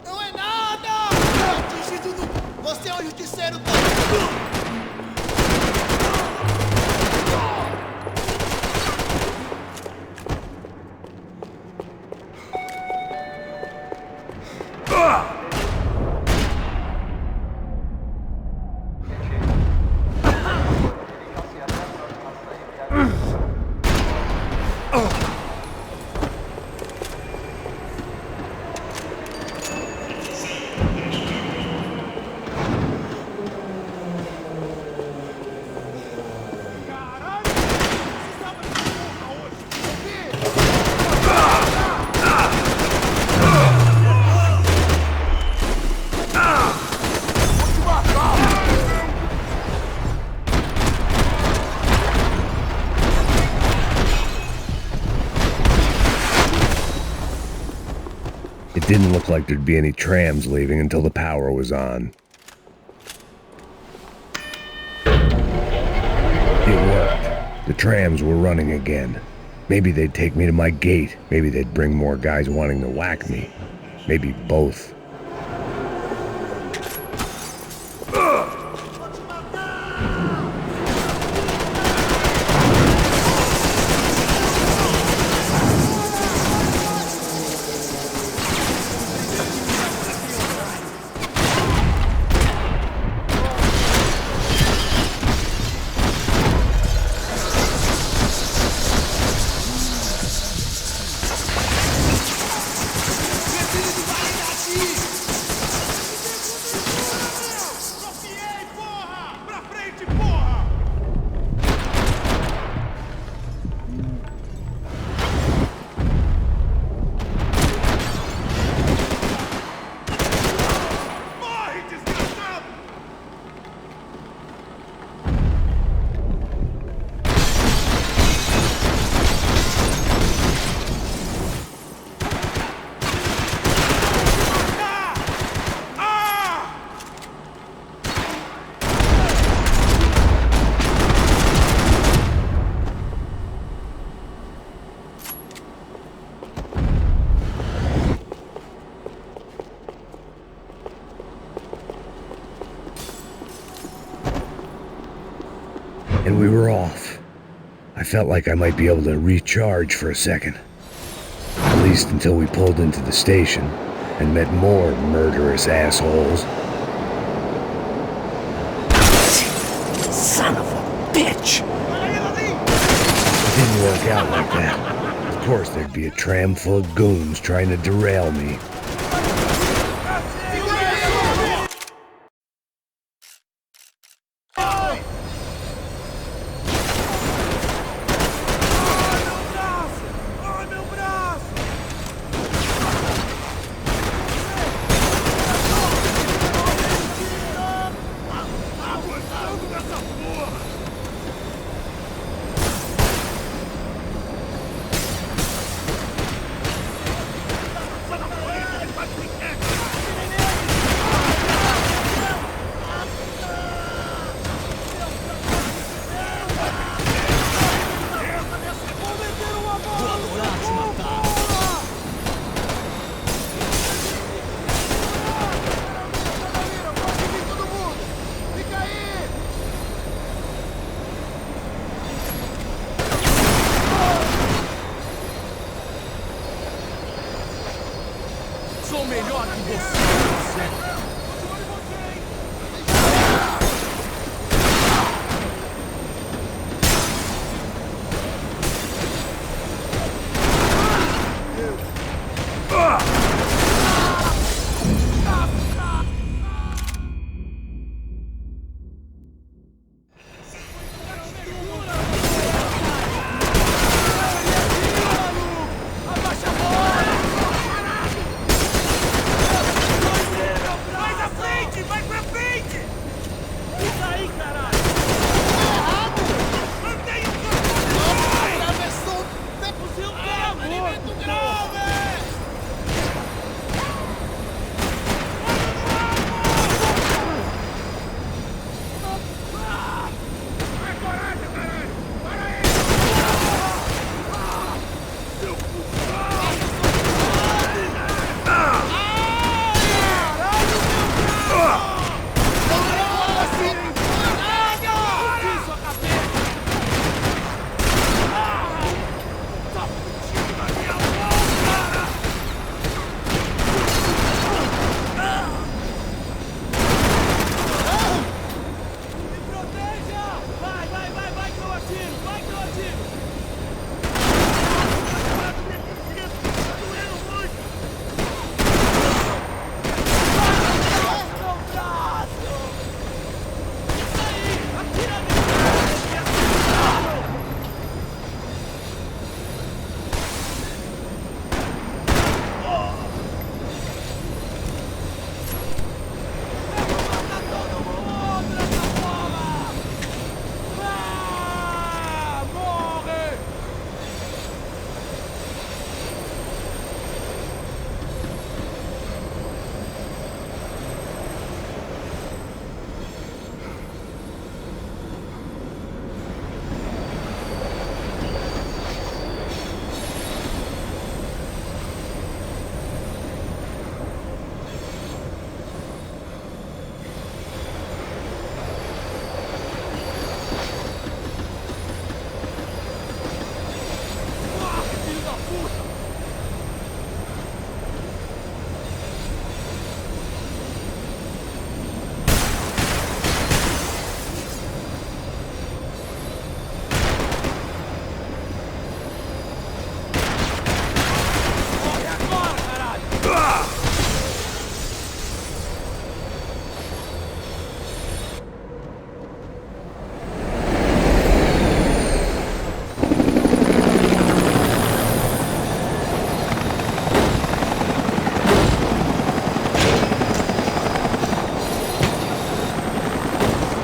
Não é nada! Atingido no... Você é um justiceiro também! It didn't look like there'd be any trams leaving until the power was on. It worked. The trams were running again. Maybe they'd take me to my gate. Maybe they'd bring more guys wanting to whack me. Maybe both. and we were off. I felt like I might be able to recharge for a second. At least until we pulled into the station and met more murderous assholes. Son of a bitch! It didn't work out like that. Of course, there'd be a tram full of goons trying to derail me. Sou melhor que você.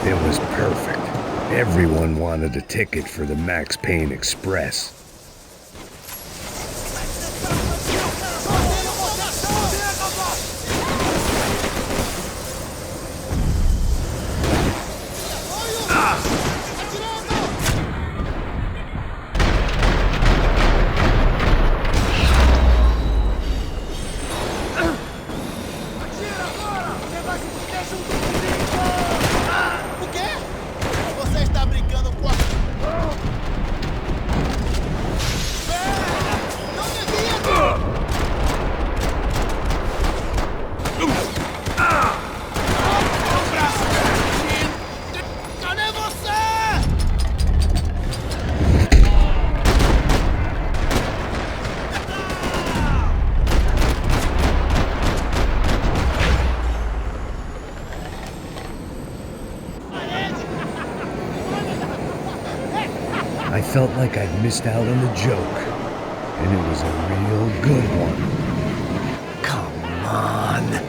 It was perfect. Everyone wanted a ticket for the Max Payne Express. O quê? Você está brincando com a I felt like I'd missed out on the joke, and it was a real good one. Come on.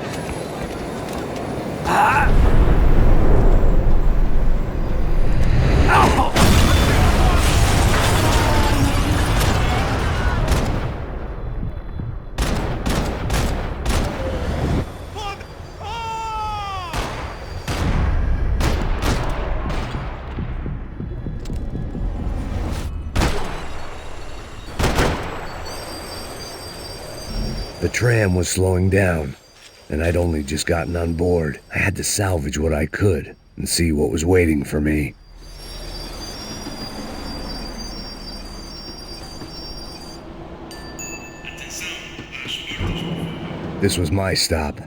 The tram was slowing down, and I'd only just gotten on board. I had to salvage what I could and see what was waiting for me. This was my stop.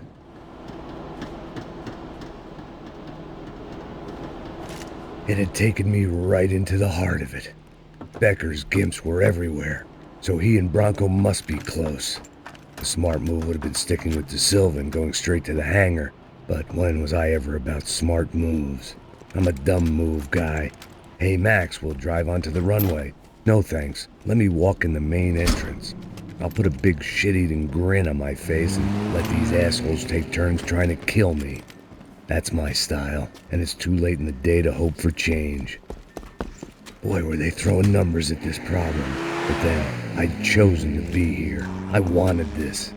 It had taken me right into the heart of it. Becker's gimps were everywhere, so he and Bronco must be close. The smart move would have been sticking with De Silva and going straight to the hangar, but when was I ever about smart moves? I'm a dumb move guy. Hey Max, we'll drive onto the runway. No thanks, let me walk in the main entrance. I'll put a big shit-eating grin on my face and let these assholes take turns trying to kill me. That's my style, and it's too late in the day to hope for change. Boy, were they throwing numbers at this problem. But then, I'd chosen to be here. I wanted this.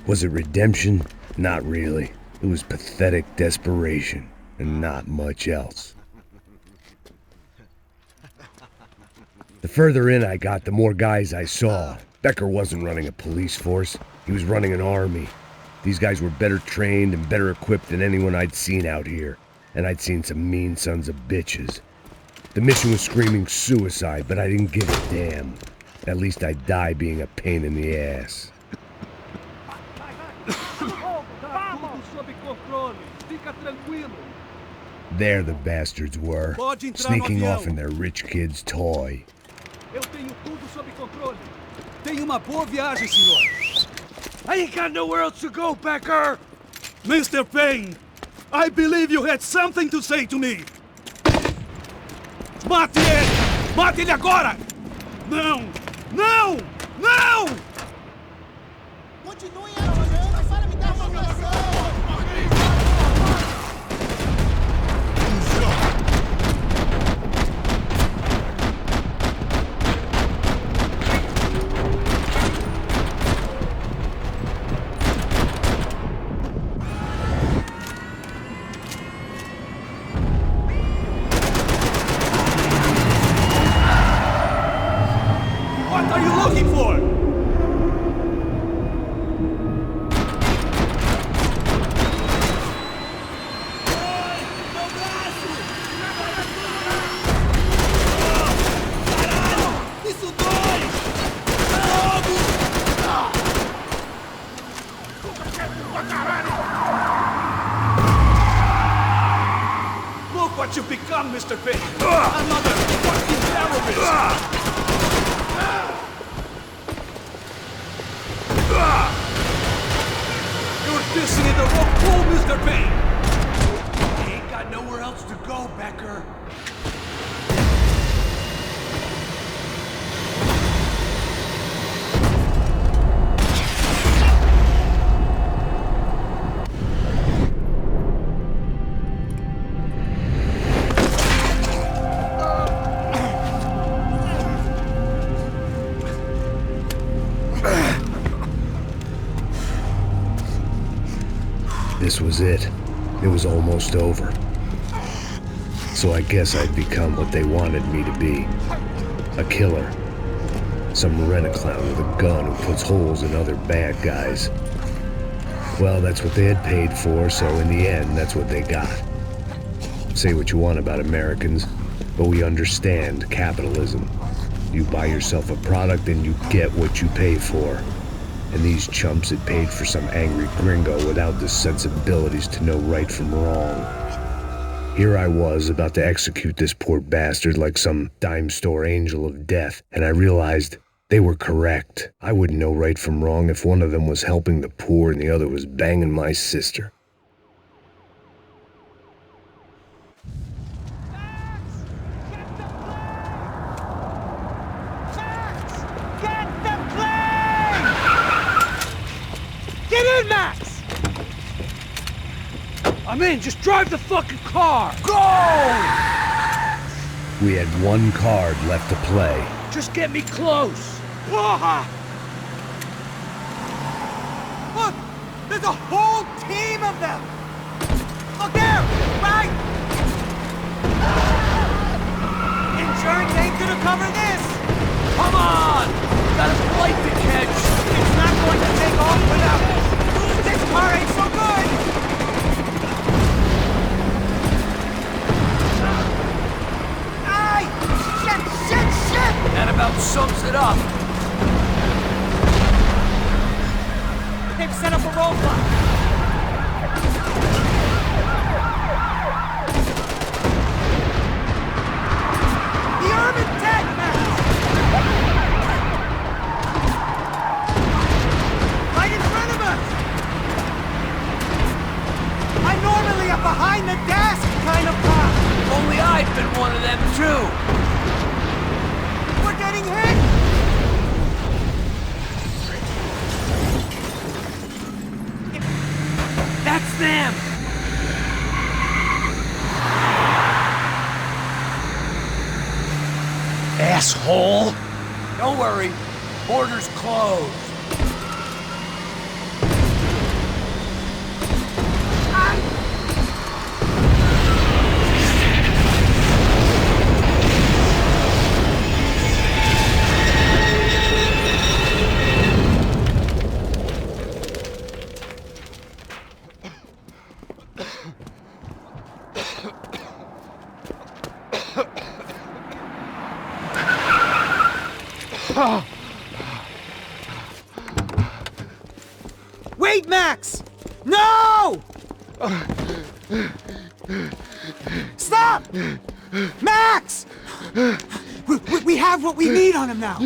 Was it redemption? Not really. It was pathetic desperation, and not much else. The further in I got, the more guys I saw. Becker wasn't running a police force. He was running an army. These guys were better trained and better equipped than anyone I'd seen out here. And I'd seen some mean sons of bitches. The mission was screaming suicide, but I didn't give a damn. At least I'd die being a pain in the ass. There the bastards were, sneaking off in their rich kid's toy. Eu tenho tudo sob controle. Tenha uma boa viagem, senhor. I ain't got nowhere else to go, Becker! Mr. Payne, I believe you had something to say to me. Mate ele! Mate ele agora! Não! Não! Não! Continue atirando para me dar uma noção! What are you looking for? Isso dói! Look what you've become, Mr. Payne! Another fucking terrorist! You're dissing in the wrong pool, Mr. Payne! You ain't got nowhere else to go, Becker. This was it. It was almost over. So I guess I'd become what they wanted me to be. A killer. Some rent-a-clown with a gun who puts holes in other bad guys. Well, that's what they had paid for, so in the end, that's what they got. Say what you want about Americans, but we understand capitalism. You buy yourself a product and you get what you pay for. And these chumps had paid for some angry gringo without the sensibilities to know right from wrong. Here I was about to execute this poor bastard like some dime store angel of death, and I realized they were correct. I wouldn't know right from wrong if one of them was helping the poor and the other was banging my sister. I'm in. Just drive the fucking car. Go! We had one card left to play. Just get me close. Look! There's a whole team of them! Look there! Right! Insurance ain't gonna cover this! Come on! Got a flight to catch. It's not going to take off without us! This car ain't so good! Aye! Shit! That about sums it up. They've set up a roadblock! The armored tank, man! Right in front of us! I'm normally a behind-the-desk kind of cop! Only I've been one of them, too. We're getting hit! That's them! Asshole! Don't worry. Border's closed. Wait, Max! No! Stop! Max! We have what we need on him now.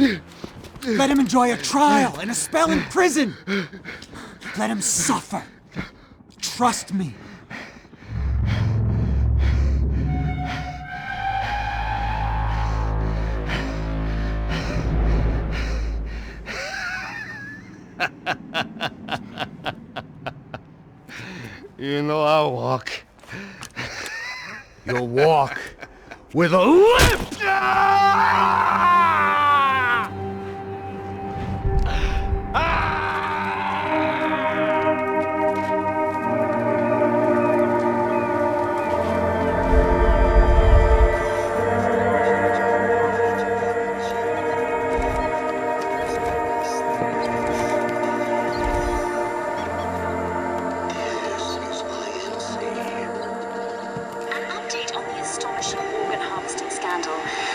Let him enjoy a trial and a spell in prison. Let him suffer. Trust me. You know I'll walk. You'll walk with a limp!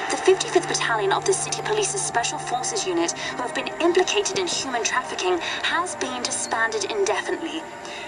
The 55th Battalion of the City Police's Special Forces Unit, who have been implicated in human trafficking, has been disbanded indefinitely.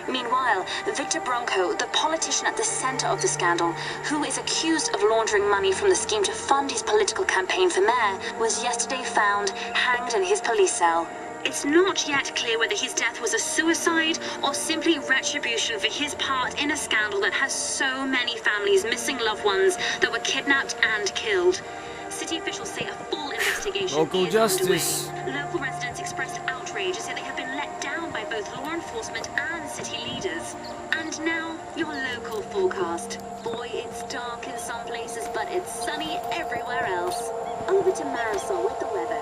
Meanwhile, Victor Bronco, the politician at the center of the scandal, who is accused of laundering money from the scheme to fund his political campaign for mayor, was yesterday found hanged in his police cell. It's not yet clear whether his death was a suicide or simply retribution for his part in a scandal that has so many families missing loved ones that were kidnapped and killed. City officials say a full investigation Local is justice. underway. Local residents expressed outrage as they have been let down by both law enforcement and city leaders. And now, your local forecast. Boy, it's dark in some places, but it's sunny everywhere else. Over to Marisol with the weather.